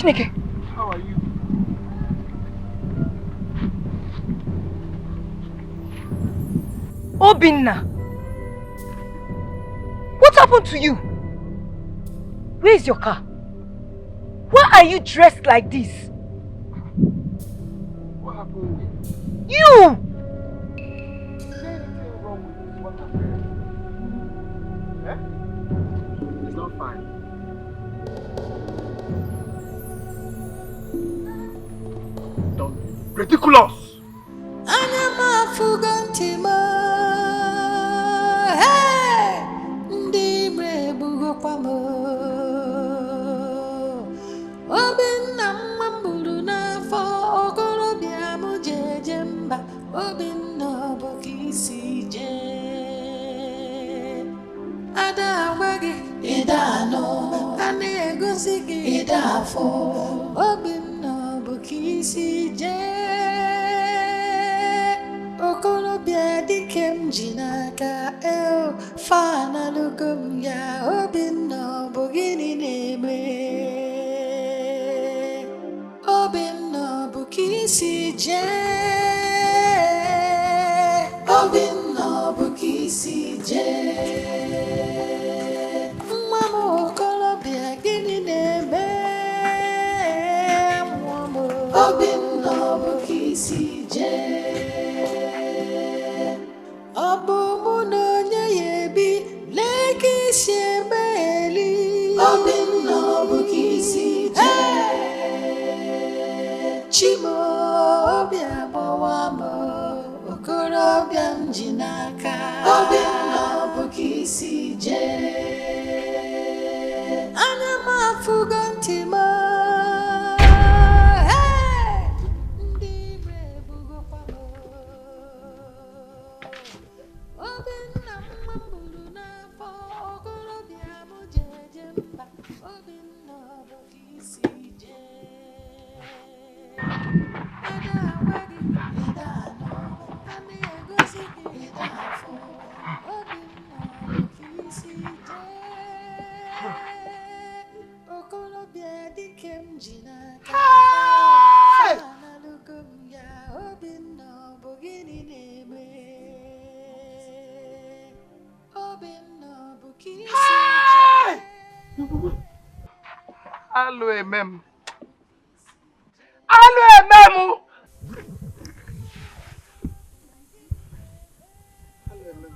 Chineke. How are you? Obinna! What happened to you? Where is your car? Why are you dressed like this? What happened? You! Is there anything wrong with what happened? Eh? It's not fine. Don't be ridiculous! jinaka Obinna bukisi je Ana mafugantima Ndi brebugo pamo Obinna mambulu na fo okorobia mu jejemba Obinna bukisi je Ada wagi ida no Ani egosi ida fo Obinna bukisi je Okorobia dikem jinaka Fana lukum ya Obinna bugini neme Obinna bukisi je Alo emem. Alo ememu. Alo emem.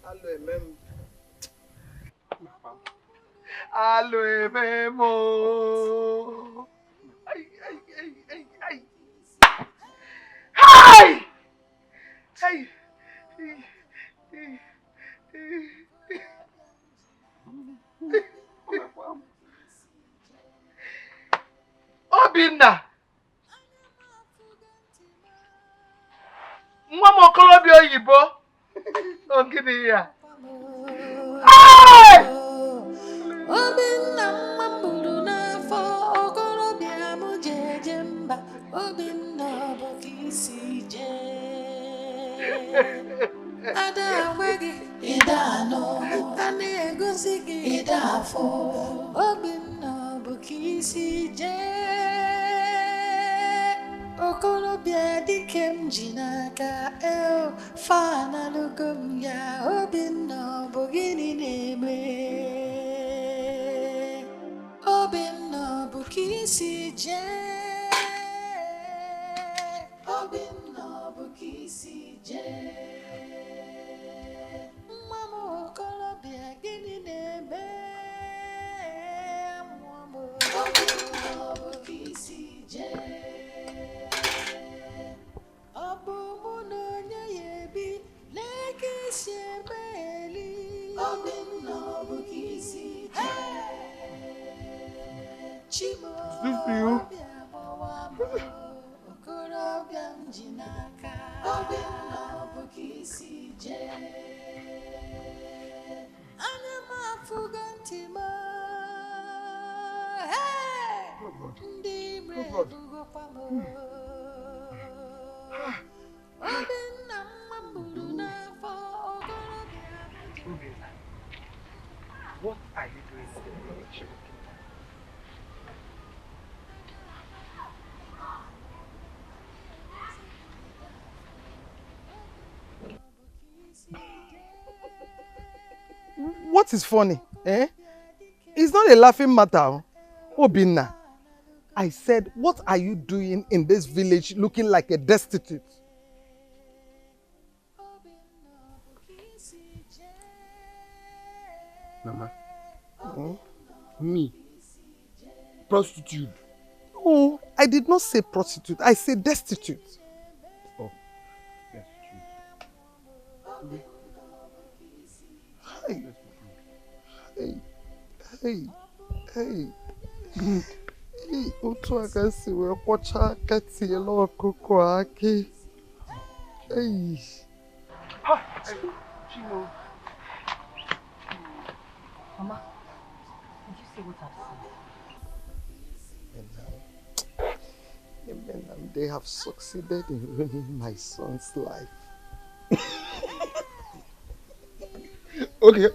Alo emem. Alo ememo. Ay, ay, ay, ay, ay. Hi! Hey! Obinna! Nwa m okorobịa oyibo! O gịnị ya? Obinna mambulu n'afọ okorobịa m jeje mba Obinna bụ ka isi jee Ada agwa gị ịda anọ a na-egosi gị ịda afọ Obinna bụ ka isi jee okorobịa dike m ji n'aka fana lugum ya Obinna bụ gịnị na-eme Obinna bụ ka isi jee Obinna bụ ka isi jee nwa m okorobịa gịnị na-eme nwa m Obinna bụ ka isi jee ọ bụ mụ na onye ya ebi lee ka isi eme eli Obinna bụ ka isi jee Chimo ọbịa gbawa m okorobịa m ji n'aka Obinna bụ ka isi jee anya m afụgo ntị m ndị ime ebugokwa m Obinna mma mbulu n'afọ okorobịa m ji What are you doing in the direction? What is funny? It's not a laughing matter. Obinna, I said, what are you doing in this village looking like a destitute? Mama. Me? Prostitute? No, I did not say prostitute. I said destitute. Oh, destitute. Hey. Otu aka si wee kwọcha aka tiela ọkụkọ akị. Hey. Chino. Mama, did you see what I've And they have succeeded in ruining my son's life. Okay.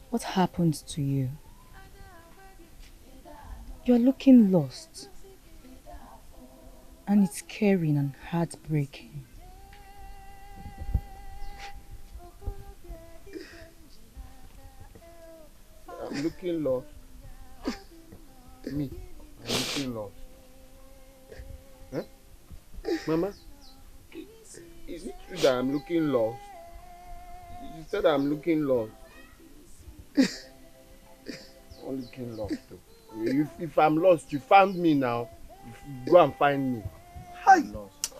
What happened to you? You're looking lost. And it's caring and heartbreaking. I'm looking lost. Me, I'm looking lost. Huh? Mama, Is it true that I'm looking lost? You said I'm looking lost. I'm looking lost though. If I'm lost, you found me now. Go and find me. I'm lost.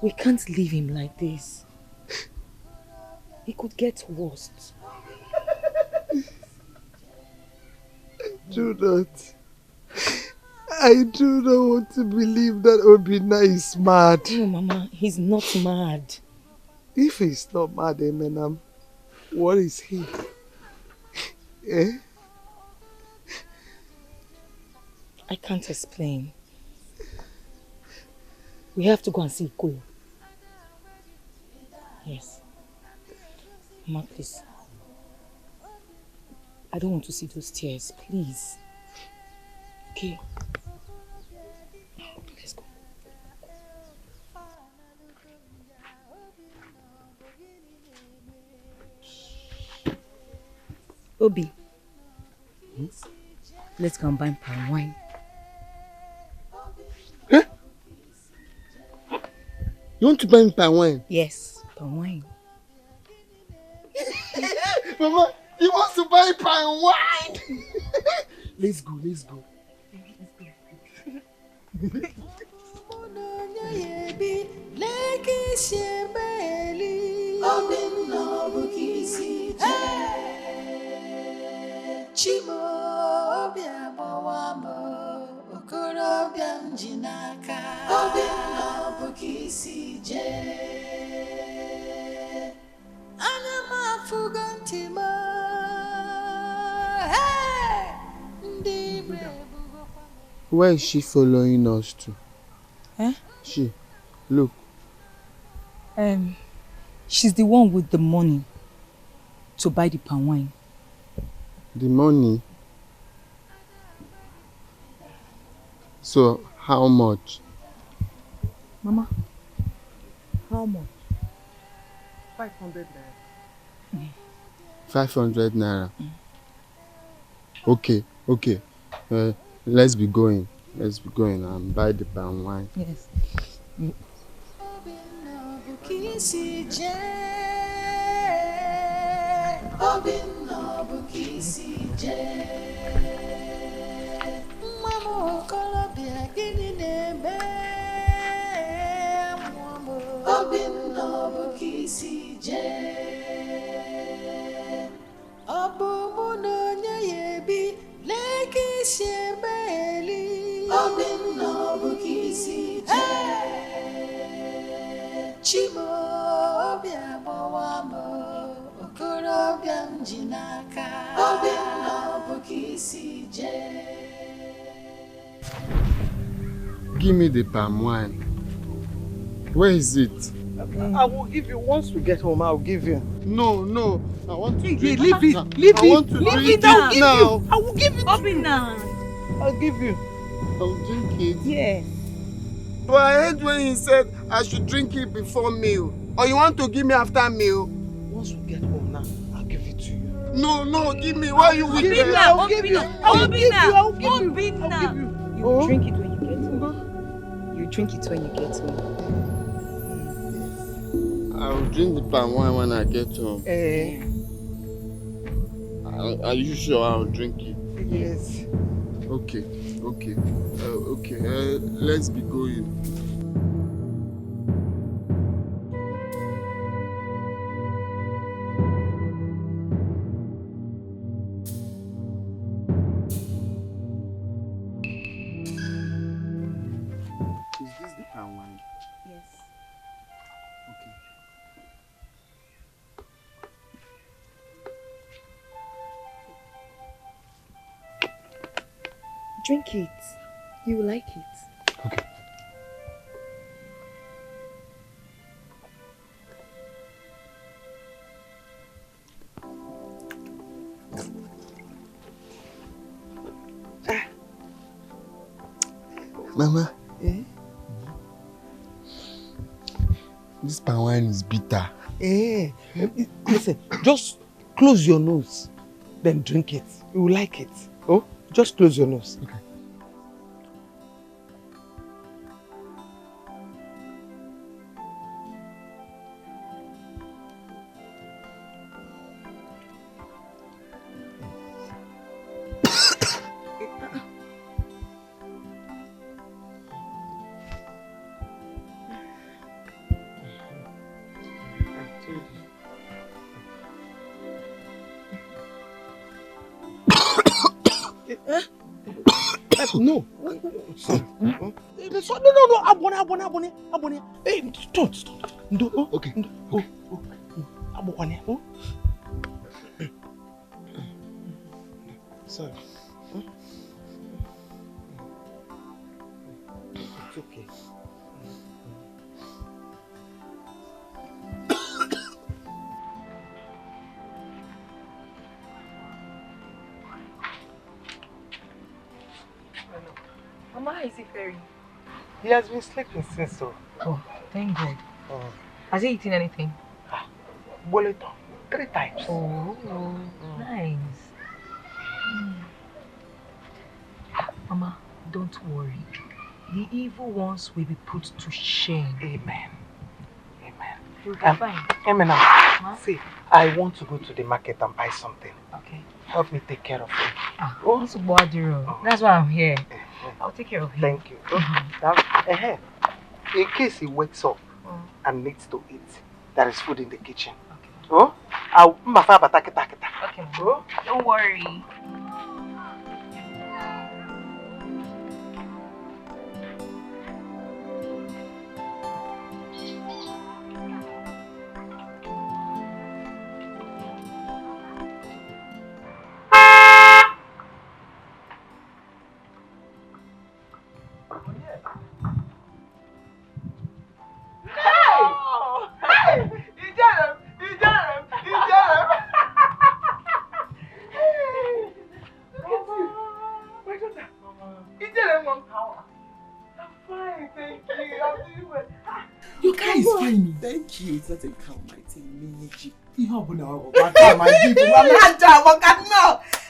We can't leave him like this. He could get worse. Do not. I do not want to believe that Obinna is mad. No, Mama, he's not mad. If he's not mad, Emenam, what is he? Eh? I can't explain. We have to go and see Ikoyo. Yes. Mama, please. I don't want to see those tears, please. Okay. Let's go. Obi. Let's go and buy palm wine. Huh? You want to buy me palm wine? Yes, palm wine. Mama, he wants to buy palm wine! Let's go, let's go. Where is she following us to? Eh? She. Look. She's the one with the money to buy the palm wine. The money? So, how much? Mama, how much? 500 naira. 500 naira. Okay, okay. Let's be going. Let's be going and buy the palm wine. Yes. Give me the palm wine. Where is it? I will give you once we get home. I will give you. No, no. I want to drink leave it. now. Leave I it. want to Leave drink it. it I will give now. you. I will give it. Open now. I'll give you. I'll drink it. Yeah. But I heard when he said I should drink it before meal. Or you want to give me after meal? Once we get home now, I'll give it to you. No, no, give me. Why are you with me? I'll give you. I'll give you. I'll give you. I'll give you. You drink it when you get home. You drink it when you get home. I'll drink the palm wine when I get home. Are you sure I'll drink it? Yes. Okay, okay. Okay, let's be going. Is this the palm wine? Yes. Okay. Drink it. You will like it. Okay. Mama. This palm wine is bitter. Listen, just close your nose, then drink it. You will like it. Oh, just close your nose. Okay. No. No. Abone. Hey, stop. No. Okay. Abone. Oh. Sorry. It's okay. Mama, how is he faring? He has been sleeping since so. Oh, thank God. Has he eaten anything? Boleto, 3 times. Oh, nice. Mama, don't worry. The evil ones will be put to shame. Amen. You'll be fine. Eminem, see, I want to go to the market and buy something. Okay. Help me take care of him. That's why I'm here. I'll take care of him. Thank you. In case he wakes up and needs to eat, there is food in the kitchen. Okay. Oh? Okay. Oh? Don't worry. Your car is fine. Thank you. It doesn't count my thing.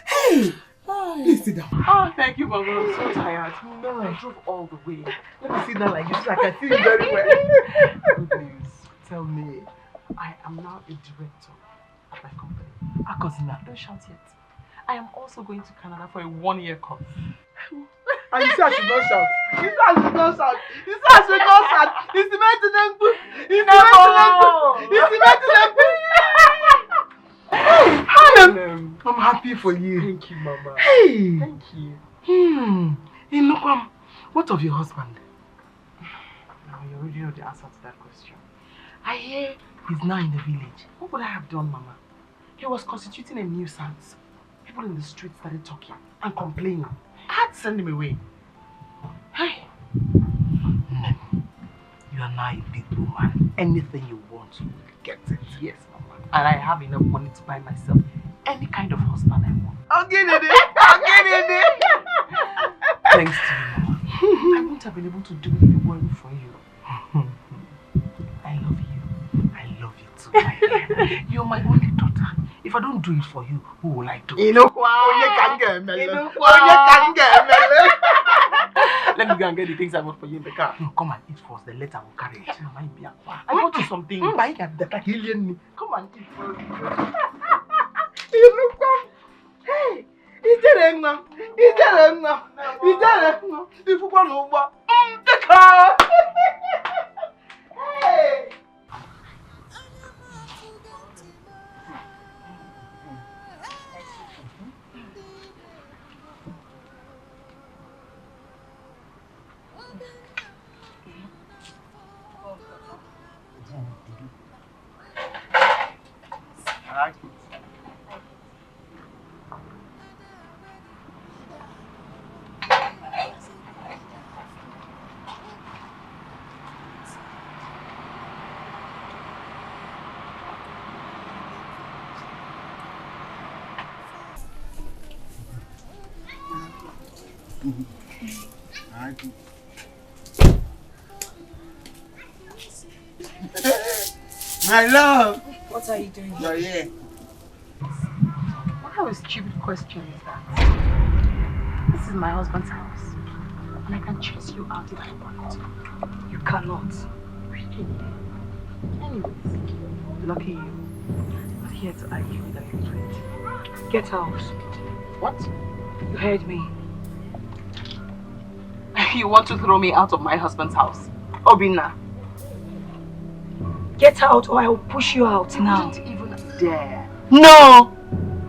Hey! Please sit down. Oh, thank you, Baba. I'm so tired. No, I drove all the way. Let me sit down like this so I can see you very well. Good news. Tell me, I am now a director at my company. Akosina, don't shout yet. I am also going to Canada for a 1-year course. And you say I should not shout. You say I should not shout. You say I should not shout. It's the maintenance. It's the maintenance. It's the maintenance. I'm happy for you. Thank you, Mama. Hey. Thank you. Hey, Nukwam, what of your husband? Now you already know the answer to that question. I hear he's now in the village. What would I have done, Mama? He was constituting a nuisance. People in the street started talking and complaining. I had to send him away. Hey. You are now a big woman. Anything you want, you will get it. Yes, Mama. And I have enough money to buy myself any kind of husband I want. I'll get it. Thanks to you, Mama. I wouldn't have been able to do it if it weren't for you. I love you. I love you too, my dear. You're my only daughter. If I don't do it for you, who will I do it? Let me go and get the things I want for you in the car. No, come and eat first, the later I will carry it. I bought you something. Come and eat first. Hey! Hey! My love. What are you doing? You're here. What kind of a stupid question is that? This is my husband's house. And I can chase you out if I want. You cannot. Really? Anyways, lucky you. I'm not here to argue with an friend. Get out. What? You heard me. You want to throw me out of my husband's house? Obina. Get out or I will push you out now. Don't even dare. No!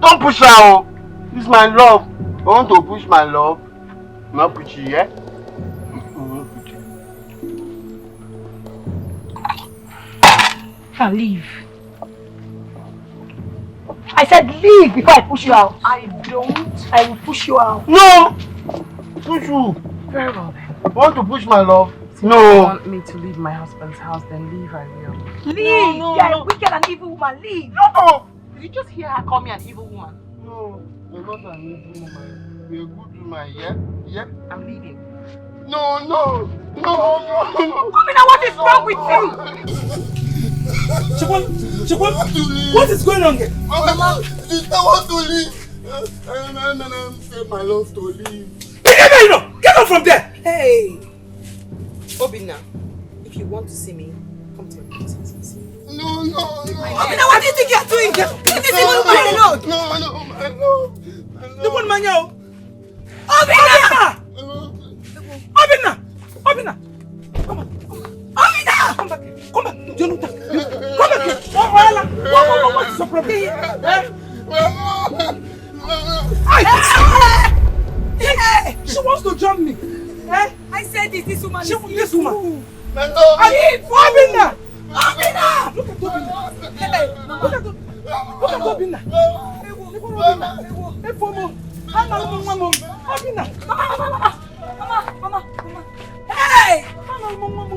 Don't push her out. This is my love. I want to push my love. I'm not push you, yeah? Now leave. I said leave before I push you out. I don't. I will push you out. No! Push you. Very well then. I want to push my love. If No. you want me to leave my husband's house, then leave I will. Leave! You are a wicked and evil woman. Leave! No! Did you just hear her call me an evil woman? No, you're not an evil woman. You're a good woman, yeah? Yeah? I'm leaving. No, no! No, no, no! Omina, what is wrong with you? Chikwan, what is going on here? Mama, sister want to leave. I'm saying my love to leave. Get out from there! Hey! Obina, if you want to see me, come to my house and see me. No, no, no. Obina, what do you think you're doing? Leave this evil woman alone! No, no, my love. The one man yo. Obina! Obina! Obina! Come on. Obina! Come back here. Come back. Jonathan. Come back here. What is your problem? Hey! She wants to jump me. Eh? I said this woman is this woman. My love. Obina! Obina! Look at Obina. Hey, look at Obina. Hey, Fomo. Obina. Mama. Hey!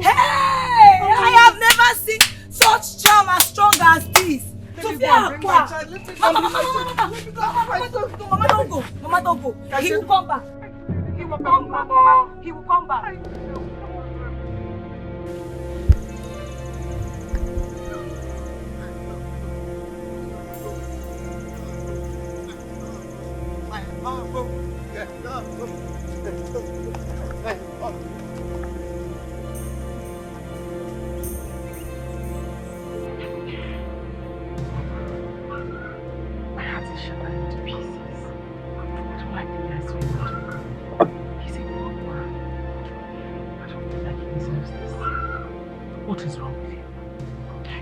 Hey! I have never seen such charm as strong as this. Sophia, Mama, don't go. Mama, don't go. He will come back. He will come back, Mama. He will come back. My heart is shattered into pieces. I don't like the guy so much. He's a good man. I don't feel like he deserves this. What is wrong with you?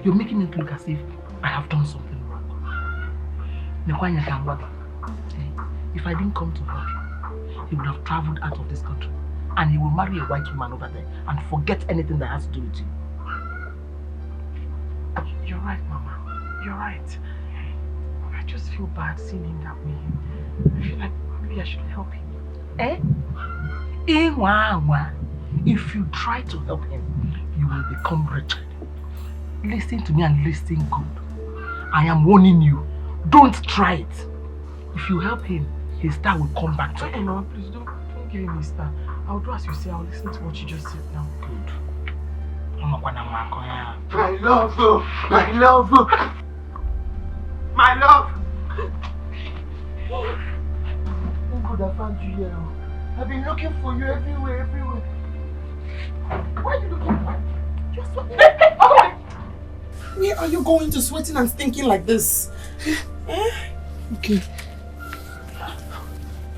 You're making it look as if I have done something wrong. If I didn't come to help you, he would have traveled out of this country and he will marry a white woman over there and forget anything that has to do with you. You're right, Mama. You're right. I just feel bad seeing him that way. I feel like maybe I should help him. Eh? If you try to help him, you will become wretched. Listen to me and listen good. I am warning you. Don't try it. If you help him, his star will come back to you. No, please don't give him his star. I'll do as you say. I'll listen to what you just said now. Good. My love, my love, my love. Oh, good, I found you here. I've been looking for you everywhere. Why are you looking for? Just what? Where are you going to sweating and stinking like this? Okay.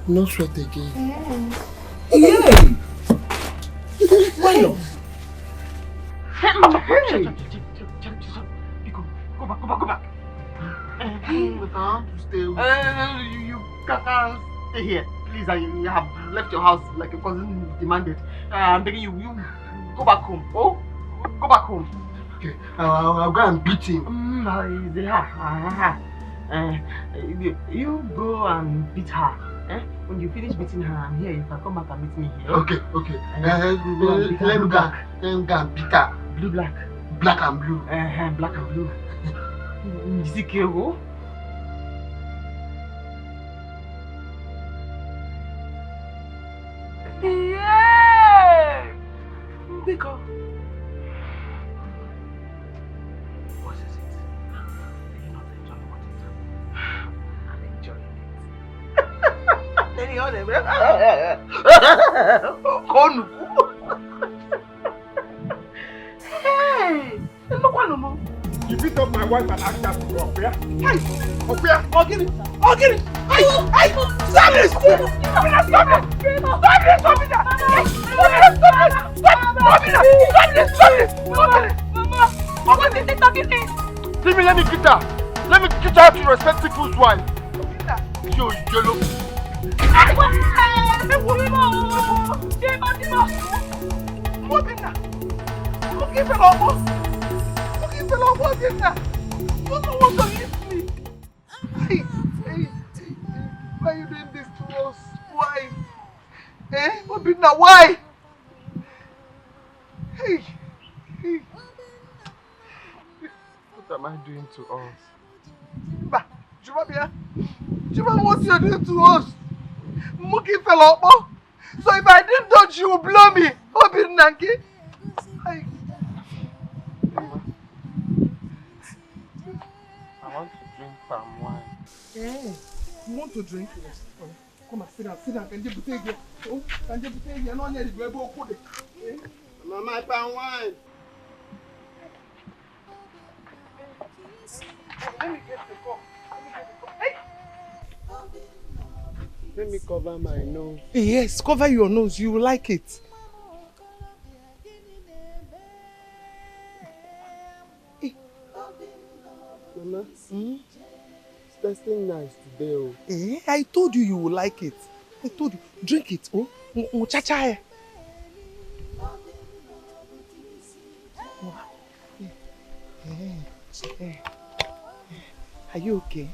No sweat again. Yay! Why not? Hey! Go back. But I want to stay with you can't stay here. Please, I have left your house like a cousin demanded. I'm begging you, go back home. Oh? Go back home. Okay, I'll go and beat him. You go and beat her. When you finish beating her, I'm here. You can come back and meet me here. Okay. Let me go and beat her. Blue, black. Black and blue. Black and blue. Is it Kego? Yeah! Biko. Hey! You beat up my wife and asked her to go up here? Hey! Up here! I'll get it! I'll get it! Hey! Hey! Stop this! Stop it! Stop it! Stop it! Stop it! Stop it! Stop it! Let me get her! Let me get her to respect people's wife! You yellow! Why are you doing this to us? Why? Eh? Obinna, why? Hey! Hey! What am I doing to us? Juba, what you're doing to us? Muki fell up. So if I didn't dodge, you will blow me. Obinna, hey! I want to drink palm wine. Yeah. You want to drink? Yes. Come on, sit down. Can you put it here? Oh, can you put it here? No, need to go put it. Mama, palm wine. Let me get the cup. Hey! Let me cover my nose. Yes, cover your nose. You will like it. Mama, it's tasting nice today. Oh. I told you will like it. I told you. Drink it. Oh, muchacha. Are you okay?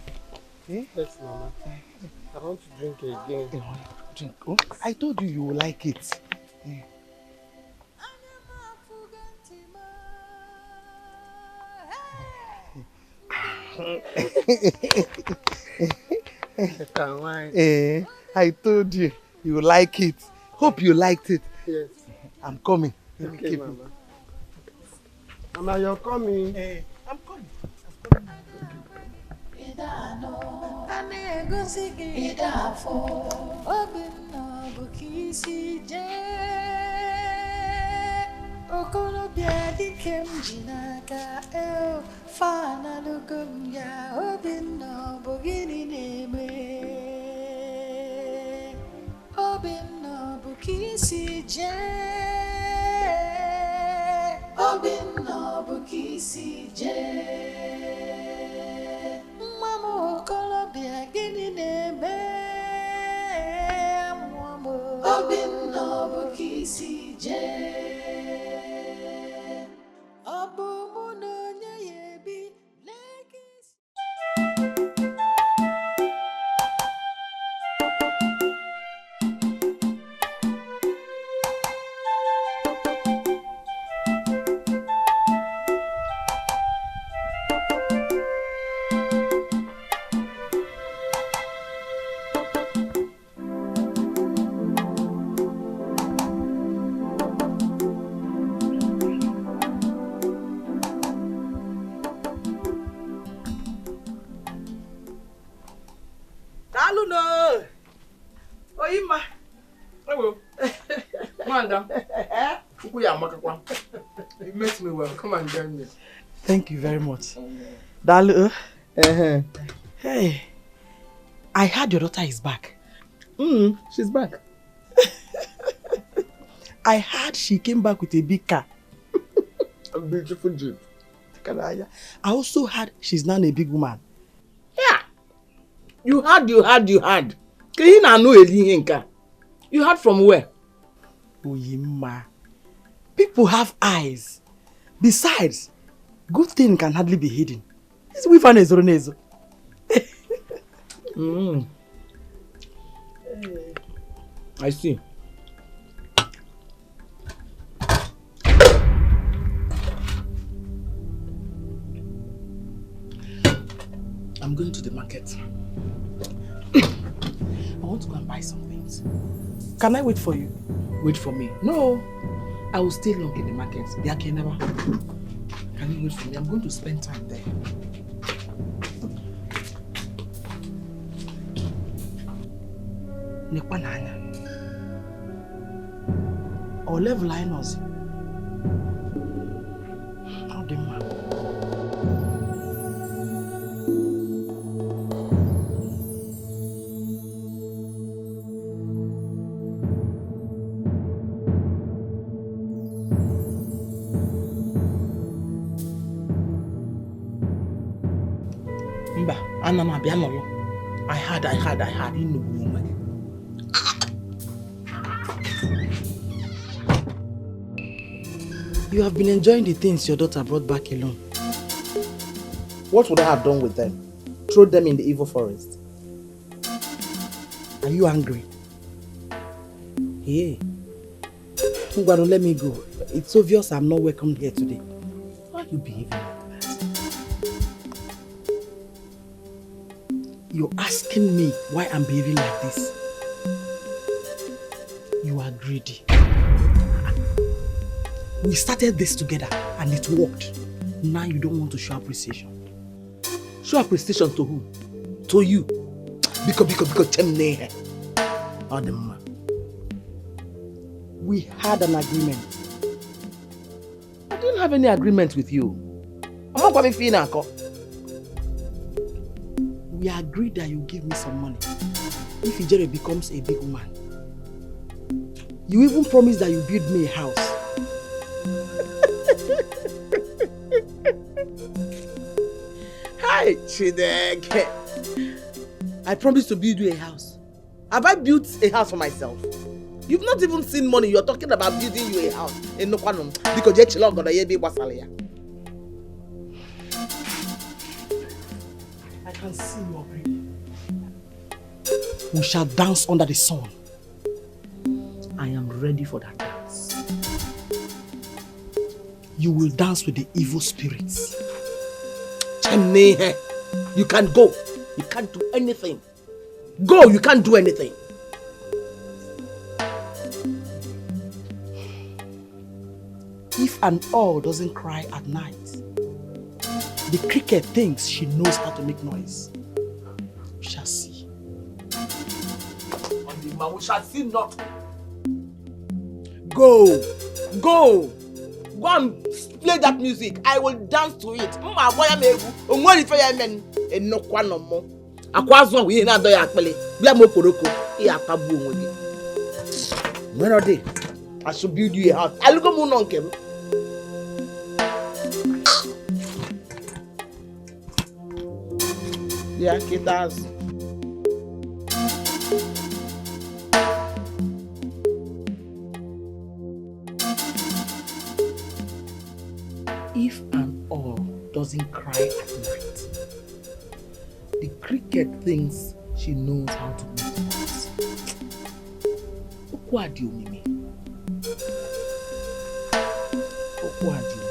Yes, Mama. I want to drink again. Drink. Oh, I told you will like it. I told you will like it. Hope you liked it. Yes. I'm coming. Okay, Mama. Mama, you're coming. I'm coming. Okolobia dikem jinaka fana lugum ya obinna bogini neme obinna bukisi je obinna bukisi je mama okolobia gini neme mama obinna bukisi je You met me well. Come and join me. Thank you very much. Dalu. Hey, I heard your daughter is back. She's back. I heard she came back with a big car. A beautiful jeep. I also heard she's now a big woman. Yeah. You heard. You heard from where? Oyima. People have eyes. Besides, good thing can hardly be hidden. This weaver is Ronezo. I see. I'm going to the market. I want to go and buy some things. Can I wait for you? Wait for me? No. I will stay long in the market. Can you wait for me? I'm going to spend time there. nekwa n'anya. O level anyị nọzi. Ọ dị mma. Mba, ana m abịa n'ụlọ. I had. Ịnụ onwe. You have been enjoying the things your daughter brought back alone. What would I have done with them? Throw them in the evil forest? Are you angry? Hey. Ngwaro, let me go. It's obvious I'm not welcome here today. Why are you behaving like that? You're asking me why I'm behaving like this. You are greedy. We started this together and it worked. Now you don't want to show appreciation. Show appreciation to who? To you. Because we had an agreement. I didn't have any agreement with you. We agreed that you give me some money if Ijere becomes a big woman. You even promised that you build me a house. Hi, Chideke. I promised to build you a house. Have I built a house for myself? You've not even seen money. You're talking about building you a house in Nokwanum because you're chilling on the Wasalia. I can see you already. We shall dance under the sun. I am ready for that dance. You will dance with the evil spirits. You can't go. You can't do anything. Go, you can't do anything. If an owl doesn't cry at night, the cricket thinks she knows how to make noise. We shall see. We shall see not. Go. Go and play that music. I will dance to it. I should build you a house. I look at moon on him. Yeah, it does. If an owl doesn't cry at night, the cricket thinks she knows how to make noise. What do you mean? What do you mean?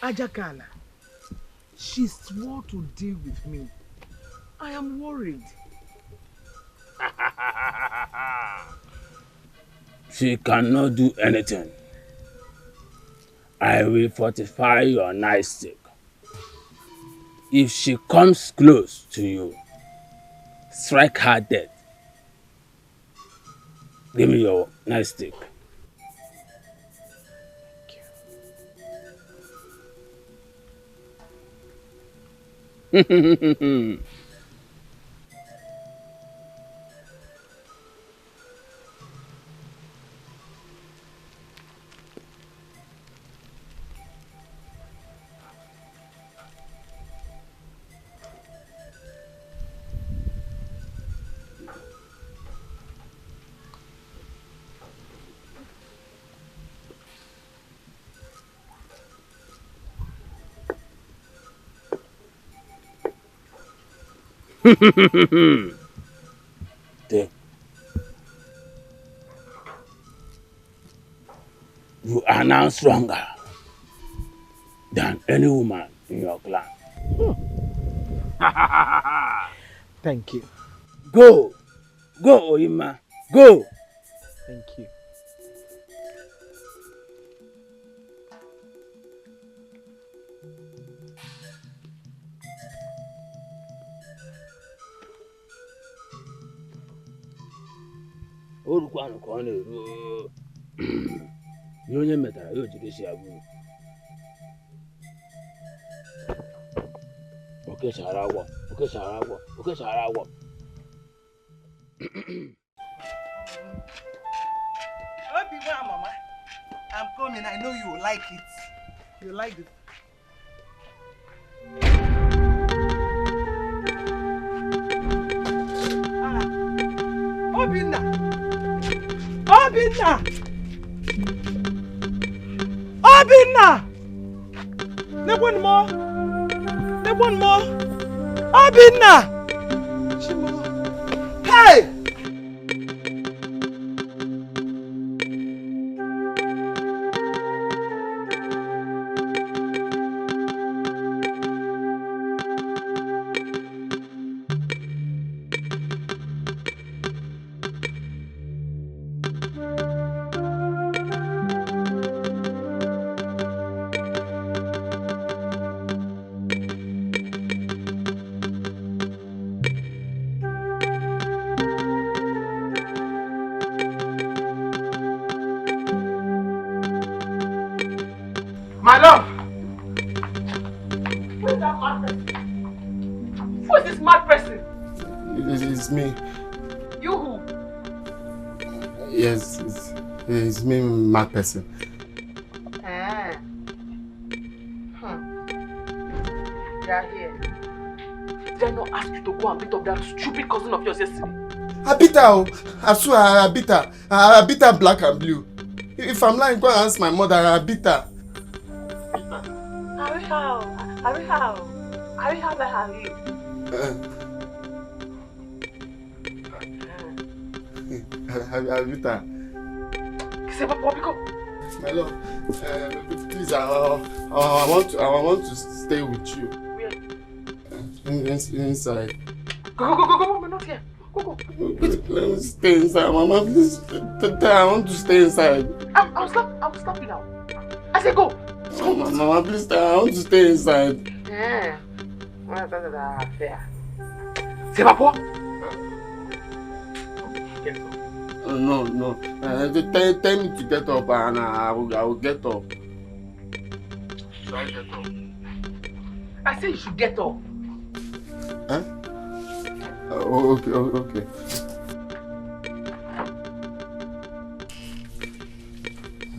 Ajakana, she swore to deal with me. I am worried. She cannot do anything. I will fortify your nightstick. If she comes close to you, strike her dead. Give me your nightstick. There. You are now stronger than any woman in your clan. Thank you. Go, Oyima. Go! Thank you. Orukwanụ ka ọ na-eru ihe onye metara ya o jiri si abụ okechara agwọ. Mama, I'm coming. I know you will like it. You like it. Obinna! One more! Obinna! Hey! My love! Who is that mad person? Who is this mad person? It's me. You who? Yes, it's me, mad person. You are here. Did I not ask you to go and beat up that stupid cousin of yours yesterday? I beat her. I swear I beat her. I beat her black and blue. If I'm lying, go and ask my mother. I beat her. How are you? I beat her. My love, please, I want to stay with you. Where? Inside. Go, we're not here. Go. Let me stay inside, Mama. Please, I want to stay inside. I'll stop you now. I said go. Oh, Mama, please, I want to stay inside. Fair. C'est pas quoi? No. Tell me to get up and I will get up. Should I get up? I said you should get up. Huh? Okay.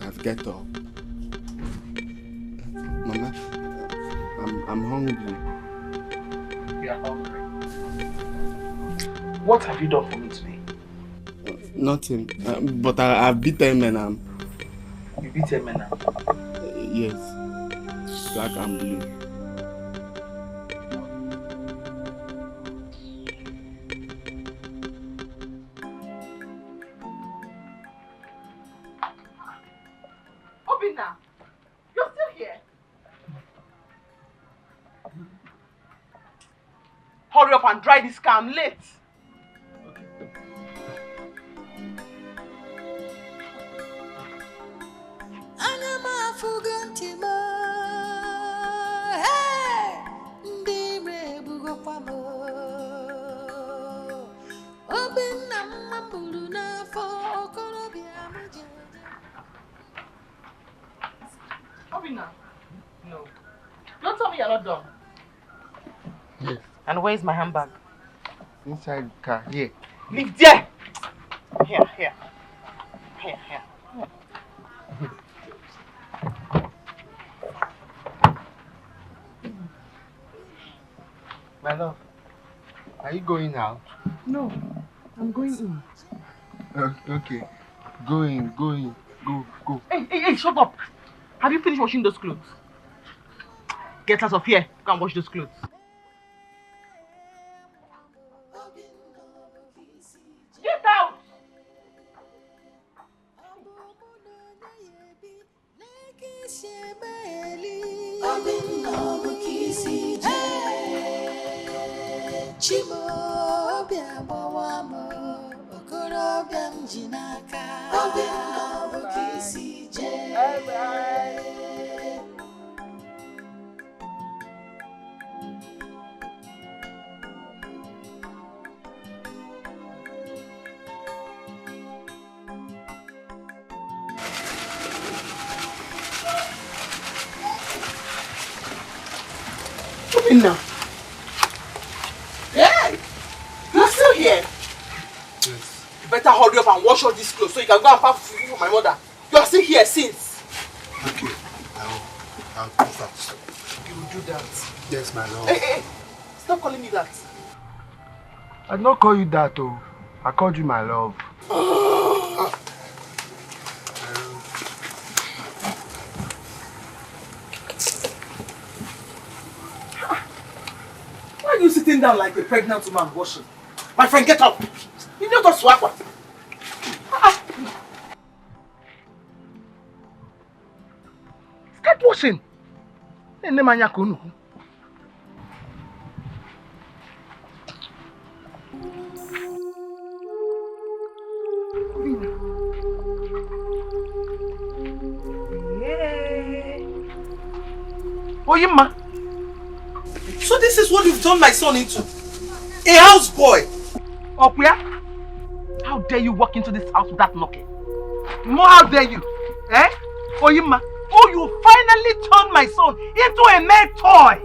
I've get up. Mama, I'm hungry. You are hungry. What have you done for me today? Nothing. But I beat them and You beat him now? Yes. Black and blue. Obinna, you're still here? Hurry up and dry this car, I'm late. Obinna, no. Don't tell me you're not done. Yes. And where's my handbag? Inside the car. Here. Leave there! Here. My love, are you going out? No, I'm going in. Okay. Go in. Go. Hey, shut up! Have you finished washing those clothes? Get out of here. Go and wash those clothes. Get out! Chimo bia bawamo okoro bia Jinaka. Obinna Obukisi Bye. Obinna. Yeah, you're still here. Yes. You better hurry up and wash all these clothes so you can go and pack food for my mother. You're still here since. Okay, I'll do that. You will do that. Yes, my love. Hey, stop calling me that. I did not call you that, oh. I called you my love. Why are you sitting down like a pregnant woman washing? My friend, get up. You need to swap. Start washing. Oyinma. So this is what you've turned my son into? A houseboy? Okuya, how dare you walk into this house without knocking? More, how dare you? Eh? Oyinma, oh, you finally turned my son into a mere toy.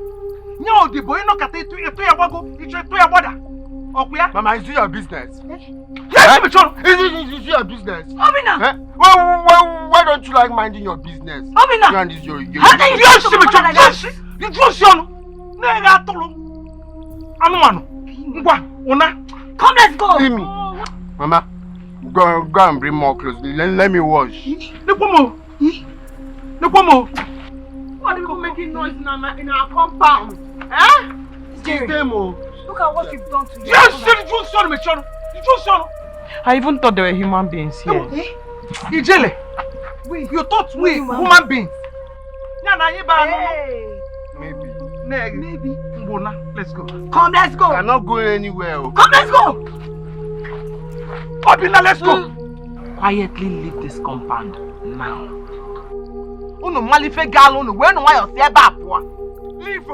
No, the boy no kata itu ya wago, itu ya wada. Okuya? Mama, is it your business? Yes, Michon. Is it your business? Obinna. Eh? Why don't you like minding your business? Obinna. You and this your How dare you do Michon? You do Sion. Nega tolo. Anu. Ngwa, una. Come, let's go. See me. Mama, go and bring more clothes. Let me wash. Nepomo. What are you making noise in our compound? Eh? Jerry, look at what you've done to you. Yes, you saw me, Michon. I even thought they were human beings here. Ijele, you thought we human beings? Maybe. Maybe. Let's go. Come, let's go. I'm not going anywhere. Come, let's go. Obinna, let's go. Quietly leave this compound now. Uno malife gal uno when why you say bapwa. Leave.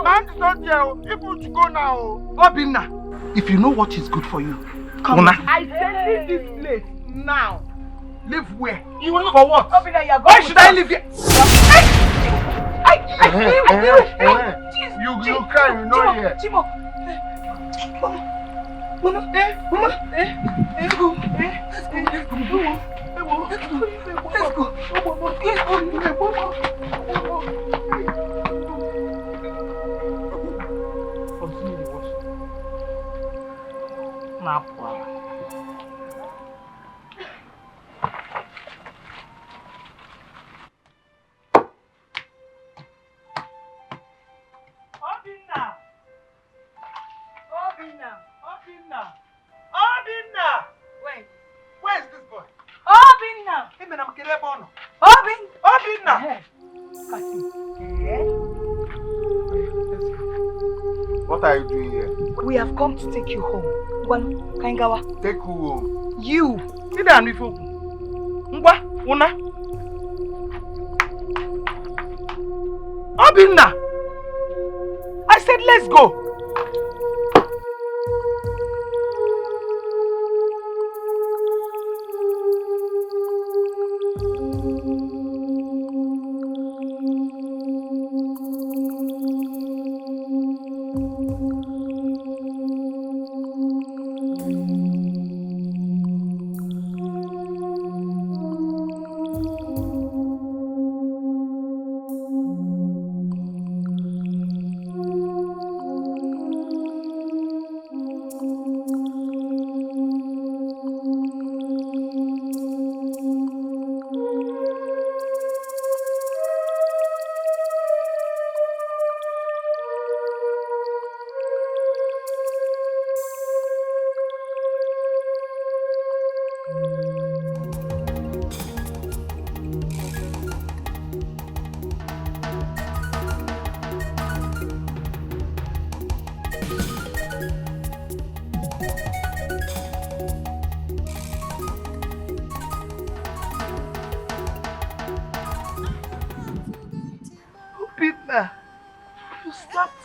Man is not here. People to go now. Obinna, if you know what is good for you, come. I say leave this place now. Live where? You will for what? Obinna, you are going. Why should I live here? You cry, you know here. Chimo. Mama. Let's go. Continue the wash. Obinna. Where is this boy? Obinna. Obinna. What are you doing here? We have come to take you home. Kaingawa. Take who home? You. Sit down with you. Ngwa, una. Obinna. I said let's go.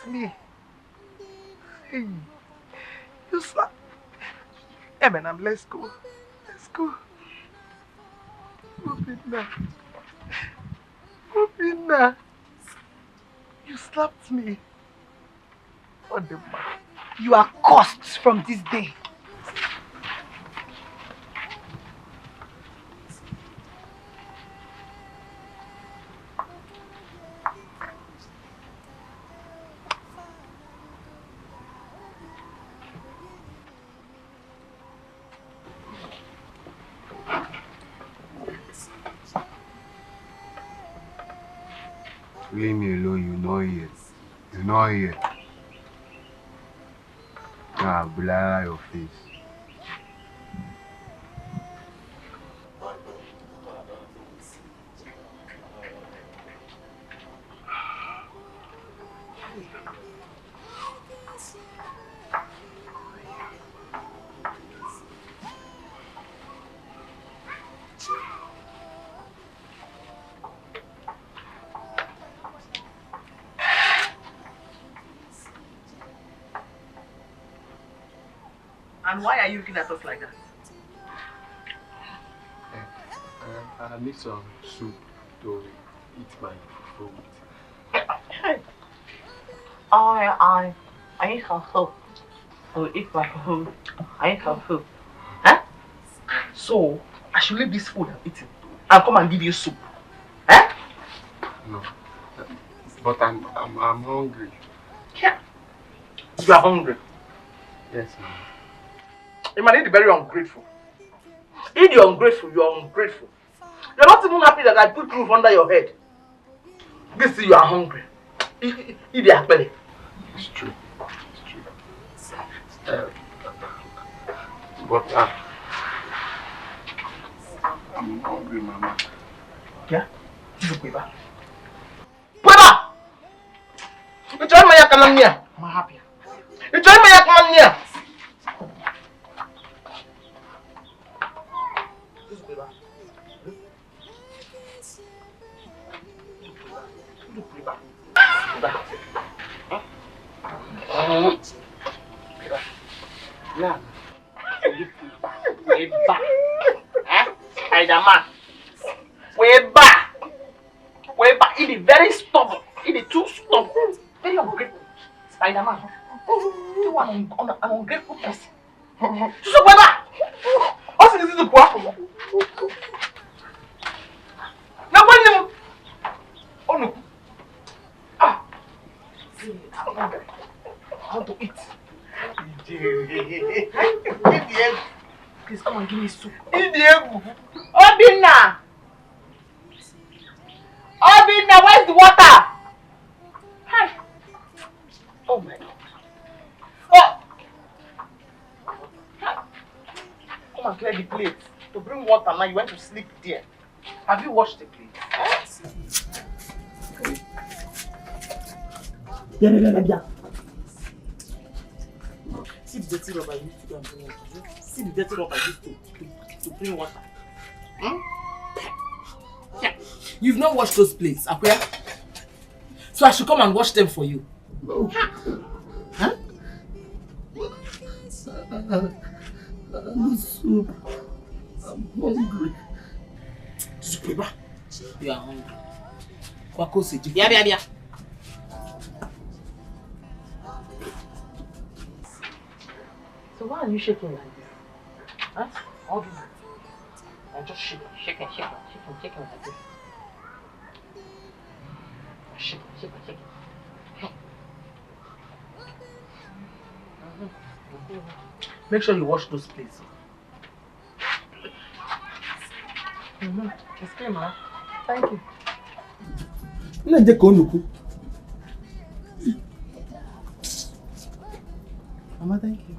slapped me. Hey, you slapped. Hey, man, let's go. Let's go. Obinna. You slapped me. What the fuck? You are cursed from this day. Leave me alone, you know it. You know it. Nah, blur your face. And why are you looking at us like that? I need some soup to eat my food. I need some soup to eat my food. I need some soup. Huh? So, I should leave this food I'm eating and come and give you soup. Huh? No. But I'm hungry. Yeah. You are hungry? Yes, ma'am. You might be very ungrateful. If you're ungrateful, you're ungrateful. You're not even happy that I put roof under your head. This is you are hungry. Eat the akpele. It's true. It's true. But I'm hungry, Mama. Yeah? Kweba! You join my yakananya. I'm happy. You join my yakananya. Nah. Kweba. Spider-Man. Kweba, it is very stubborn. It is too stubborn. Very ungrateful. Spider-Man. You are an ungrateful person. So Kweba! What's this to go? Now when you oh no. See, I'm hungry. I want to eat. Please come and give me soup. Obinna! Obinna, where's the water? Hi. Oh my God. Oh! Come and clear the plate. To bring water now, you went to sleep there. Have you washed the plate? Yeah. See the dirty rubber you used to go and bring water. See the dirty rubber you used to bring water. Hmm? Yeah. You've not washed those plates, Akuya. So I should come and wash them for you. No. Huh? I need soup. I'm hungry. Zukweba, you are hungry. Kwako seji. Bia. So why are you shaking like this? Huh? All this. I'm just shaking like this. Shaking. Make sure you wash those plates. It's clean, man. Thank you. Mama, thank you.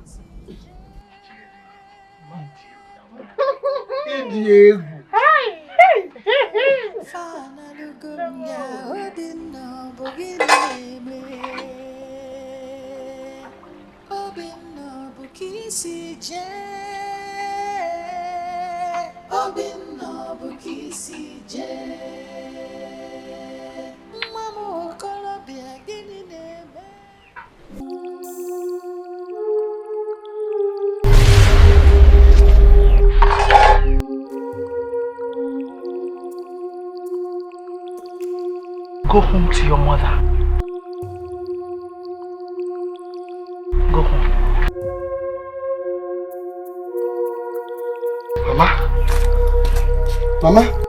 Go home to your mother. Go home. Mama? Mama?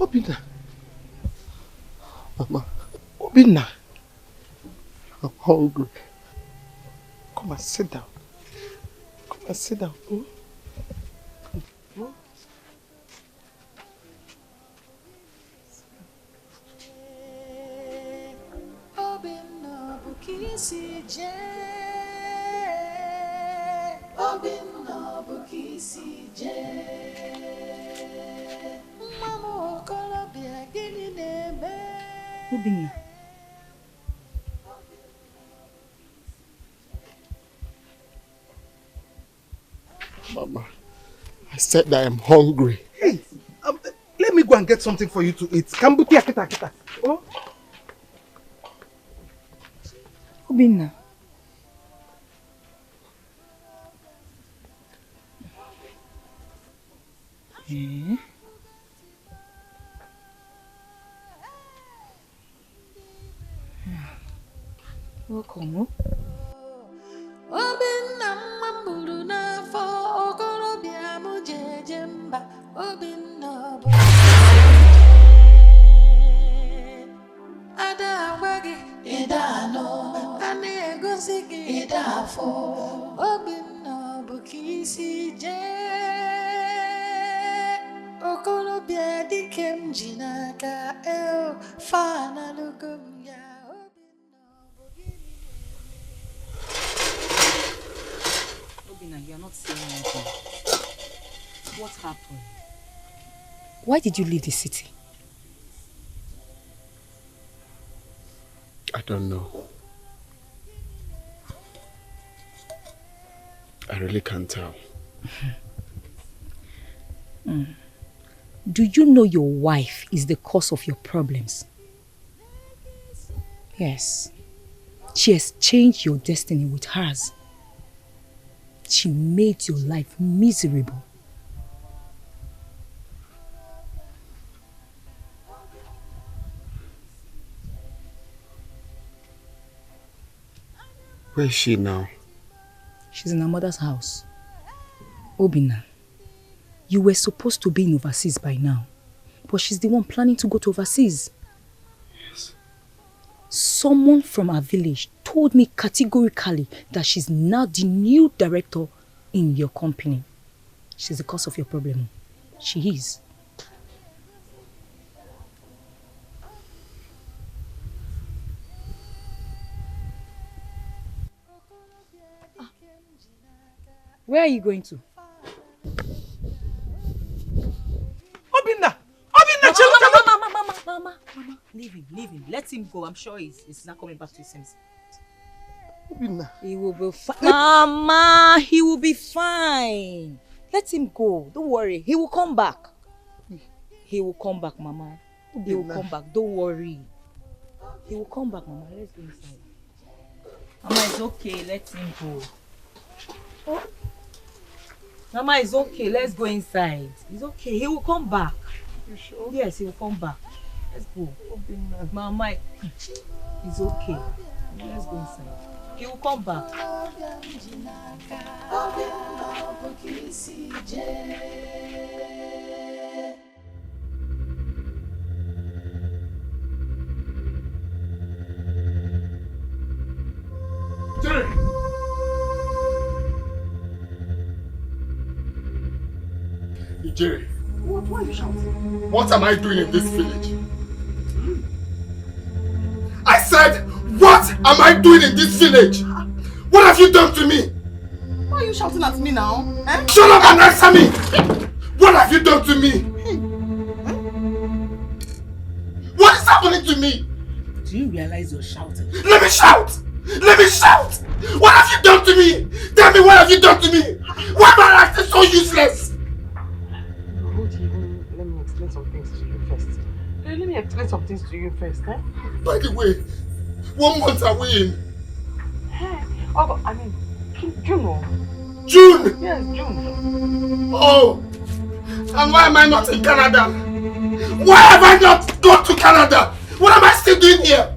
Obinna. Mama. Obinna. I'm hungry. Come and sit down. Come and sit down. Oh. Oh. Obinna. Mama, I said that I'm hungry. Hey, let me go and get something for you to eat. Kambuti akita akita. Oh. Obinna. Eh? Welcome. Obinna, you're not saying anything. What happened? Why did you leave the city? I don't know. I really can't tell. Do you know your wife is the cause of your problems? Yes. She has changed your destiny with hers. She made your life miserable. Where is she now? She's in her mother's house. Obinna, you were supposed to be in overseas by now. But she's the one planning to go to overseas. Yes. Someone from our village told me categorically that she's now the new director in your company. She's the cause of your problem. She is. Where are you going to? Obinna! Mama, leave him. Let him go. I'm sure he's not coming back to his senses. Obinna. He will be fine. Mama, he will be fine. Let him go. Don't worry. He will come back. He will come back, Mama. He will come back. Don't worry. He will come back, Mama. Let's go inside. Mama, it's okay. Let him go. Oh. Mama, it's okay. Let's go inside. It's okay. He will come back. You sure? Yes, he will come back. Let's go. Mama, it's okay. Let's go inside. He will come back. Jerry! Jerry, why are you shouting? What am I doing in this village? I said, what am I doing in this village? What have you done to me? Why are you shouting at me now? Eh? Shut up and answer me! What have you done to me? What is happening to me? Do you realize you're shouting? Let me shout! Let me shout! What have you done to me? Tell me, what have you done to me? Why am I acting so useless? Let me explain some things to you first. Let me explain some things to you first, eh? By the way, what month are we in? Hey, oh, I mean, June. June? Yes, June. Oh! And why am I not in Canada? Why have I not gone to Canada? What am I still doing here?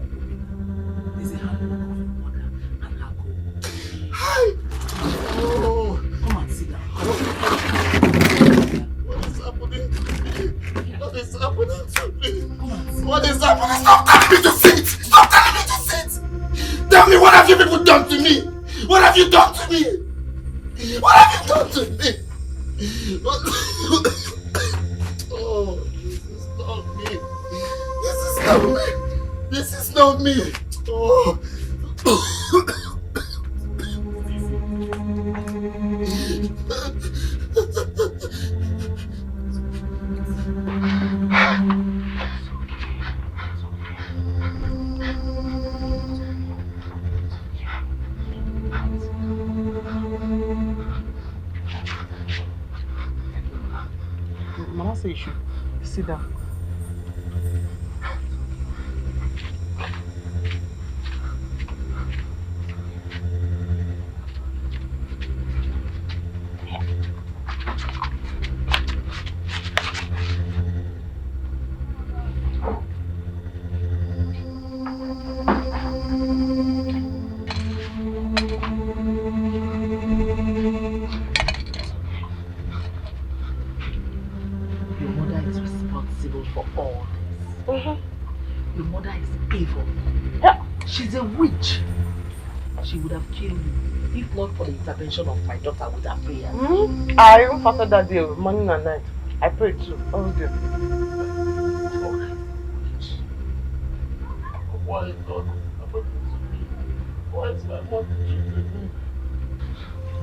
There's a handful of water and alcohol. Hi! Oh! Come and sit down. What is happening to me? What is happening to me? What is happening? Stop telling me to sit! Stop telling me to sit! Tell me, what have you people done to me? What have you done to me? What have you done to me? Oh, this is not me. This is not me. This is not me. Oh. Mama said you should sit down. For all this. Your mother is evil. She's a witch. She would have killed you if not for the intervention of my daughter with her prayer. I even fasted that day, morning and night. I prayed too. All day. Why is God happening to me? Why is my mother treating me?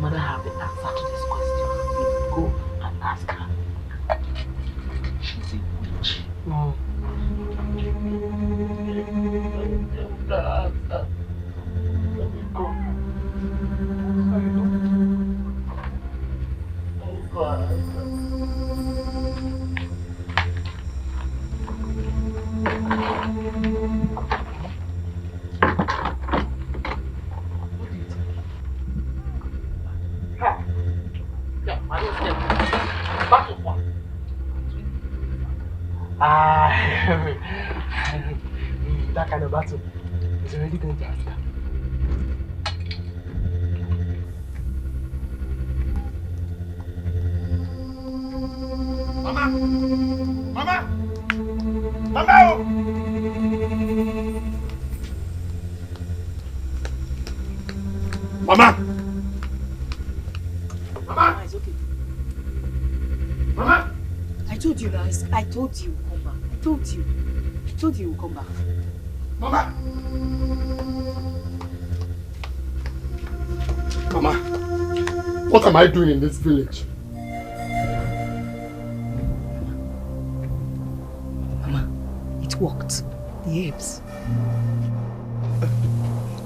Mother have the answer to this question. You go and ask her. She's a witch. No. Let me go. Oh God. That kind of battle is already going to ask her. Mama! Mama! Mama! Mama! Mama! It's okay. Mama! I told you guys. I told you come back. I told you. I told you come back. Mama! Mama, what am I doing in this village? Mama, it worked. The apes.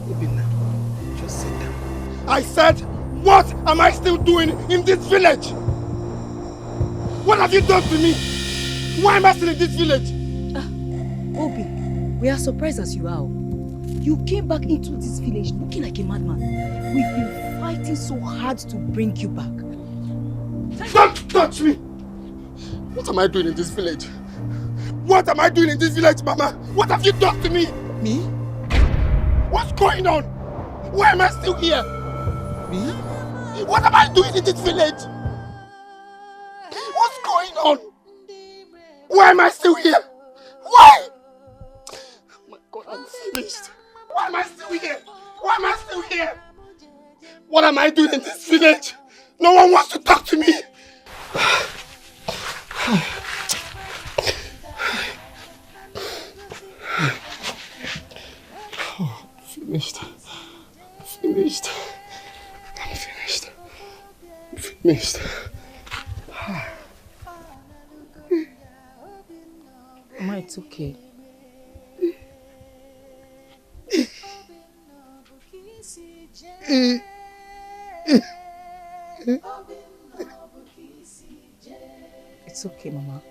Obinna, just sit down. I said, what am I still doing in this village? What have you done to me? Why am I still in this village? Obi, we are surprised as you are. You came back into this village looking like a madman. We've been fighting so hard to bring you back. Don't touch me! What am I doing in this village? What am I doing in this village, Mama? What have you done to me? Me? What's going on? Why am I still here? Me? What am I doing in this village? What's going on? Why am I still here? Why? Oh my God, I'm finished. Why am I still here? Why am I still here? What am I doing in this village? No one wants to talk to me. Oh, finished. Finished. I'm finished. Mister. Mama, it's okay. It's okay, Mama.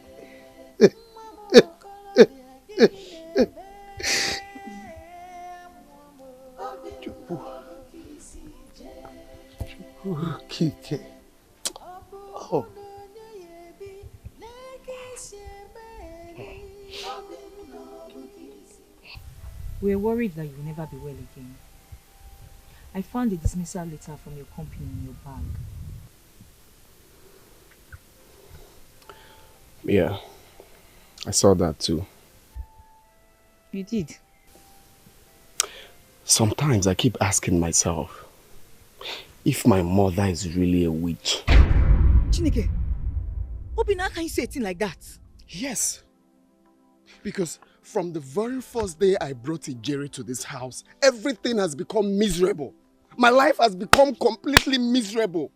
Kike. Oh. We were worried that you will never be well again. I found a dismissal letter from your company in your bag. Yeah, I saw that too. You did? Sometimes I keep asking myself if my mother is really a witch. Chineke, Obinna, how can you say a thing like that? Yes. Because from the very first day I brought Ijere to this house, everything has become miserable. My life has become completely miserable.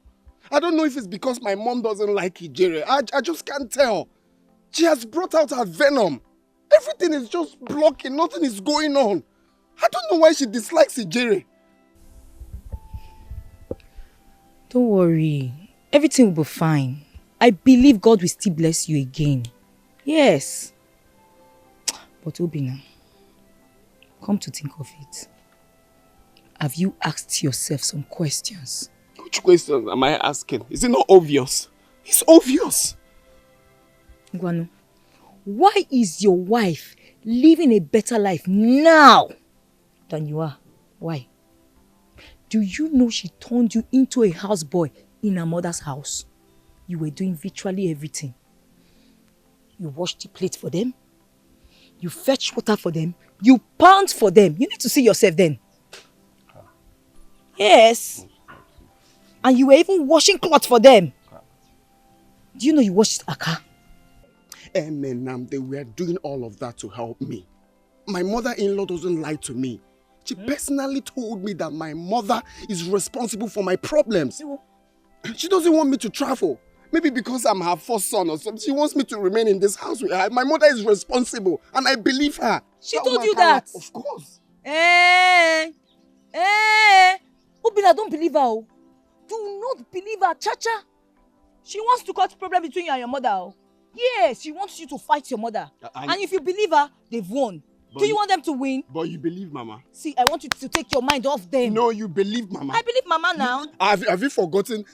I don't know if it's because my mom doesn't like Ijere. I just can't tell. She has brought out her venom. Everything is just blocking. Nothing is going on. I don't know why she dislikes Ijere. Don't worry. Everything will be fine. I believe God will still bless you again. Yes. But Obinna, come to think of it, have you asked yourself some questions? Which questions am I asking? Is it not obvious? It's obvious. Guano, why is your wife living a better life now than you are? Why? Do you know she turned you into a houseboy in her mother's house? You were doing virtually everything. You washed the plate for them. You fetch water for them. You pound for them. You need to see yourself then. Yes. And you were even washing clothes for them. Do you know you washed a car? Emenam, they were doing all of that to help me. My mother-in-law doesn't lie to me. She personally told me that my mother is responsible for my problems. She doesn't want me to travel. Maybe because I'm her first son or something. She wants me to remain in this house with her. My mother is responsible and I believe her. She told you that? Of course. Obinna, don't believe her. Do not believe her, Chacha. She wants to cause problem between you and your mother. Yes, she wants you to fight your mother. And if you believe her, they've won. Do you want them to win? But you believe Mama. See, I want you to take your mind off them. No, you believe Mama. I believe Mama now. Have you forgotten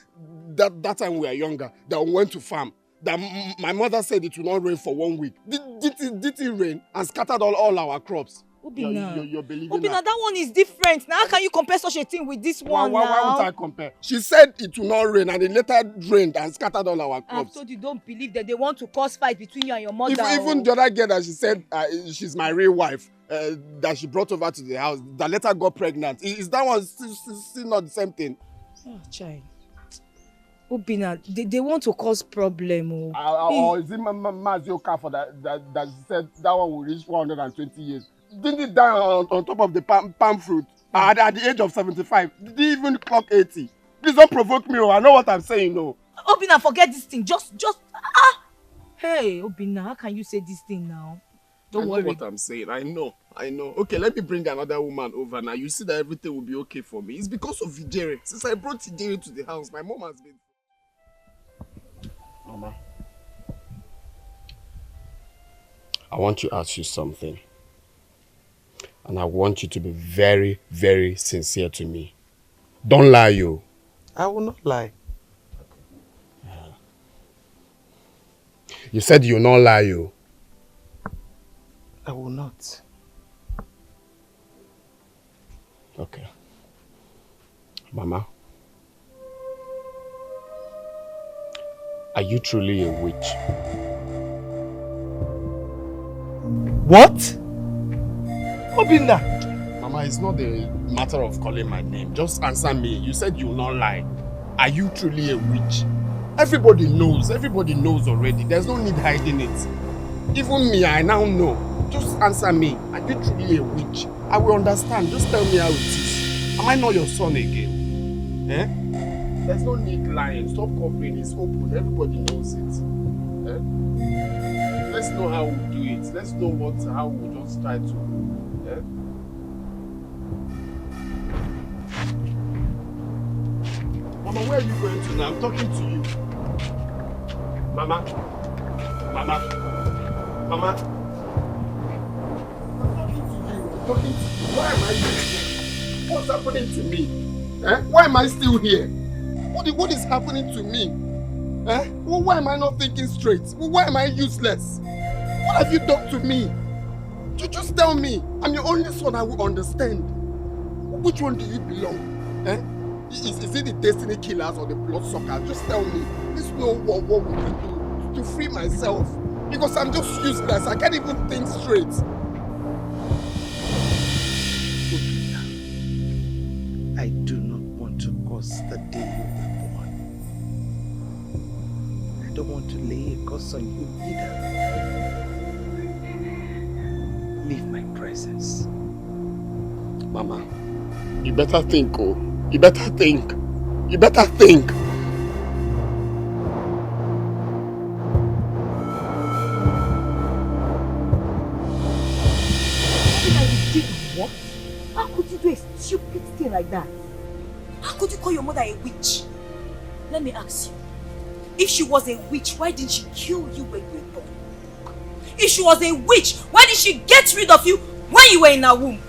that time we were younger, that we went to farm, that my mother said it will not rain for 1 week? Did it rain and scattered all our crops? Obinna, you're believing Obinna, that one is different. Now, how can you compare such a thing with this one now? Why won't I compare? She said it will not rain and it later rained and scattered all our crops. I told you, don't believe that they want to cause fight between you and your mother. Even the other girl that she said she's my real wife, that she brought over to the house, that later got pregnant. Is that one still not the same thing? Oh, child. Obinna, they want to cause problem. Or is it Mazioka for that she said that one will reach 120 years? Didn't it die on top of the palm fruit at the age of 75? Did he even clock 80? Please don't provoke me. I know what I'm saying. No. Obinna, forget this thing. Just Hey, Obinna, how can you say this thing now? Don't worry. I know what I'm saying. I know. Okay, let me bring another woman over now. You see that everything will be okay for me. It's because of Ijere. Since I brought Ijere to the house, my mom has been... Mama, I want to ask you something. And I want you to be very, very sincere to me. Don't lie, you. I will not lie. You said you'll not lie, you. I will not. Okay. Mama, are you truly a witch? What? Obinna! Mama, it's not a matter of calling my name. Just answer me. You said you'll not lie. Are you truly a witch? Everybody knows. Everybody knows already. There's no need hiding it. Even me, I now know. Just answer me. Are you truly a witch? I will understand. Just tell me how it is. Am I not your son again? There's no need lying. Stop covering. It's open. Everybody knows it. Eh? Let's know how we do it. Let's know how we just try to. Eh? Mama, where are you going to now? I'm talking to you. Mama. Mama. Mama. I'm talking to you. Why am I here? What's happening to me? Eh? Why am I still here? What is happening to me? Eh? Well, why am I not thinking straight? Well, why am I useless? What have you done to me? You just tell me. I'm your only son. I will understand. Which one do you belong? Eh? Is it the destiny killers or the blood suckers? Just tell me. Let's know what we can do to free myself. Because I'm just useless. I can't even think straight. I do not want to cause the day you were born. I don't want to lay a curse on you either. Leave my presence. Mama, you better think, oh. You better think. You better think. What? How could you do a stupid thing like that? How could you call your mother a witch? Let me ask you. If she was a witch, why didn't she kill you when you were born? If she was a witch, why did she get rid of you when you were in her womb?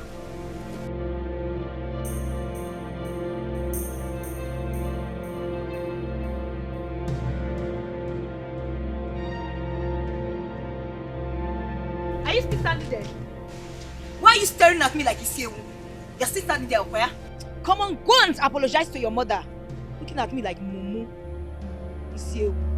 Are you still standing there? Why are you staring at me like you see a woman? You're still standing there, Okoya? Come on, go and apologize to your mother. Looking at me like Mumu. You see a woman.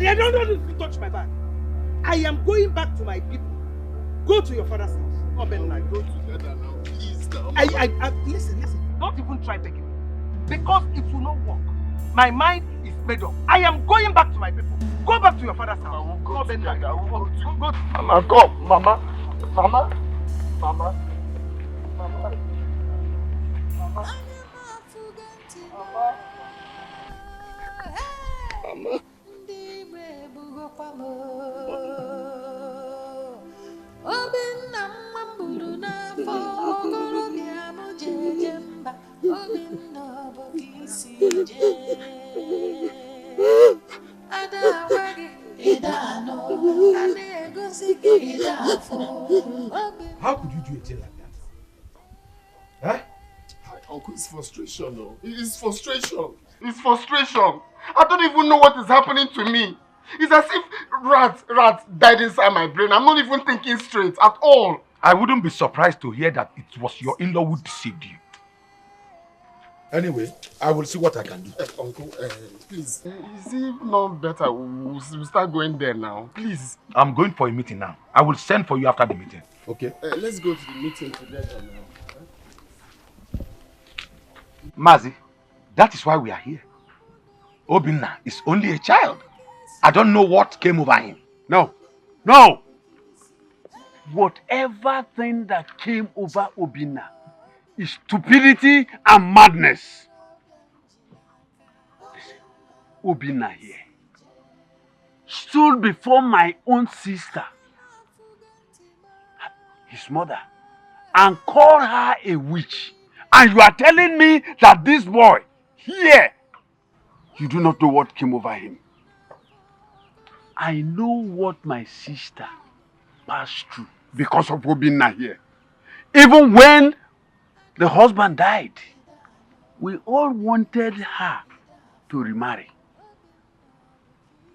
I don't touch my bag. I am going back to my people. Go to your father's house. Go together now, please now. Listen. Don't even try begging me. Because it will not work. My mind is made up. I am going back to my people. Go back to your father's house. Go together. Go. Mama, come. Mama. Mama. Mama. Mama. Mama. How could you do a thing like that? Huh? Uncle, it's frustration, though. It's frustration. It's frustration. I don't even know what is happening to me. It's as if rats died inside my brain. I'm not even thinking straight at all. I wouldn't be surprised to hear that it was your in-law who deceived you. Anyway, I will see what I can do. Uncle, please, is it not better we'll start going there now? Please. I'm going for a meeting now. I will send for you after the meeting. Okay? Let's go to the meeting together now. Mazi, that is why we are here. Obinna is only a child. I don't know what came over him. No. Whatever thing that came over Obinna is stupidity and madness. Listen, Obinna here stood before my own sister, his mother, and called her a witch. And you are telling me that this boy here, you do not know what came over him. I know what my sister passed through because of Obinna here. Even when the husband died, we all wanted her to remarry.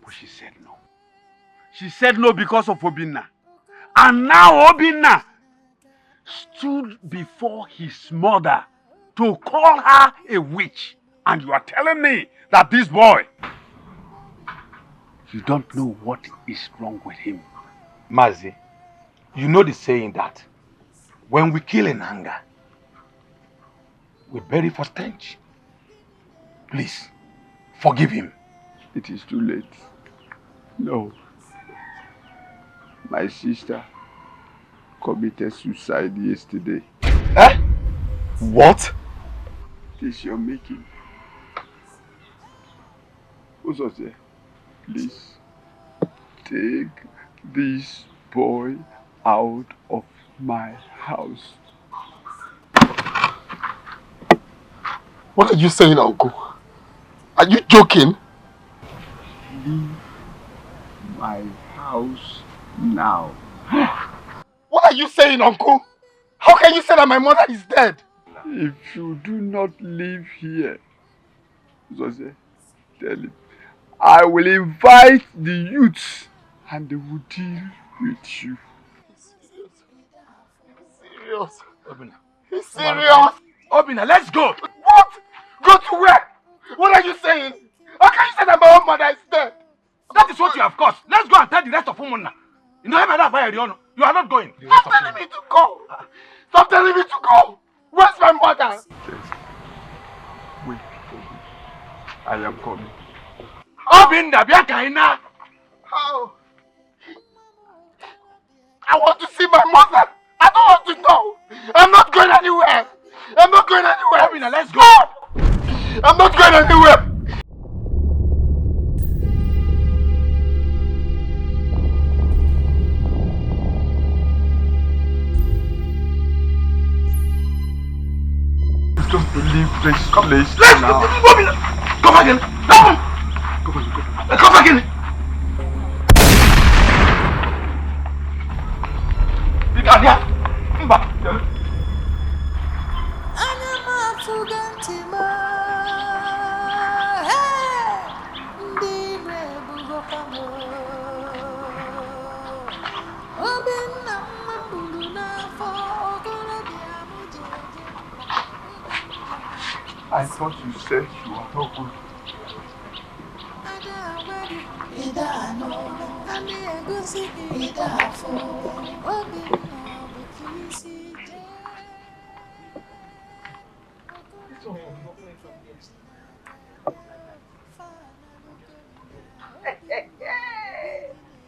But she said no. She said no because of Obinna. And now Obinna stood before his mother to call her a witch. And you are telling me that this boy, you don't know what is wrong with him. Mazi, you know the saying that when we kill in anger, we bury for stench. Please, forgive him. it is too late. No. My sister committed suicide yesterday. Eh? What? It is your making. Uzozie, please take this boy out of my house. What are you saying, Uncle? Are you joking? Leave my house now. What are you saying, Uncle? How can you say that my mother is dead? If you do not leave here, Uzozie, tell him, I will invite the youths and they will deal with you. Serious? Obina. He's serious? Obina, let's go! What? Go to where? What are you saying? How can you say that my own mother is dead? That is what you have caused. Let's go and tell the rest of women now. You know, you are not going. Stop telling me to go. Stop telling me to go. Where's my mother? Wait for me. I am coming. Obina, Biakaina. How? I want to see my mother. I don't want to know. I'm not going anywhere. I'm not going anywhere. Obina, let's go. I'm not going anywhere. Just to leave this place Let's now. go. Obina, come again. Come again. I thought you said you are not good.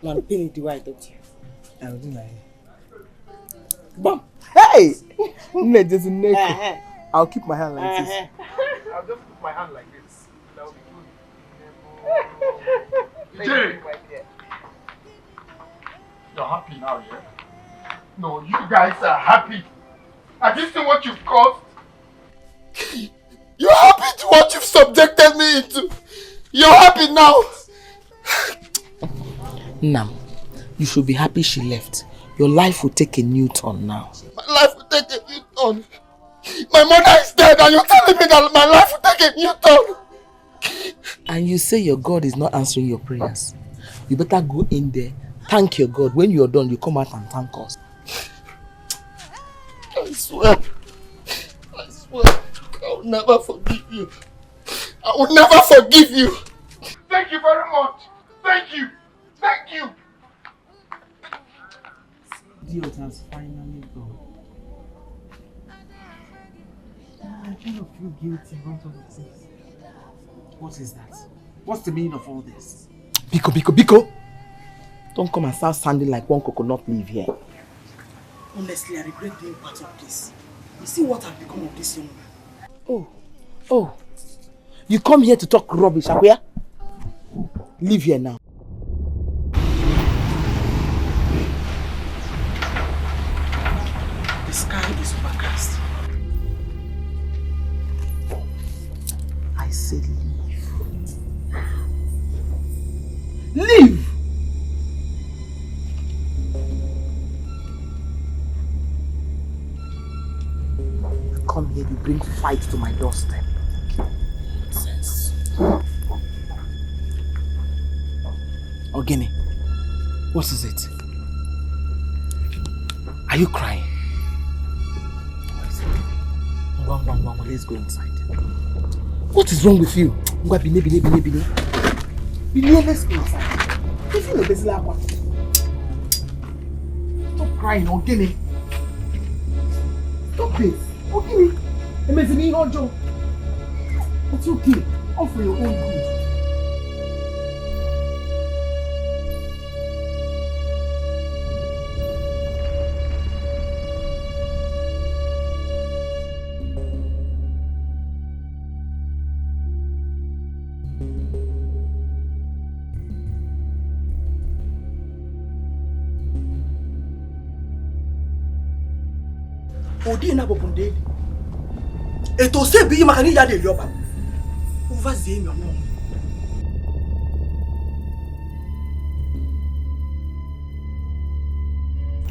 Man, penny the white out here. I will do my hair. Bam! Hey! No, there's a neck. I'll keep my hand like this. I'll just put my hand like this. That will be good. Jay! You're happy now, yeah? No, you guys are happy. Have you seen what you've caused? You're happy to what you've subjected me into. You're happy now. Nam, you should be happy she left. Your life will take a new turn now. My life will take a new turn. My mother is dead and you're telling me that my life will take a new turn. And you say your God is not answering your prayers. You better go in there, thank your God. When you're done, you come out and thank us. I swear, I will never forgive you. I will never forgive you. Thank you very much. Thank you. Thank you. Idiot has finally gone. I kind of feel guilty about all of this. What is that? What's the meaning of all this? Biko! Don't come and start sounding like one coconut leaf here. Honestly, I regret being part of this. You see what has become of this young man? Oh. You come here to talk rubbish, Akwea? Leave here now. The sky is overcast. I said leave. Leave! You come here, you bring fight to my doorstep. Nonsense. Ogene, what is it? Are you crying? Let's go inside. What is wrong with you? Bine, let's go inside. You feel the like what? Stop crying, Ogene. Stop this. Ogene. It's okay. All for your own good. Odi na bobunde. Eto se bi makani ya de yoba. Uva zemi ono.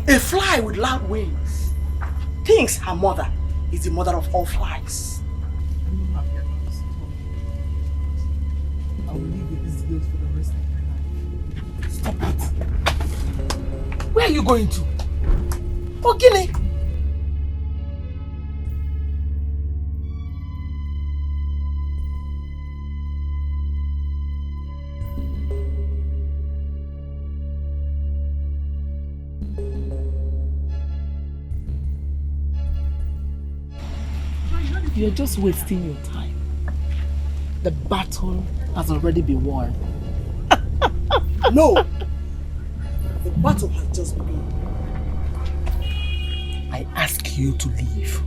A fly with loud wings thinks her mother is the mother of all flies. I will live with this guilt for the rest of my life. Stop it. Where are you going to? Ogini. You're just wasting your time. The battle has already been won. No! The battle has just begun. I ask you to leave.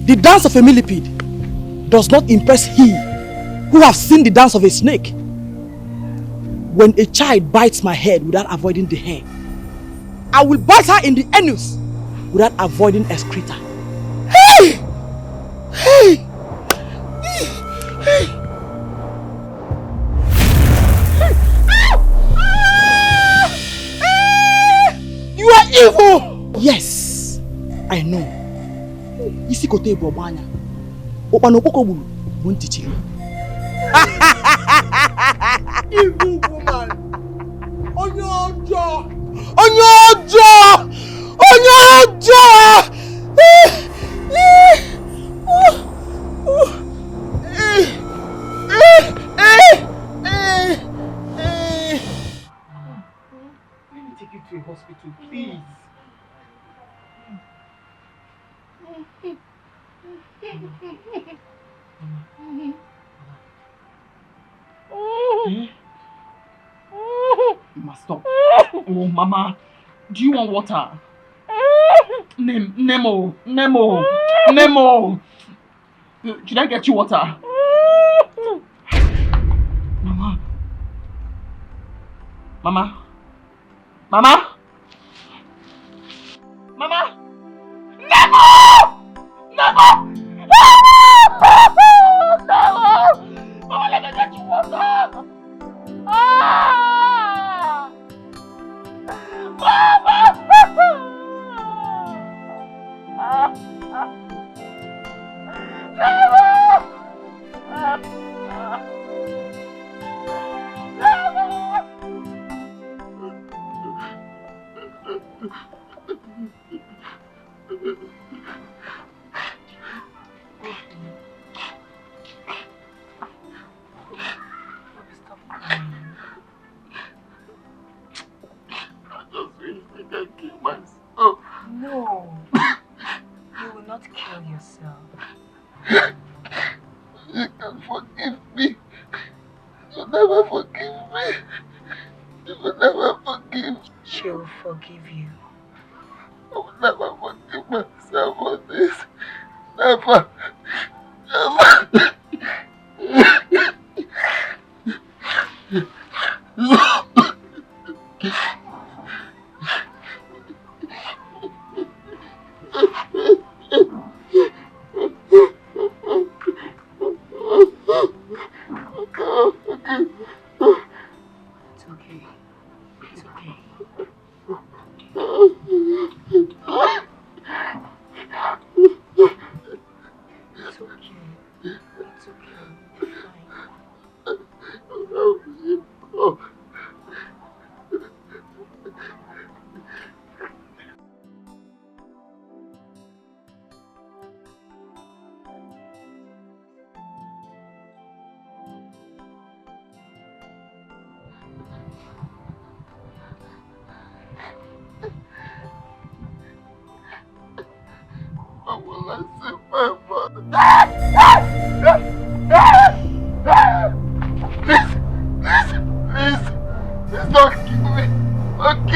The dance of a millipede does not impress he who has seen the dance of a snake. When a child bites my head without avoiding the hair, I will bite her in the anus without avoiding excreta. Hey! Hey! Hey! You are evil! Yes, I know. Isi kote bobanya. Opano poko bulu. Bunti chili. Evil woman! Onyojo! Onyojo! Onyojo! Let me take you to a hospital, please. Mama, stop. Oh, Mama, do you want water? Nemo. Should I get you water? Mama. Mama. Nemo! Mama, let me get you water. No, you will not kill yourself. You can forgive me. You never forgive me. You will never forgive. She will forgive you. I will never forgive myself for this. Never.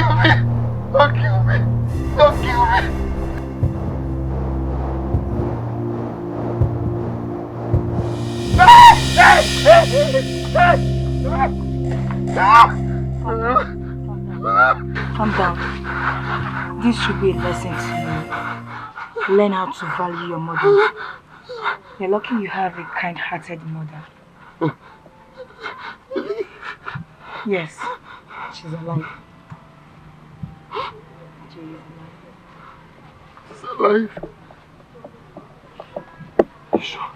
kill me! Don't kill me! Don't kill me! Calm down. This should be a lesson to you. Learn how to value your mother. You're lucky you have a kind-hearted mother. Yes, she's alive. She's alive. You sure?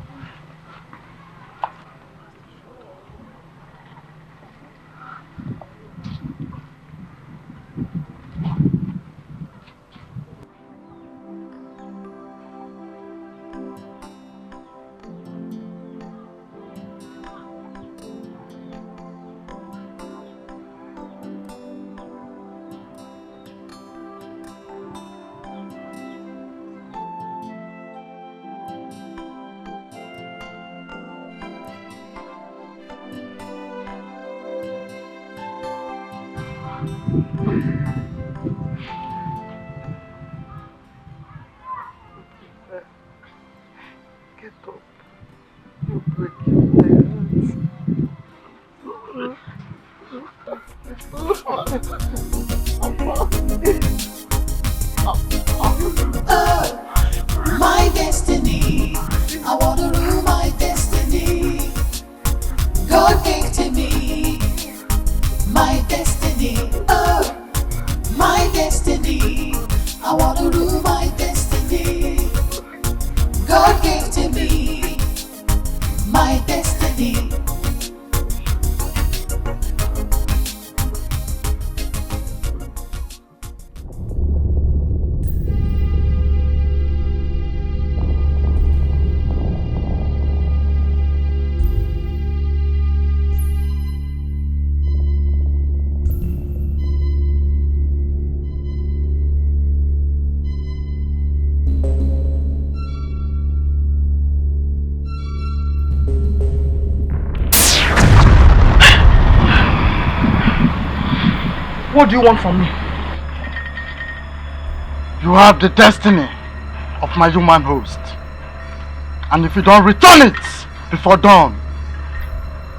My destiny, I want to rule my destiny. God gave to me my destiny. Oh, my destiny, I want to rule my destiny. God gave to me my destiny. What do you want from me? You have the destiny of my human host. And if you don't return it before dawn,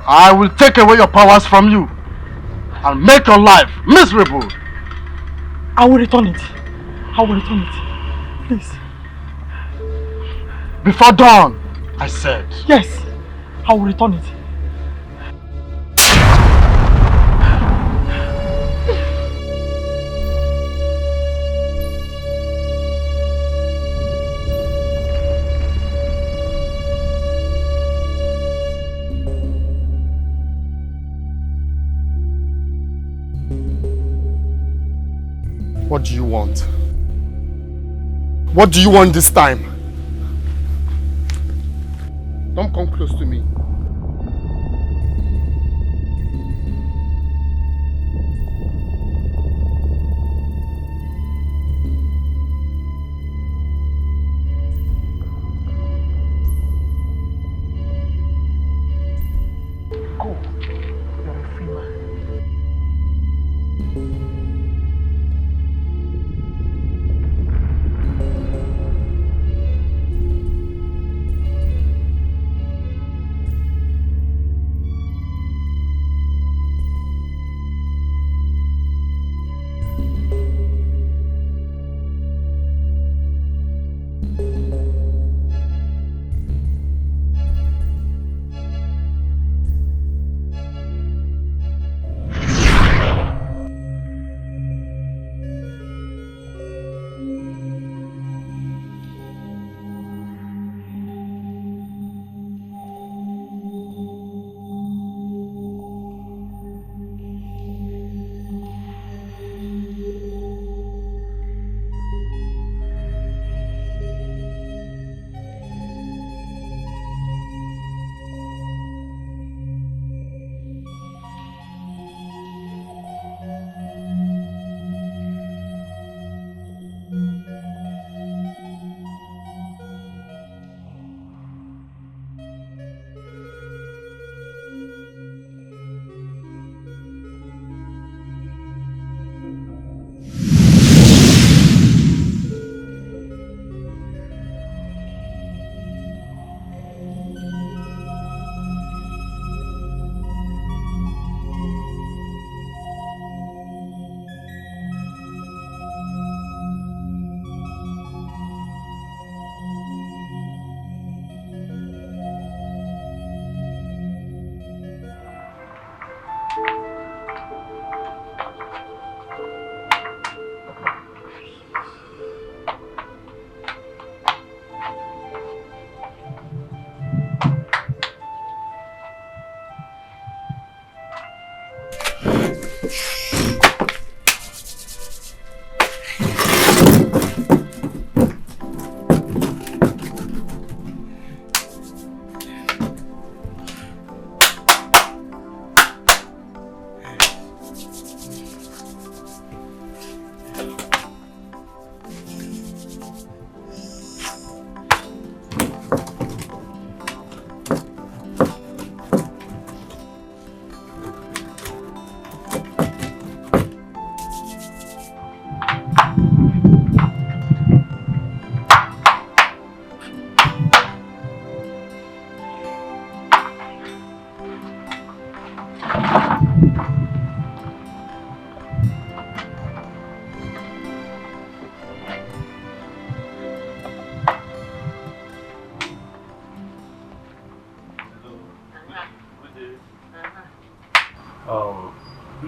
I will take away your powers from you and make your life miserable. I will return it. I will return it. Please. Before dawn, I said. Yes, I will return it. What do you want? What do you want this time? Don't come close to me. Go. You're a free man.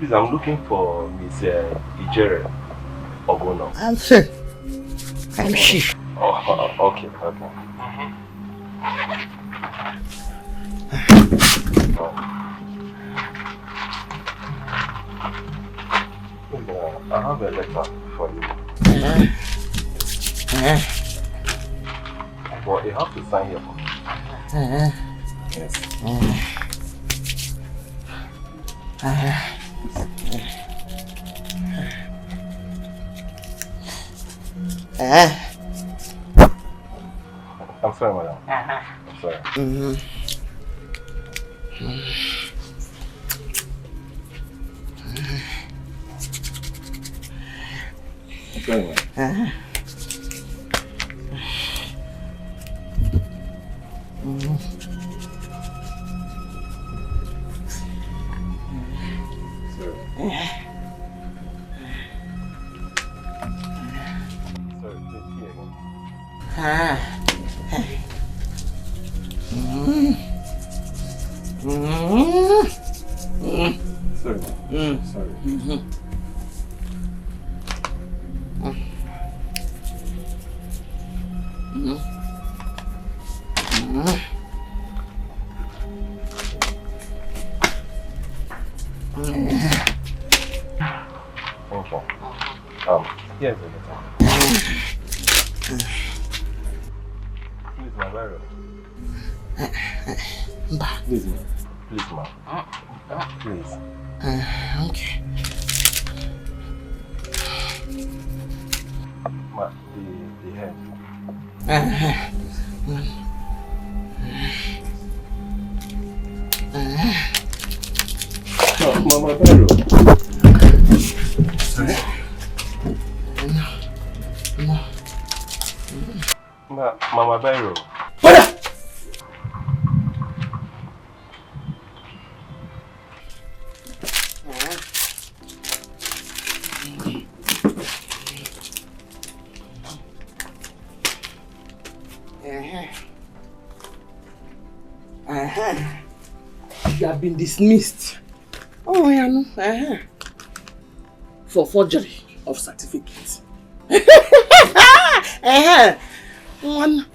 Please, I'm looking for Miss Ijere Ogono. I'm sure. I'm she. Oh, okay. I have a letter for you. Well, you have to sign here for me. Yes. I'm sorry, madam. I'm sorry. Sorry, madam. Here's the letter. Please, my barrel. Please, ma. Please. Okay. Ma, the head. No, my barrel. Sorry. Mama Bairo. You have been dismissed. Oh, yeah, no. For forgery of certificates. One,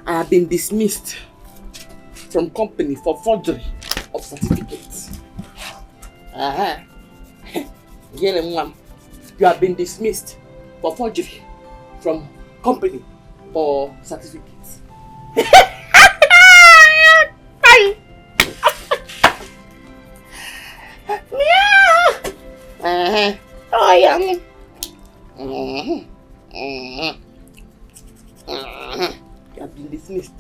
I have been dismissed from company for forgery of certificates. You have been dismissed for forgery from company for certificates. Oh, yeah. You have been dismissed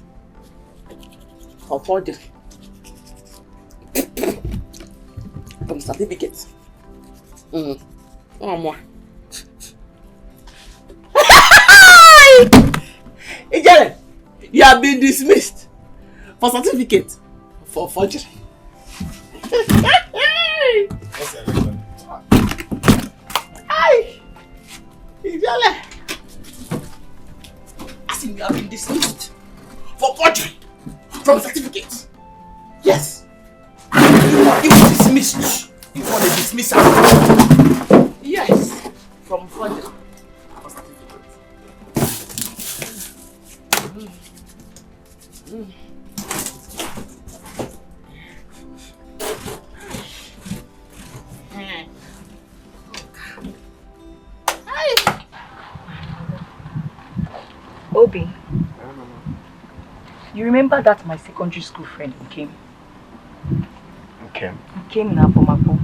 for forgery from certificates. Oh, more. Ijele, you have been dismissed for certificate for forgery. Ijele, I think you have been dismissed for forgery from certificate. Yes. You were dismissed before the dismissal. Yes. From forgery for certificate. Obi, you remember that my secondary school friend came? Okay. He came in Apomapo.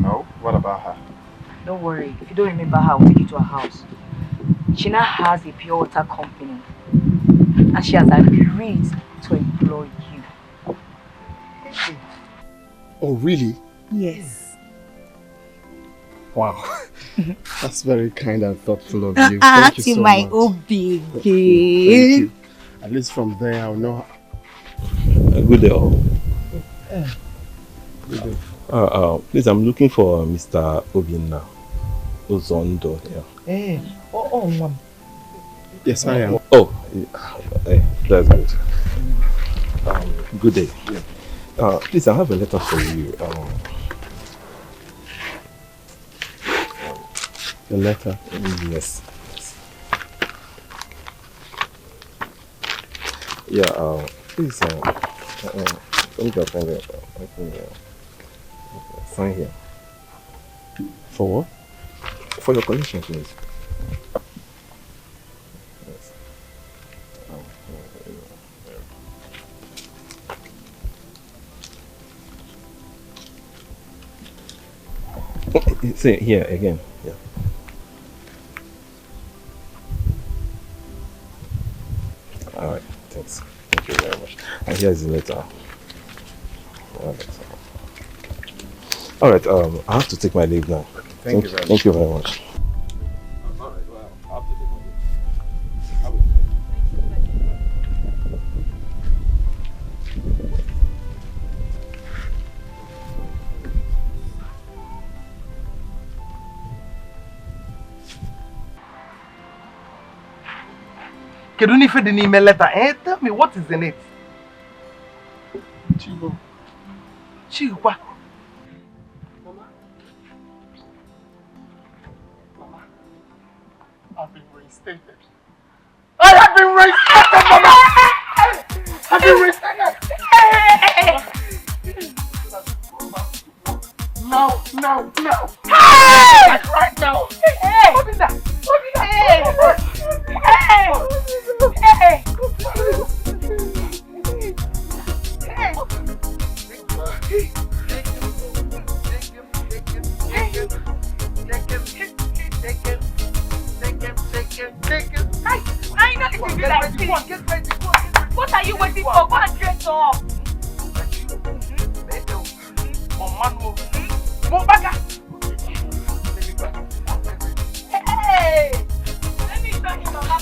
No, what about her? Don't worry, if you don't remember her, I'll take you to her house. She now has a pure water company and she has agreed to employ you. Oh, really? Yes. Wow. That's very kind and thoughtful of you. Thank you so much. Obi. Thank you. At least from there, I'll know. Good day, all. Good day. Please, I'm looking for Mr. Obinna Ozondo here. Mom. Yes, I am. Oh, that's good. Good day. Please, I have a letter for you. A letter? Yes. Yeah, please, let me just find it. Sign here. For what? For your collection, please. See here again. Yeah. All right. Thanks. Thank you very much. And here's the letter. All right. I have to take my leave now. Thank you very much. Thank you very much. All right. Well, I have to take my leave. Kedunife the email letter, eh? Tell me what is in it? Chigo. Chigwa. Mama, I've been reinstated. I have been reinstated, Mama! I've been reinstated! Now! Hey! Like right now! Hey! What is that? Hey! Hey! Hey! What are you waiting for? Go and dress up. Hey! Let me show you, Mama.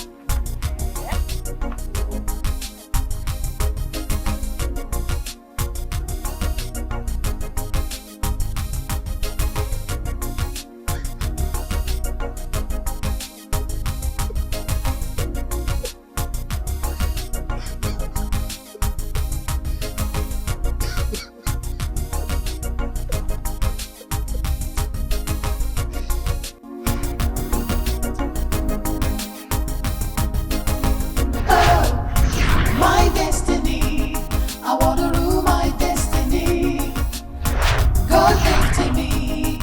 My destiny, I wanna rule my destiny. God gave to me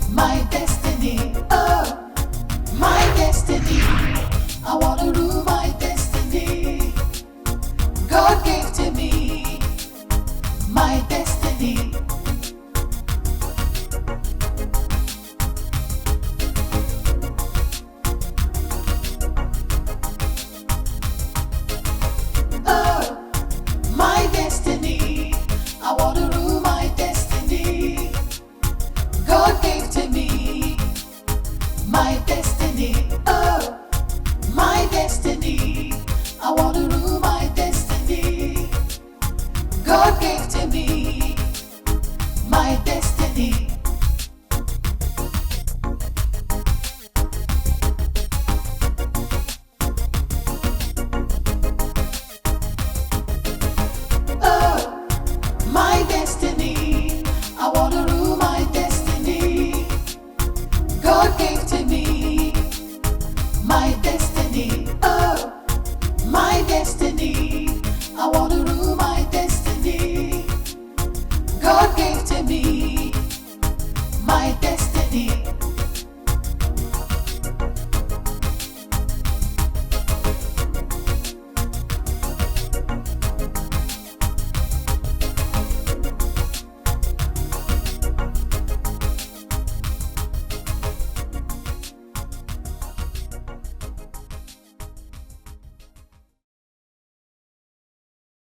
my destiny. Oh, my destiny, I wanna rule